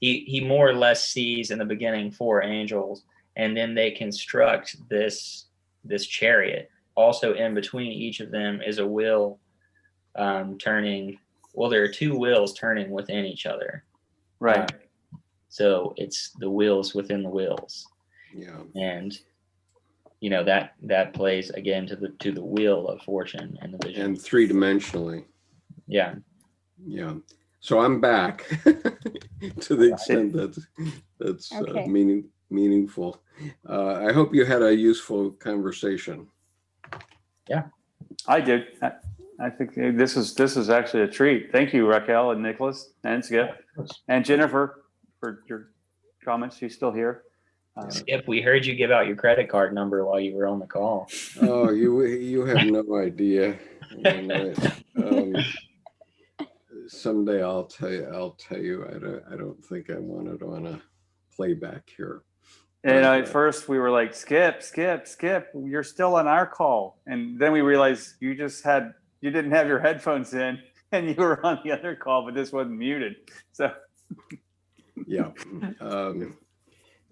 he more or less sees in the beginning 4 angels, and then they construct this chariot. Also, in between each of them is a wheel turning. Well, there are 2 wheels turning within each other. Right. So it's the wheels within the wheels. Yeah. And you know, that plays again to the wheel of fortune and the vision. And 3-dimensionally. Yeah. Yeah. So I'm back to the extent that's Okay. meaningful. I hope you had a useful conversation. Yeah, I did. I think this is actually a treat. Thank you, Raquel and Nicholas and Skip and Jennifer for your comments. She's still here. Skip, we heard you give out your credit card number while you were on the call. Oh, you have no idea. Someday I'll tell you. I don't think I want it on a playback here. And at first we were like, Skip, you're still on our call. And then we realized you didn't have your headphones in and you were on the other call, but this wasn't muted. So yeah.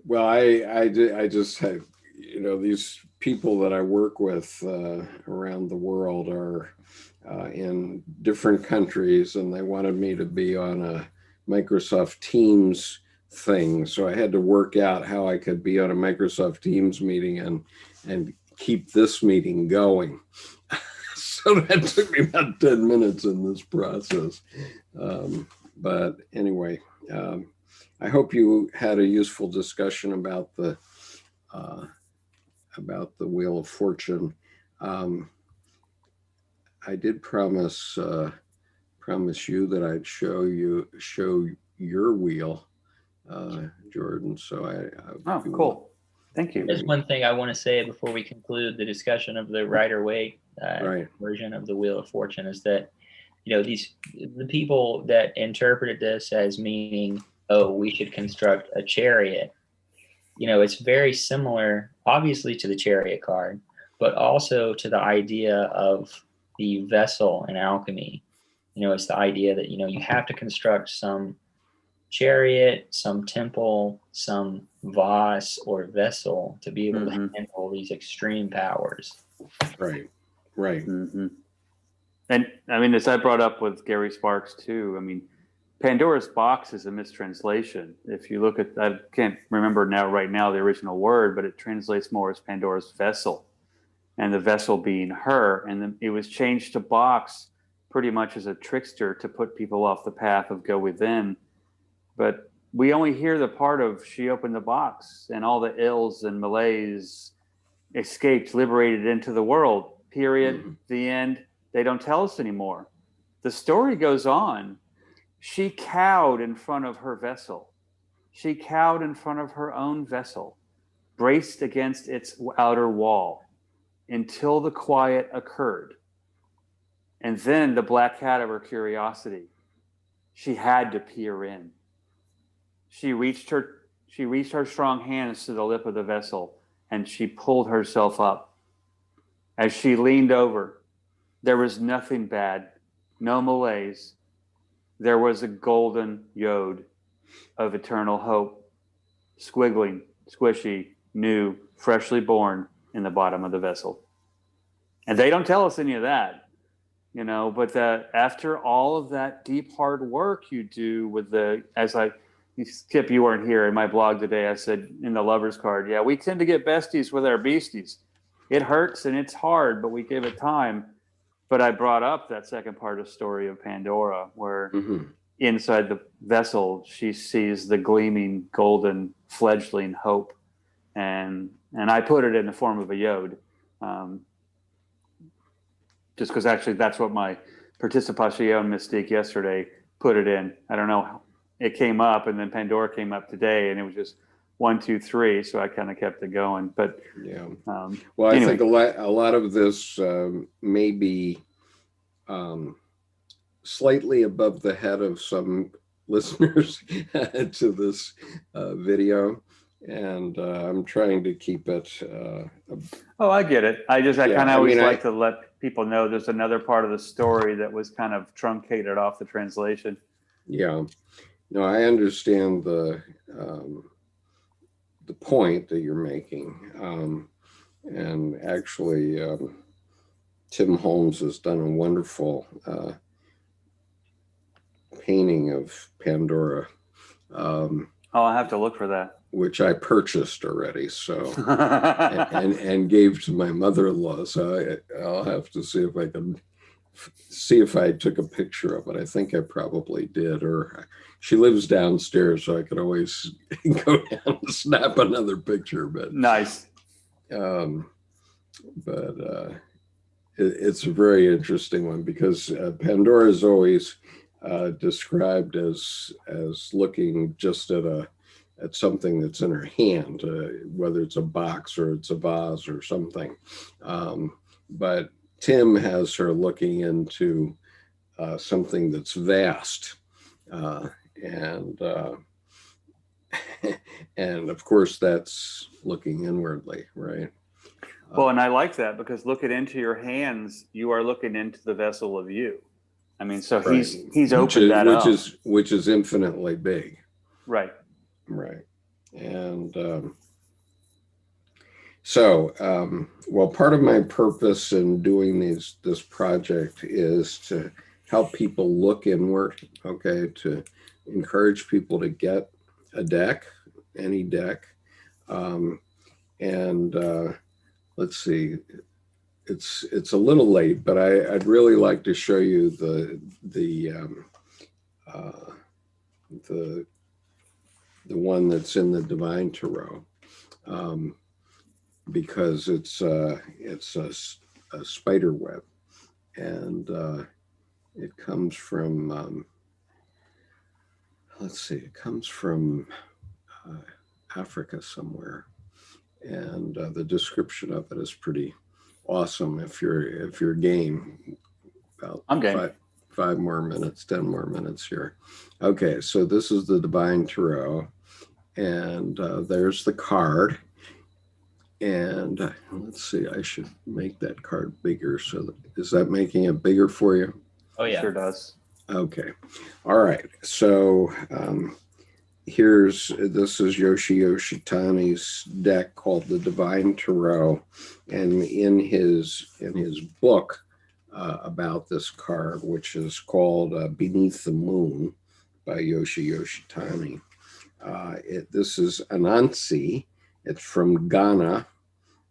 Well, I just have, you know, these people that I work with around the world are in different countries, and they wanted me to be on a Microsoft Teams thing. So I had to work out how I could be on a Microsoft Teams meeting and keep this meeting going. So that took me about 10 minutes in this process. But anyway, I hope you had a useful discussion about the Wheel of Fortune. I did promise you that I'd show your wheel, Jordan. So oh, cool. Thank you. There's one thing I want to say before we conclude the discussion of the Rider Waite version of the Wheel of Fortune is that, you know, the people that interpreted this as meaning, oh, we should construct a chariot. You know, it's very similar, obviously, to the chariot card, but also to the idea of the vessel in alchemy. You know, it's the idea that, you know, you have to construct some chariot, some temple, some vase or vessel to be able to handle these extreme powers. Right. Mm-hmm. And I mean, as I brought up with Gary Sparks too, I mean, Pandora's box is a mistranslation. If you look at, I can't remember right now the original word, but it translates more as Pandora's vessel, and the vessel being her. And then it was changed to box pretty much as a trickster to put people off the path of go within. But we only hear the part of she opened the box and all the ills and malaise escaped, liberated into the world, period, the end. They don't tell us anymore. the story goes on. She cowed in front of her vessel. She cowed in front of her own vessel, braced against its outer wall until the quiet occurred. And then the black cat of her curiosity, she had to peer in. She reached her strong hands to the lip of the vessel, and she pulled herself up. As she leaned over, there was nothing bad, no malaise. There was a golden yod of eternal hope, squiggling, squishy, new, freshly born in the bottom of the vessel. And they don't tell us any of that, you know, but after all of that deep, hard work you do with Skip, you weren't here in my blog today. I said in the lover's card, yeah, we tend to get besties with our beasties. It hurts and it's hard, but we give it time. But I brought up that second part of the story of Pandora, where inside the vessel, she sees the gleaming golden fledgling hope. And I put it in the form of a yod. Just because actually that's what my Participation Mystique yesterday put it in. I don't know how it came up, and then Pandora came up today, and it was just 1, 2, 3. So I kind of kept it going. But yeah, well, anyway. I think a lot of this may be slightly above the head of some listeners to this video, and I'm trying to keep it. Oh, I get it. I kind of always like to let people know there's another part of the story that was kind of truncated off the translation. Yeah. No, I understand the point that you're making, and actually, Tim Holmes has done a wonderful painting of Pandora. I'll have to look for that. Which I purchased already, so and gave to my mother-in-law. So I'll have to see if I can see if I took a picture of it. I think I probably did, or she lives downstairs, so I could always go down and snap another picture. But nice. It's a very interesting one because Pandora is always described as looking just at something that's in her hand, whether it's a box or it's a vase or something. But Tim has her looking into something that's vast, and of course that's looking inwardly, right? Well, and I like that because looking into your hands, you are looking into the vessel of you. I mean, so right. he's opened that up, which is infinitely big, right? Right. And well, part of my purpose in doing this project is to help people look inward, okay, to encourage people to get a deck, any deck. Let's see, it's a little late, but I'd really like to show you the one that's in the Divine Tarot, because it's a spider web, and it comes from let's see, it comes from Africa somewhere, and the description of it is pretty awesome. If you're game, about I'm game. 5 more minutes, 10 more minutes here. Okay, so this is the Divine Tarot, and there's the card. And let's see, I should make that card bigger. So is that making it bigger for you? Oh, yeah. Sure does. Okay. All right. So this is Yoshi Tani's deck called the Divine Tarot. And in his book, about this card, which is called Beneath the Moon by Yoshi Tani. This is Anansi. It's from Ghana,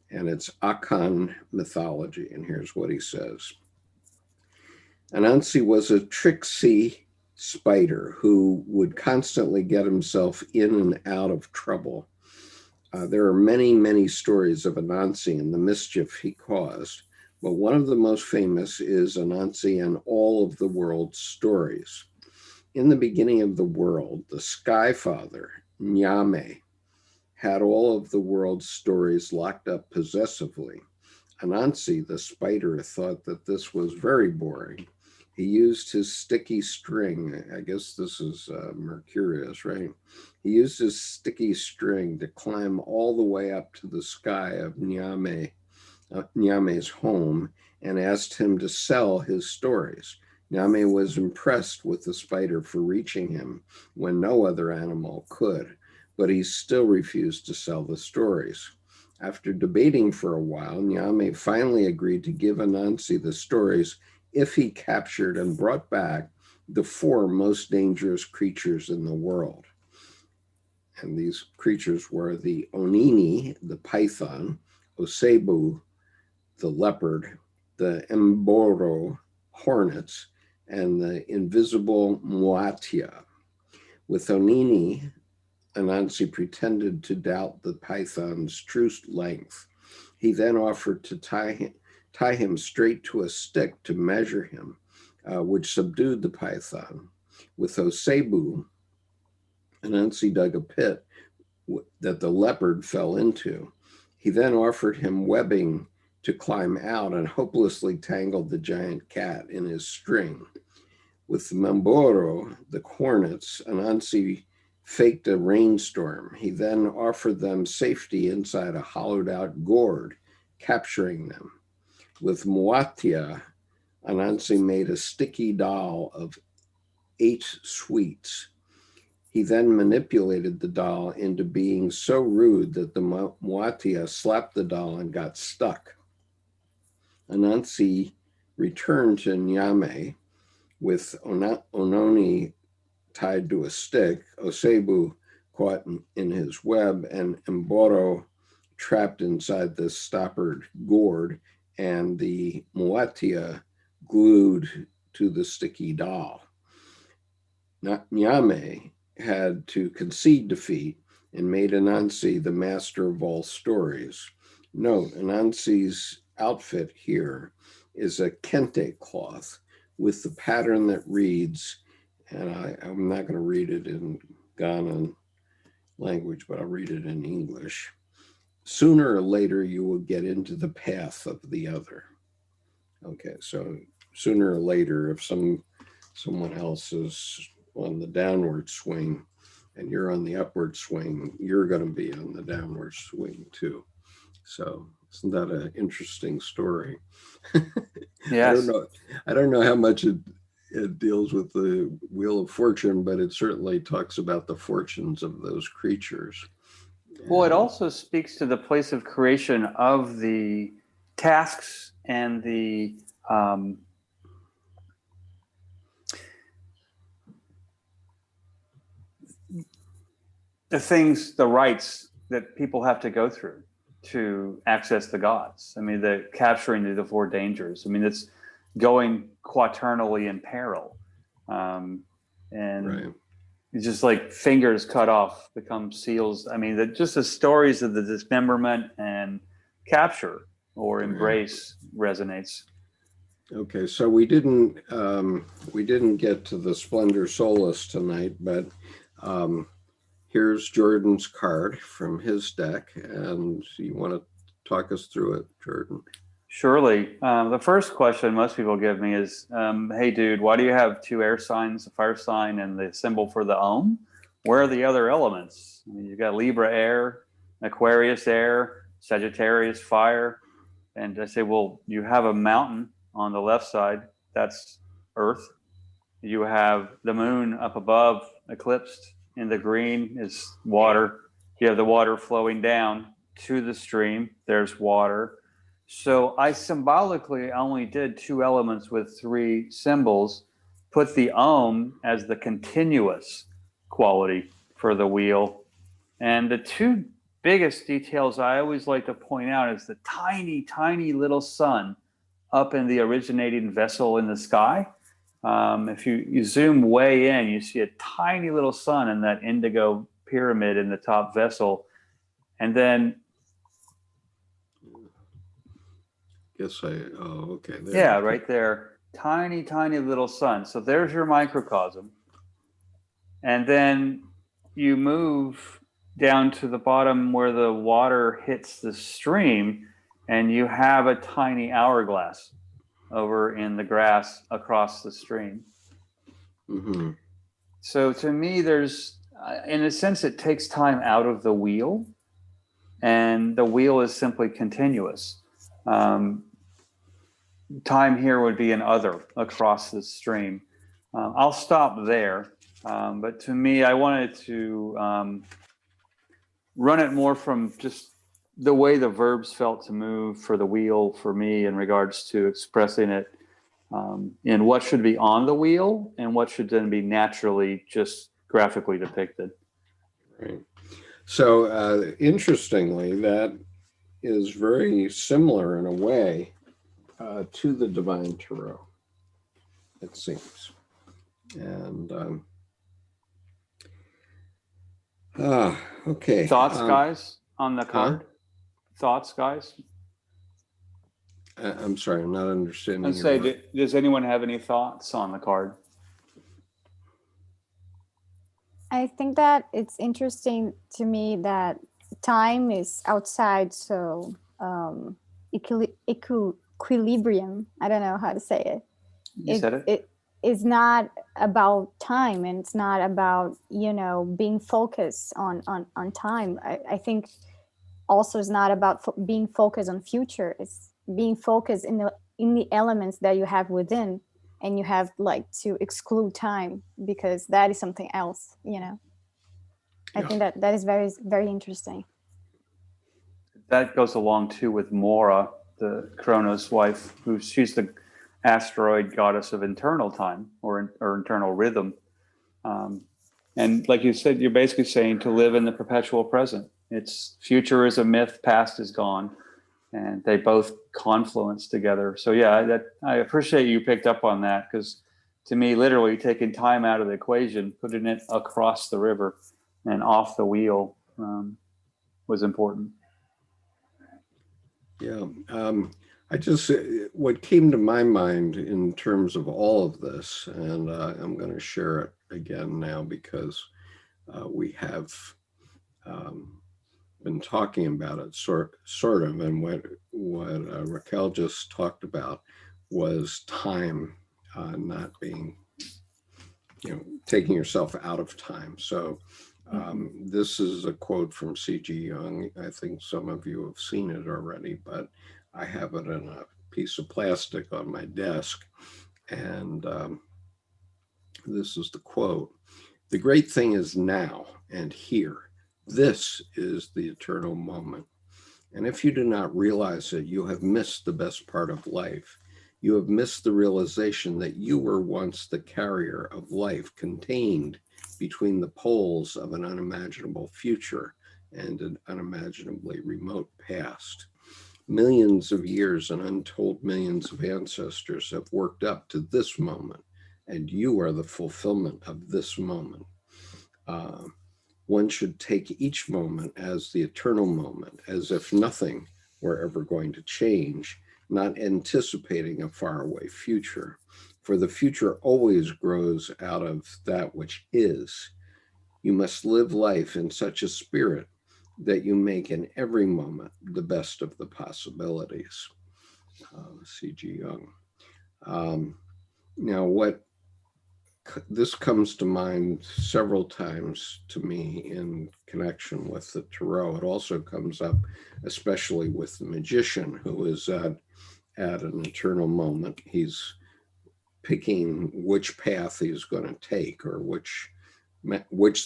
and it's Akan mythology. And here's what he says. Anansi was a tricksy spider who would constantly get himself in and out of trouble. There are many, many stories of Anansi and the mischief he caused. but one of the most famous is Anansi and all of the world's stories. In the beginning of the world, the Sky Father, Nyame, had all of the world's stories locked up possessively. Anansi, the spider, thought that this was very boring. He used his sticky string, I guess this is Mercurius, right? He used his sticky string to climb all the way up to the sky of Nyame's home and asked him to sell his stories. Nyame was impressed with the spider for reaching him when no other animal could, but he still refused to sell the stories. After debating for a while, Nyame finally agreed to give Anansi the stories if he captured and brought back the 4 most dangerous creatures in the world. And these creatures were the Onini, the python, Osebu, the leopard, the Mboro, hornets, and the invisible Muatia. With Onini, Anansi pretended to doubt the python's true length. He then offered to tie him straight to a stick to measure him, which subdued the python. With Osebu, Anansi dug a pit that the leopard fell into. He then offered him webbing to climb out and hopelessly tangled the giant cat in his string. With the Mamboro, the hornets, Anansi faked a rainstorm. He then offered them safety inside a hollowed out gourd, capturing them. With Muatia, Anansi made a sticky doll of 8 sweets. He then manipulated the doll into being so rude that the Muatia slapped the doll and got stuck. Anansi returned to Nyame with Ononi tied to a stick, Osebu caught in his web, and Mboro trapped inside the stoppered gourd, and the Muatia glued to the sticky doll. Nyame had to concede defeat and made Anansi the master of all stories. Note, Anansi's outfit here is a kente cloth with the pattern that reads, and I'm not going to read it in Ghanaian language, but I'll read it in English. Sooner or later, you will get into the path of the other. Okay, so sooner or later, if someone else is on the downward swing and you're on the upward swing, you're going to be on the downward swing too. So isn't that an interesting story? Yes. I don't know how much it deals with the Wheel of Fortune, but it certainly talks about the fortunes of those creatures. Well, it also speaks to the place of creation of the tasks and the things, the rites that people have to go through to access the gods. I mean, the capturing the 4 dangers. I mean, it's going quaternally in peril. And Right. it's just like fingers cut off become seals. I mean, just the stories of the dismemberment and capture or embrace resonates. Okay, so we didn't get to the Splendor Solace tonight, but here's Jordan's card from his deck, and you want to talk us through it, Jordan? Surely. The first question most people give me is, hey, dude, why do you have 2 air signs, a fire sign, and the symbol for the Om? Where are the other elements? I mean, you've got Libra air, Aquarius air, Sagittarius fire. And I say, well, you have a mountain on the left side. That's Earth. You have the moon up above, eclipsed. In the green is water. You have the water flowing down to the stream. There's water. So I symbolically only did 2 elements with 3 symbols, put the Om as the continuous quality for the wheel. And the 2 biggest details I always like to point out is the tiny, tiny little sun up in the originating vessel in the sky. If you zoom way in, you see a tiny little sun in that indigo pyramid in the top vessel. And then guess oh, okay. There. Yeah, right there. Tiny, tiny little sun. So there's your microcosm. And then you move down to the bottom where the water hits the stream, and you have a tiny hourglass over in the grass across the stream. Mm-hmm. So to me, there's, in a sense, it takes time out of the wheel, and the wheel is simply continuous. Time here would be an other across the stream. I'll stop there. But to me, I wanted to run it more from just the way the verbs felt to move for the wheel for me in regards to expressing it in what should be on the wheel and what should then be naturally just graphically depicted. Right. So interestingly, that is very similar in a way to the Divine Tarot, it seems. And okay. Thoughts, guys, on the card? Thoughts, guys? I'm sorry, I'm not understanding. I'd say, does anyone have any thoughts on the card? I think that it's interesting to me that time is outside, so equilibrium. I don't know how to say it. You said it? It is not about time, and it's not about, you know, being focused on time. I think also it's not about being focused on future. It's being focused in the elements that you have within, and you have like to exclude time because that is something else, you know. I think that is very, very interesting. That goes along too with Mora, the Kronos wife, she's the asteroid goddess of internal time or internal rhythm. And like you said, you're basically saying to live in the perpetual present. It's future is a myth, past is gone, and they both confluence together. So yeah, I appreciate you picked up on that, because to me, literally taking time out of the equation, putting it across the river and off the wheel was important. Yeah. What came to my mind in terms of all of this, and I'm going to share it again now because we have been talking about it sort of, and what Raquel just talked about was time not being, you know, taking yourself out of time. So this is a quote from C.G. Jung. I think some of you have seen it already, but I have it in a piece of plastic on my desk. And this is the quote: "The great thing is now and here. This is the eternal moment. And if you do not realize it, you have missed the best part of life. You have missed the realization that you were once the carrier of life, contained between the poles of an unimaginable future and an unimaginably remote past. Millions of years and untold millions of ancestors have worked up to this moment, and you are the fulfillment of this moment. One should take each moment as the eternal moment, as if nothing were ever going to change, not anticipating a faraway future. For the future always grows out of that which is. You must live life in such a spirit that you make in every moment the best of the possibilities." C.G. Jung. Now, this comes to mind several times to me in connection with the Tarot. It also comes up especially with the magician, who is at an eternal moment. He's picking which path he's going to take, or which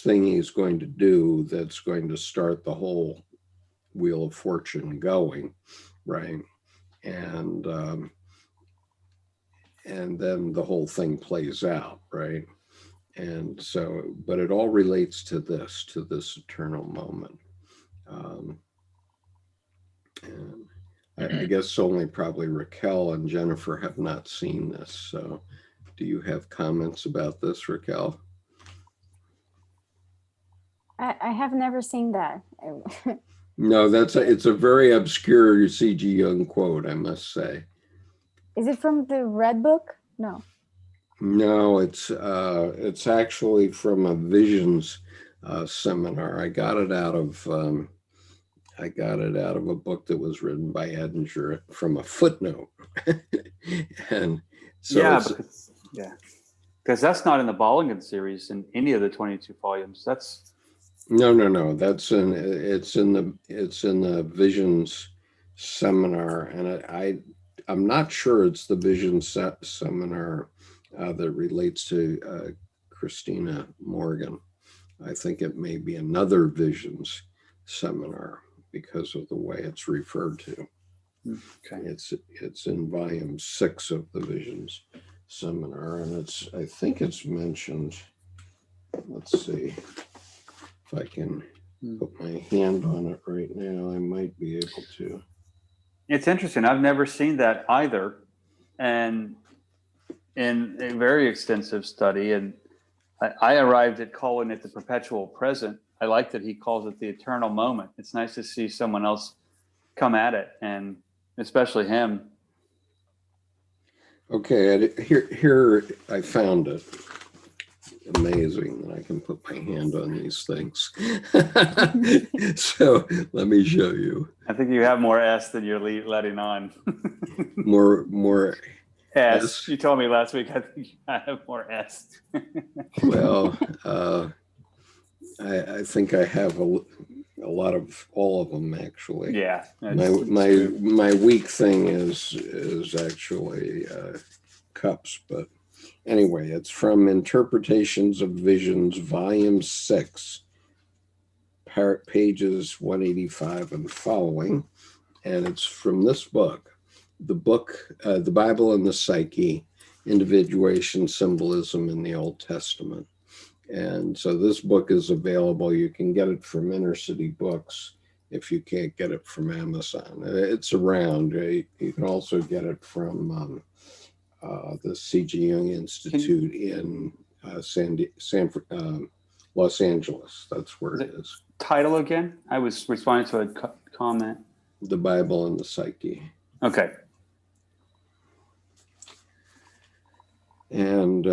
thing he's going to do that's going to start the whole wheel of fortune going, right? And then the whole thing plays out, right? And so, but it all relates to this eternal moment. And I guess only probably Raquel and Jennifer have not seen this. So do you have comments about this, Raquel? I have never seen that. No, it's a very obscure C.G. Jung quote, I must say. Is it from the Red Book? No. No, it's actually from a visions seminar. I got it out of a book that was written by Edinger from a footnote, and so Yeah, because that's not in the Bollingen series in any of the 22 volumes. That's no. It's in the visions seminar, and I'm not sure it's the visions seminar that relates to Christina Morgan. I think it may be another visions seminar because of the way it's referred to. okay. It's in volume 6 of the visions seminar, and I think it's mentioned. Let's see if I can put my hand on it right now. I might be able to. It's interesting. I've never seen that either, and in a very extensive study, and I arrived at calling it the perpetual present. I like that he calls it the eternal moment. It's nice to see someone else come at it, and especially him. Okay, here I found it. Amazing that I can put my hand on these things. So let me show you. I think you have more S than you're letting on. More S. You told me last week. I think I have more S. Well, I think I have a lot of all of them actually. Yeah. My weak thing is actually cups, but anyway, it's from Interpretations of Visions, Volume 6, pages 185 and following, and it's from this book. The Bible and the Psyche, Individuation, Symbolism in the Old Testament. And so this book is available. You can get it from Inner City Books if you can't get it from Amazon. It's around. You can also get it from the C.G. Jung Institute in Los Angeles. That's where it is. Title again? I was responding to a comment. The Bible and the Psyche. Okay. And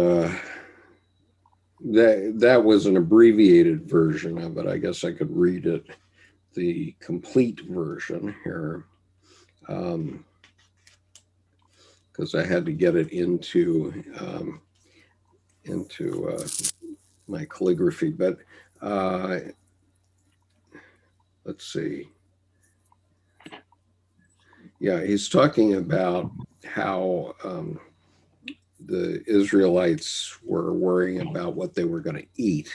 that was an abbreviated version of it. I guess I could read it, the complete version here, because I had to get it into my calligraphy. But let's see. Yeah, he's talking about how the Israelites were worrying about what they were going to eat.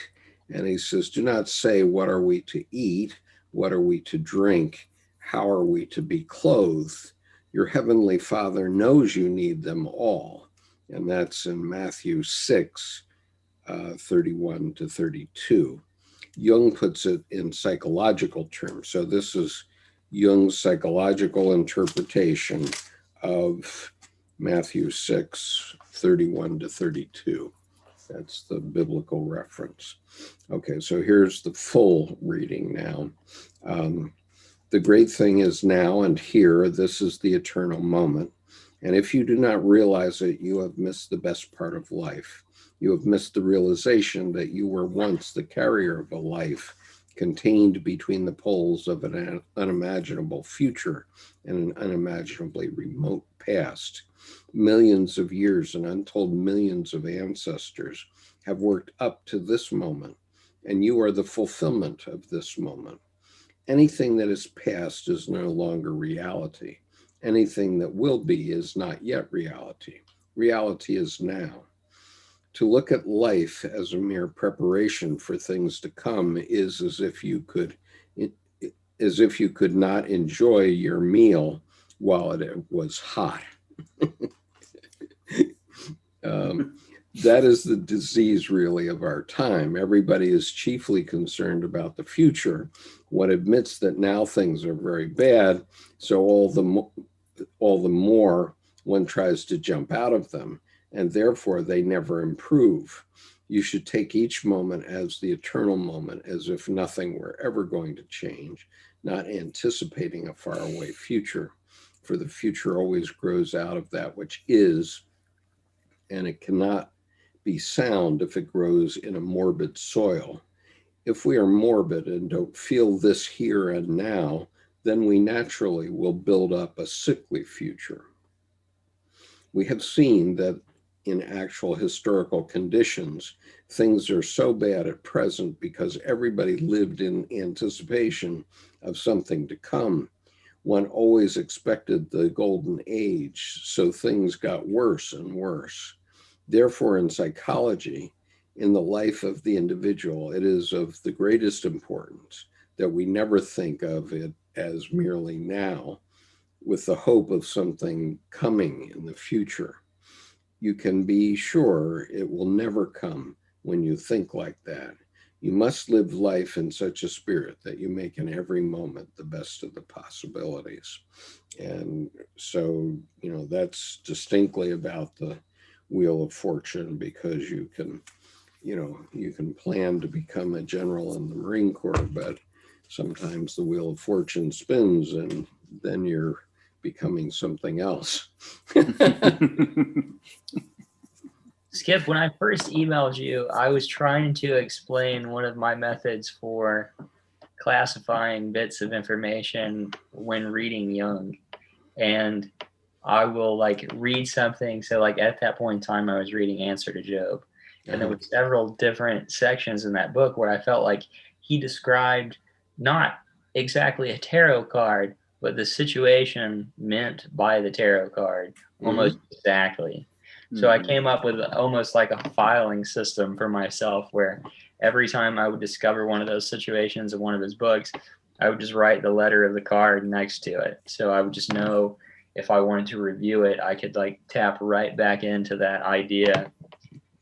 And he says, do not say, what are we to eat? What are we to drink? How are we to be clothed? Your heavenly Father knows you need them all. And that's in Matthew 6, 31 to 32. Jung puts it in psychological terms. So this is Jung's psychological interpretation of Matthew 6, 31 to 32. That's the biblical reference. Okay, so here's the full reading now. The great thing is now and here, this is the eternal moment. And if you do not realize it, you have missed the best part of life. You have missed the realization that you were once the carrier of a life contained between the poles of an unimaginable future and an unimaginably remote past. Millions of years and untold millions of ancestors have worked up to this moment, and you are the fulfillment of this moment. Anything that is past is no longer reality. Anything that will be is not yet reality. Reality is now. To look at life as a mere preparation for things to come is as if you could not enjoy your meal while it was hot. That is the disease, really, of our time. Everybody is chiefly concerned about the future. One admits that now things are very bad, so all the more one tries to jump out of them, and therefore they never improve. You should take each moment as the eternal moment, as if nothing were ever going to change. not anticipating a faraway future, for the future always grows out of that which is, and it cannot be sound if it grows in a morbid soil. If we are morbid and don't feel this here and now, then we naturally will build up a sickly future. We have seen that in actual historical conditions, things are so bad at present because everybody lived in anticipation of something to come. One always expected the golden age, so things got worse and worse. Therefore, in psychology, in the life of the individual, it is of the greatest importance that we never think of it as merely now, with the hope of something coming in the future. You can be sure it will never come when you think like that. You must live life in such a spirit that you make in every moment the best of the possibilities. And so, you know, that's distinctly about the Wheel of Fortune, because you can, you know, you can plan to become a general in the Marine Corps, but sometimes the Wheel of Fortune spins and then you're becoming something else. Skip, when I first emailed you, I was trying to explain one of my methods for classifying bits of information when reading Jung. And I will like read something. So like at that point in time, I was reading Answer to Job. And there were several different sections in that book where I felt like he described not exactly a tarot card, but the situation meant by the tarot card almost exactly. So I came up with almost like a filing system for myself where every time I would discover one of those situations in one of his books, I would just write the letter of the card next to it. So I would just know if I wanted to review it, I could like tap right back into that idea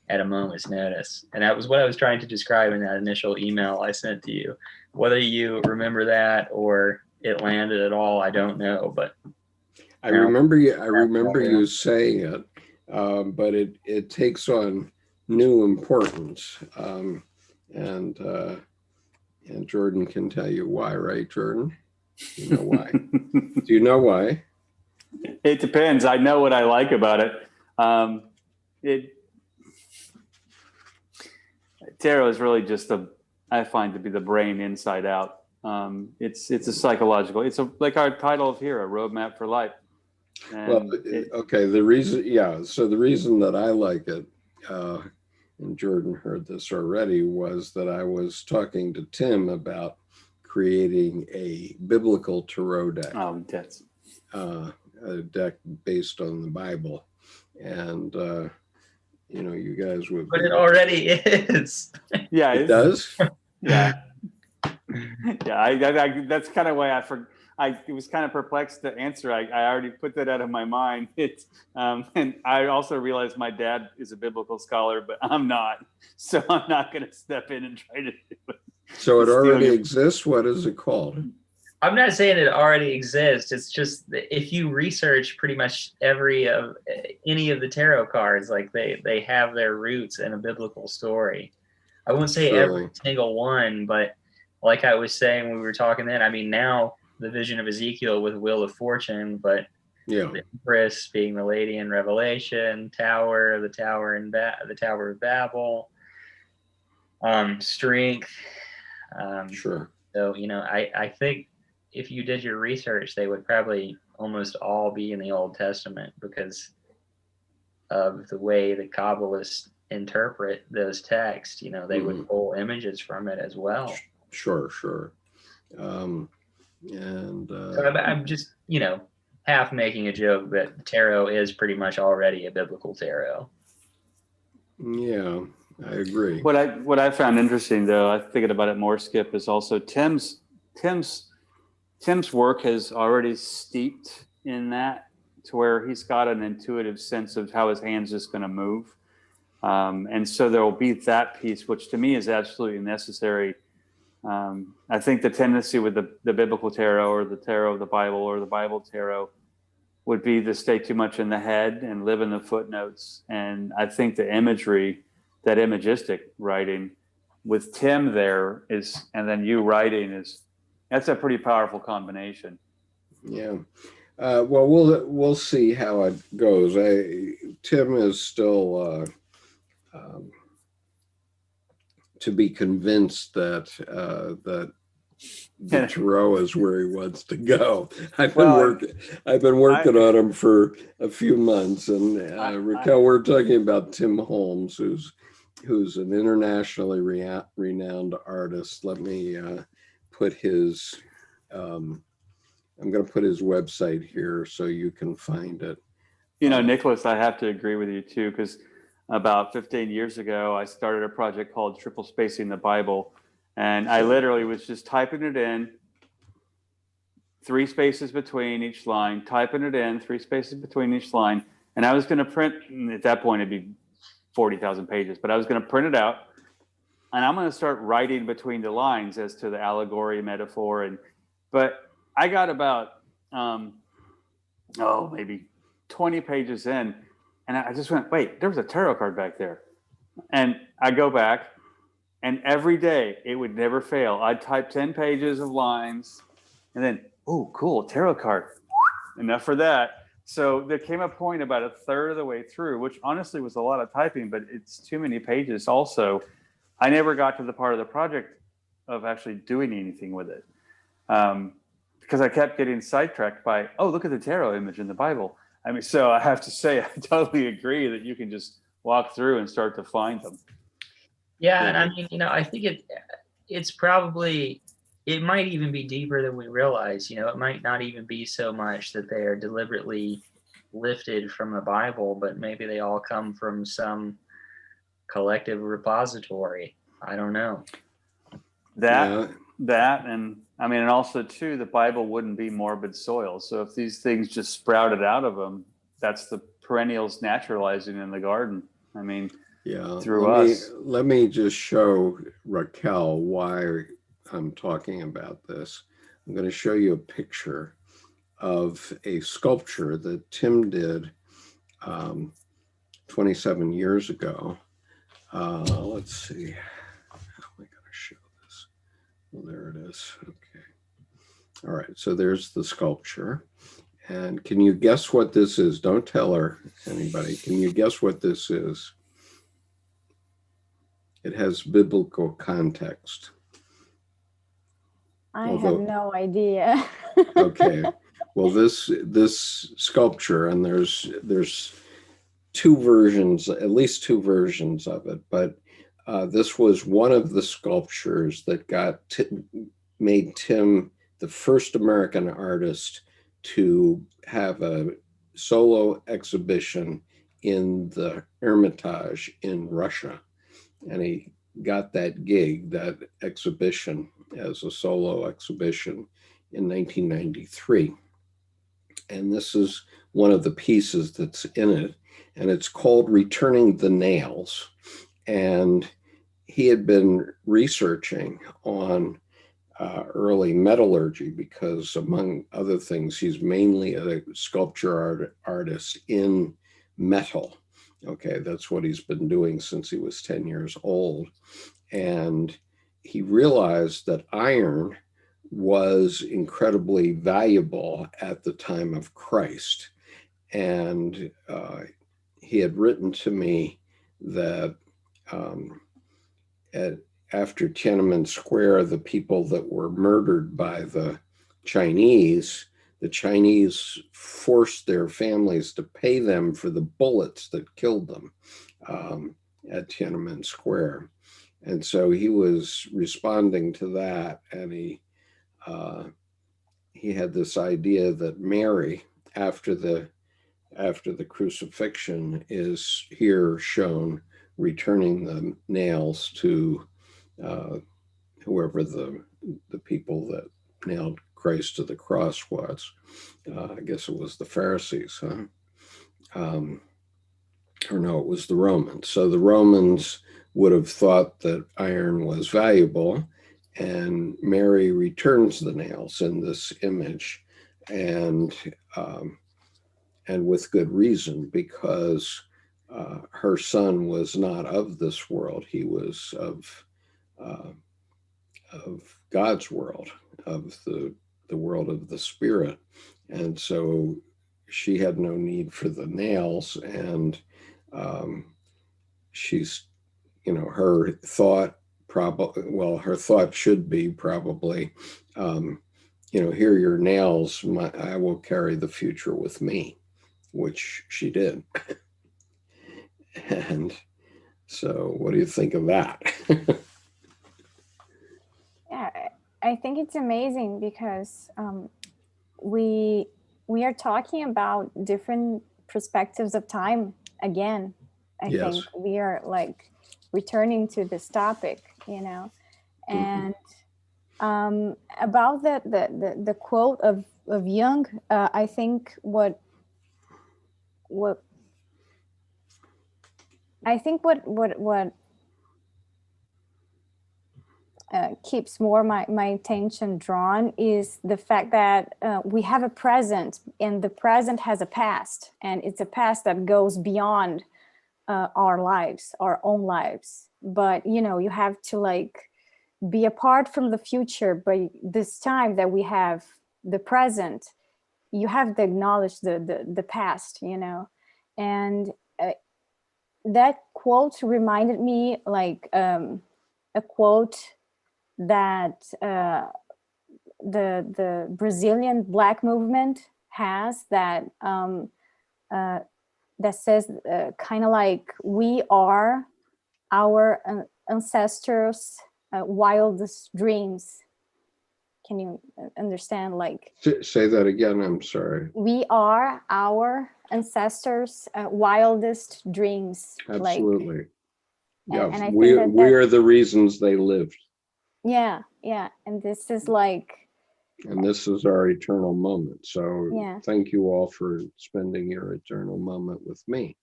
at a moment's notice. And that was what I was trying to describe in that initial email I sent to you. Whether you remember that or it landed at all, I don't know. But I remember you saying it, but it takes on new importance. And Jordan can tell you why, right, Jordan? You know why? Do you know why? It depends. I know what I like about it. Tarot is really just I find to be the brain inside out. It's a psychological. It's like our title of here, a roadmap for life. And okay. The reason, so the reason that I like it, and Jordan heard this already, was that I was talking to Tim about creating a biblical tarot deck. That's a deck based on the Bible, and you know, you guys would. But it already is. Yeah, it does. Yeah, yeah. I that's kind of why I was kind of perplexed to answer. I already put that out of my mind. And I also realized my dad is a biblical scholar, but I'm not, so I'm not going to step in and try to do it. So it already exists. What is it called? I'm not saying it already exists. It's just that if you research pretty much any of the tarot cards, like they have their roots in a biblical story. I wouldn't say every single one, but like I was saying when we were talking then, I mean, now the vision of Ezekiel with Wheel of Fortune, but the Empress being the lady in Revelation, the Tower of Babel, strength. Sure. So, you know, I think if you did your research, they would probably almost all be in the Old Testament because of the way the Kabbalists interpret those texts. You know, they would pull images from it as well. Sure. So I'm just, you know, half making a joke that tarot is pretty much already a biblical tarot. Yeah, I agree. What I found interesting, though, I thinking about it more, Skip, is also Tim's work has already steeped in that to where he's got an intuitive sense of how his hand's just going to move. And so there will be that piece, which to me is absolutely necessary. I think the tendency with the biblical tarot or the tarot of the Bible or the Bible tarot would be to stay too much in the head and live in the footnotes. And I think the imagery, that imagistic writing with Tim there is, and then you writing That's a pretty powerful combination. Yeah. Well, we'll see how it goes. Tim is still to be convinced that that the tarot is where he wants to go. I've been working on him for a few months, and Raquel, we're talking about Tim Holmes, who's an internationally renowned artist. Let me put his. I'm going to put his website here so you can find it. You know, Nicholas, I have to agree with you too, because about 15 years ago, I started a project called Triple Spacing the Bible. And I literally was just typing it in, 3 spaces between each line, typing it in, 3 spaces between each line. And I was going to print, at that point, it'd be 40,000 pages, but I was going to print it out. And I'm going to start writing between the lines as to the allegory, metaphor. But I got about, maybe 20 pages in. And I just went, wait, there was a tarot card back there. And I go back. And every day, it would never fail. I'd type 10 pages of lines, and then, oh, cool, tarot card. Enough for that. So there came a point about a third of the way through, which honestly was a lot of typing, but it's too many pages also. I never got to the part of the project of actually doing anything with it. Because I kept getting sidetracked by, oh, look at the tarot image in the Bible. I mean, so I have to say, I totally agree that you can just walk through and start to find them. Yeah, and I mean, you know, I think it's probably, it might even be deeper than we realize. You know, it might not even be so much that they are deliberately lifted from the Bible, but maybe they all come from some collective repository. I don't know. That, and I mean, and also too, the Bible wouldn't be morbid soil. So if these things just sprouted out of them, that's the perennials naturalizing in the garden. I mean, yeah, through us. Let me just show Raquel why I'm talking about this. I'm going to show you a picture of a sculpture that Tim did 27 years ago. Let's see. How am I going to show this? Well, there it is. Okay. All right. So there's the sculpture. And can you guess what this is? Don't tell her, anybody. Can you guess what this is? It has biblical context. I have no idea. Okay. Well, this sculpture, and there's 2 versions, at least 2 versions of it, but this was one of the sculptures that made Tim the first American artist to have a solo exhibition in the Hermitage in Russia. And he got that gig, that exhibition, as a solo exhibition in 1993. And this is one of the pieces that's in it. And it's called Returning the Nails. And he had been researching on early metallurgy because, among other things, he's mainly a sculpture artist in metal. Okay, that's what he's been doing since he was 10 years old. And he realized that iron was incredibly valuable at the time of Christ. And he had written to me that after Tiananmen Square, the people that were murdered by the Chinese forced their families to pay them for the bullets that killed them at Tiananmen Square. And so he was responding to that, and he had this idea that Mary, after the crucifixion, is here shown returning the nails to whoever the people that nailed Christ to the cross was. I guess it was the Pharisees, huh? Or no, it was the Romans. So the Romans would have thought that iron was valuable, and Mary returns the nails in this image, and with good reason, because her son was not of this world. He was of God's world, of the world of the spirit. And so she had no need for the nails, and she's, you know, her thought her thought should be probably, you know, here are your nails, I will carry the future with me, which she did. And so what do you think of that? Yeah, I think it's amazing because we are talking about different perspectives of time again. I Yes. think we are like returning to this topic, you know, and about the quote of Jung, I think what keeps more my attention drawn is the fact that we have a present, and the present has a past, and it's a past that goes beyond our lives, our own lives. But you know, you have to like be apart from the future, but this time that we have the present, you have to acknowledge the past, you know. And that quote reminded me like a quote that the Brazilian Black movement has, that that says kind of like, we are our ancestors' wildest dreams. Can you understand? Like, Say that again, I'm sorry. we are our ancestors' wildest dreams. Absolutely. Like, Yeah, and I we think that are the reasons they lived. yeah, and this is like, And this is our eternal moment. So yeah. thank you all for spending your eternal moment with me.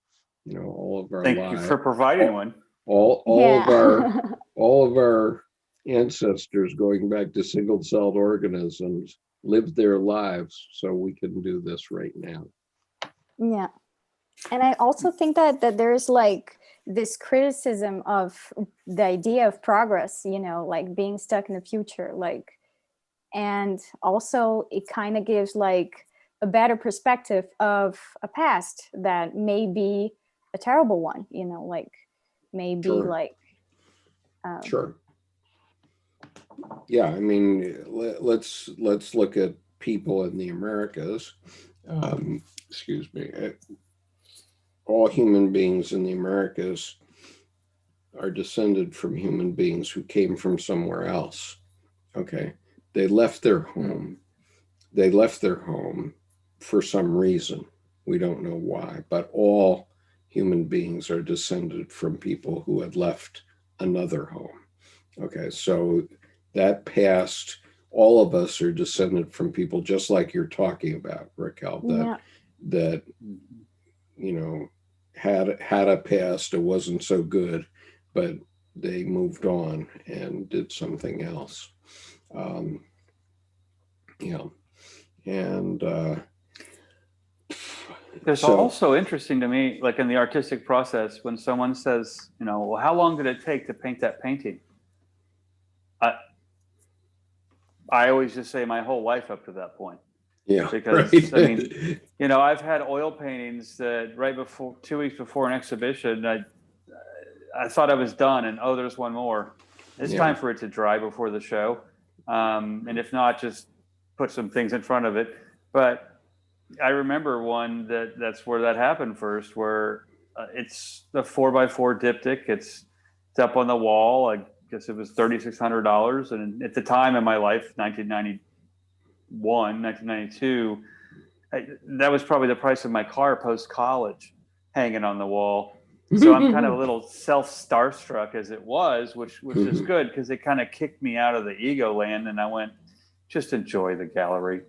You know, all of our Thank lives. you for providing one. All Yeah. of our ancestors, going back to single-celled organisms, lived their lives so we can do this right now. Yeah. And I also think that there's like this criticism of the idea of progress, you know, like being stuck in the future, like, and also it kind of gives like a better perspective of a past that may be a terrible one, you know, like maybe Sure. like Sure. Yeah, I mean, let's look at people in the Americas. Excuse me. All human beings in the Americas are descended from human beings who came from somewhere else. Okay, they left their home. They left their home for some reason. We don't know why, but all human beings are descended from people who had left another home. Okay, so that past, all of us are descended from people just like you're talking about, Raquel, that you know, had a past, it wasn't so good, but they moved on and did something else. You know, and There's also interesting to me, like in the artistic process, when someone says, you know, well, how long did it take to paint that painting? I always just say my whole life up to that point. Yeah, because right. I mean, you know, I've had oil paintings that right before, 2 weeks before an exhibition, I thought I was done, and oh, there's one more. It's time for it to dry before the show, and if not, just put some things in front of it. But I remember one that's where that happened first, where it's the 4x4 diptych. It's up on the wall. I guess it was $3,600, and at the time in my life, 1992, that was probably the price of my car post college, hanging on the wall. So I'm kind of a little starstruck as it was, which is good, because it kind of kicked me out of the ego land, and I went, just enjoy the gallery.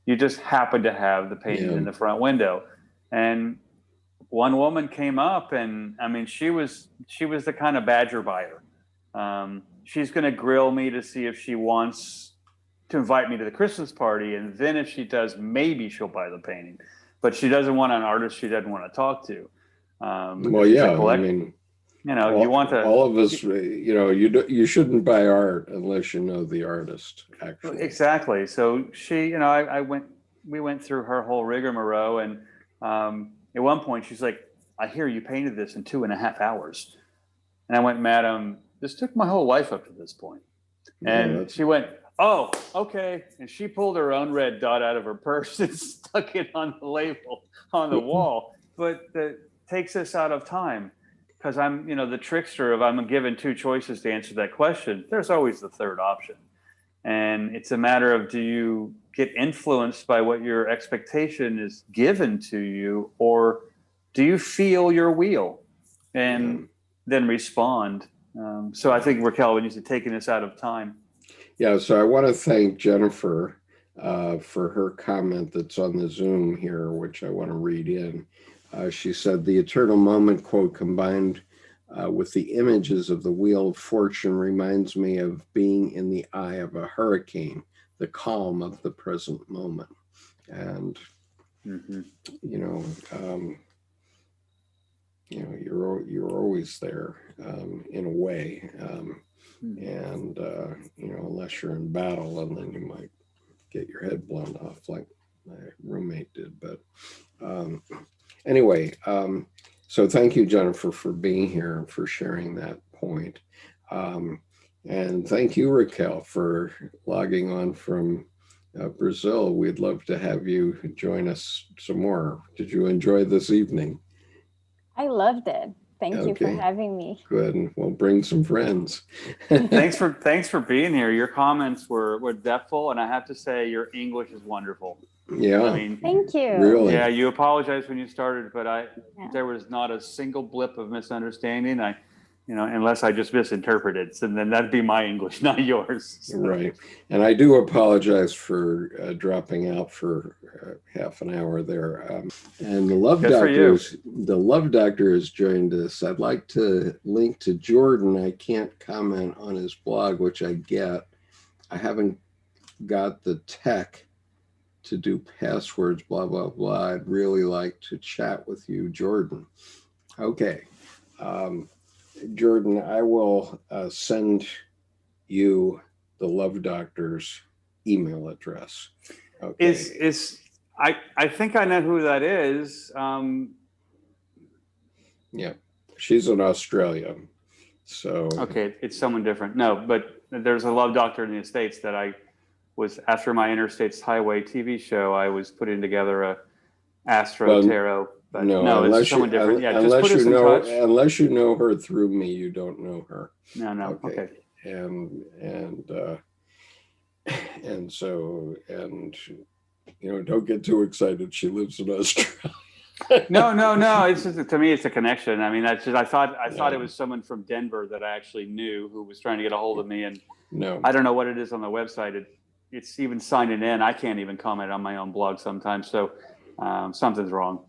You just happen to have the painting in the front window. And one woman came up, and I mean, she was the kind of badger buyer. She's going to grill me to see if she wants to invite me to the Christmas party, and then if she does, maybe she'll buy the painting. But she doesn't want an artist she doesn't want to talk to. Well, yeah, I mean, You know, you want to. All of us, you know, you shouldn't buy art unless you know the artist, actually. Exactly. So she, you know, we went through her whole rigmarole, and at one point she's like, "I hear you painted this in 2.5 hours," and I went, "Madam, this took my whole life up to this point." And she went, "Oh, okay," and she pulled her own red dot out of her purse and stuck it on the label on the wall. But that takes us out of time. Because I'm, you know, the trickster of I'm given 2 choices to answer that question. There's always the third option. And it's a matter of, do you get influenced by what your expectation is given to you, or do you feel your wheel and then respond? So I think, Raquel, when you said taking us out of time. Yeah, so I want to thank Jennifer for her comment that's on the Zoom here, which I want to read in. She said, the eternal moment quote combined with the images of the Wheel of Fortune reminds me of being in the eye of a hurricane, the calm of the present moment. And, you know, you're always there in a way. And, you know, unless you're in battle, and then you might get your head blown off like my roommate did. But anyway, so thank you, Jennifer, for being here and for sharing that point. And thank you, Raquel, for logging on from Brazil. We'd love to have you join us some more. Did you enjoy this evening? I loved it. Thank you for having me. Good, and we'll bring some friends. Thanks for being here. Your comments were depthful, and I have to say your English is wonderful. Yeah. I mean, thank you. Really? Yeah, you apologized when you started, but there was not a single blip of misunderstanding. You know, unless I just misinterpreted, so then that'd be my English, not yours. So. Right. And I do apologize for dropping out for half an hour there. And the Love Doctor has joined us. I'd like to link to Jordan. I can't comment on his blog, which I get. I haven't got the tech to do passwords, blah, blah, blah. I'd really like to chat with you, Jordan. Okay. Jordan, I will send you the Love Doctor's email address. Okay. I think I know who that is. Yeah, she's in Australia. So okay, it's someone different. No, but there's a Love Doctor in the States that I was, after my Interstates Highway TV show, I was putting together a Astro Tarot. But no, it's someone different. Yeah, just put us in touch. Unless you know her through me, you don't know her. No. Okay. And so, you know, don't get too excited. She lives in Australia. No. It's just, to me, it's a connection. I mean, that's just, I thought it was someone from Denver that I actually knew who was trying to get a hold of me, and I don't know what it is on the website. It's even signing in. I can't even comment on my own blog sometimes. So something's wrong.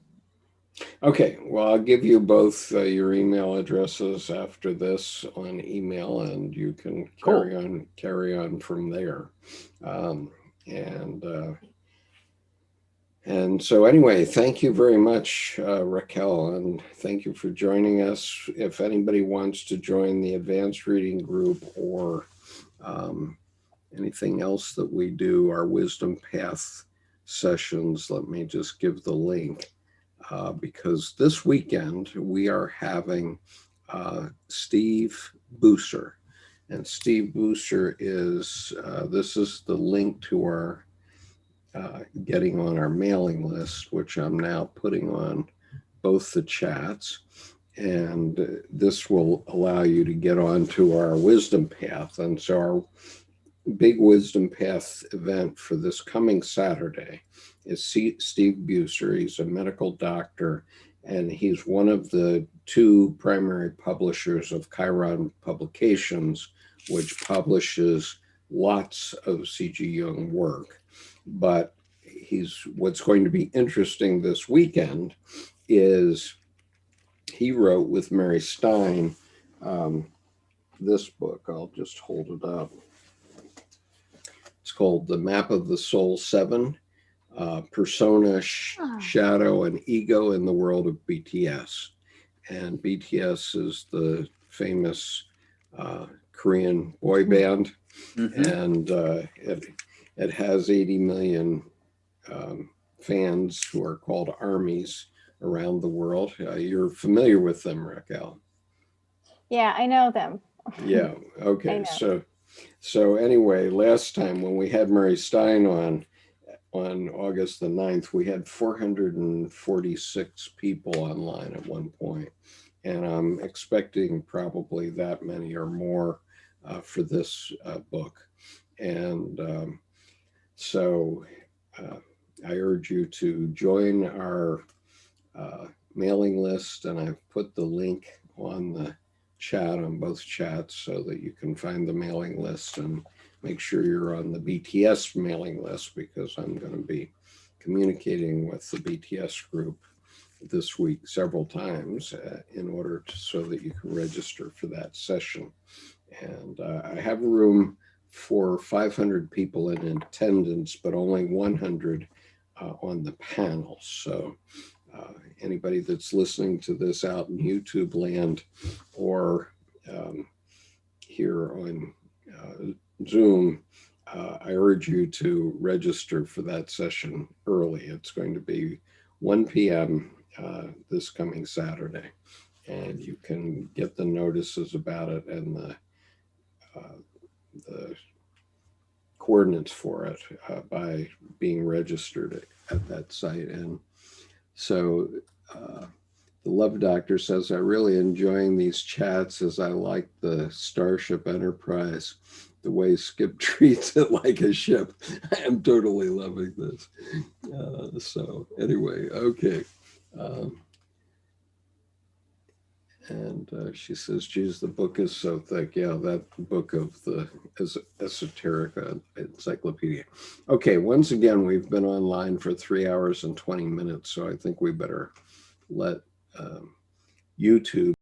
Okay, well, I'll give you both your email addresses after this on email, and you can carry on from there. And so anyway, thank you very much, Raquel, and thank you for joining us. If anybody wants to join the advanced reading group or anything else that we do, our Wisdom Path sessions, let me just give the link. Because this weekend we are having Steve Booser. And Steve Booser is, this is the link to our getting on our mailing list, which I'm now putting on both the chats. And this will allow you to get onto our Wisdom Path. And so our big Wisdom Path event for this coming Saturday is Steve Booser. He's a medical doctor, and he's one of the 2 primary publishers of Chiron Publications, which publishes lots of C.G. Jung work. But what's going to be interesting this weekend is he wrote with Mary Stein this book. I'll just hold it up. It's called The Map of the Soul 7, Persona, Shadow, and Ego in the World of BTS. and BTS is the famous Korean boy band, and it has 80 million fans who are called armies around the world. You're familiar with them, Raquel? Yeah, I know them. Yeah. Okay. know. So anyway, last time when we had Mary Stein on August the 9th, we had 446 people online at one point, and I'm expecting probably that many or more for this book. And so I urge you to join our mailing list, and I've put the link on the chat on both chats so that you can find the mailing list, and make sure you're on the BTS mailing list, because I'm going to be communicating with the BTS group this week several times in order so that you can register for that session. And I have room for 500 people in attendance, but only 100 on the panel. So anybody that's listening to this out in YouTube land or here on Zoom, I urge you to register for that session early. It's going to be 1 p.m. This coming Saturday, and you can get the notices about it and the coordinates for it by being registered at that site. And so the Love Doctor says, "I'm really enjoying these chats as I like the Starship Enterprise, the way Skip treats it like a ship." I am totally loving this. So anyway, okay. And she says, "Geez, the book is so thick." Yeah, that book of the Esoterica encyclopedia. Okay, once again, we've been online for 3 hours and 20 minutes, so I think we better let YouTube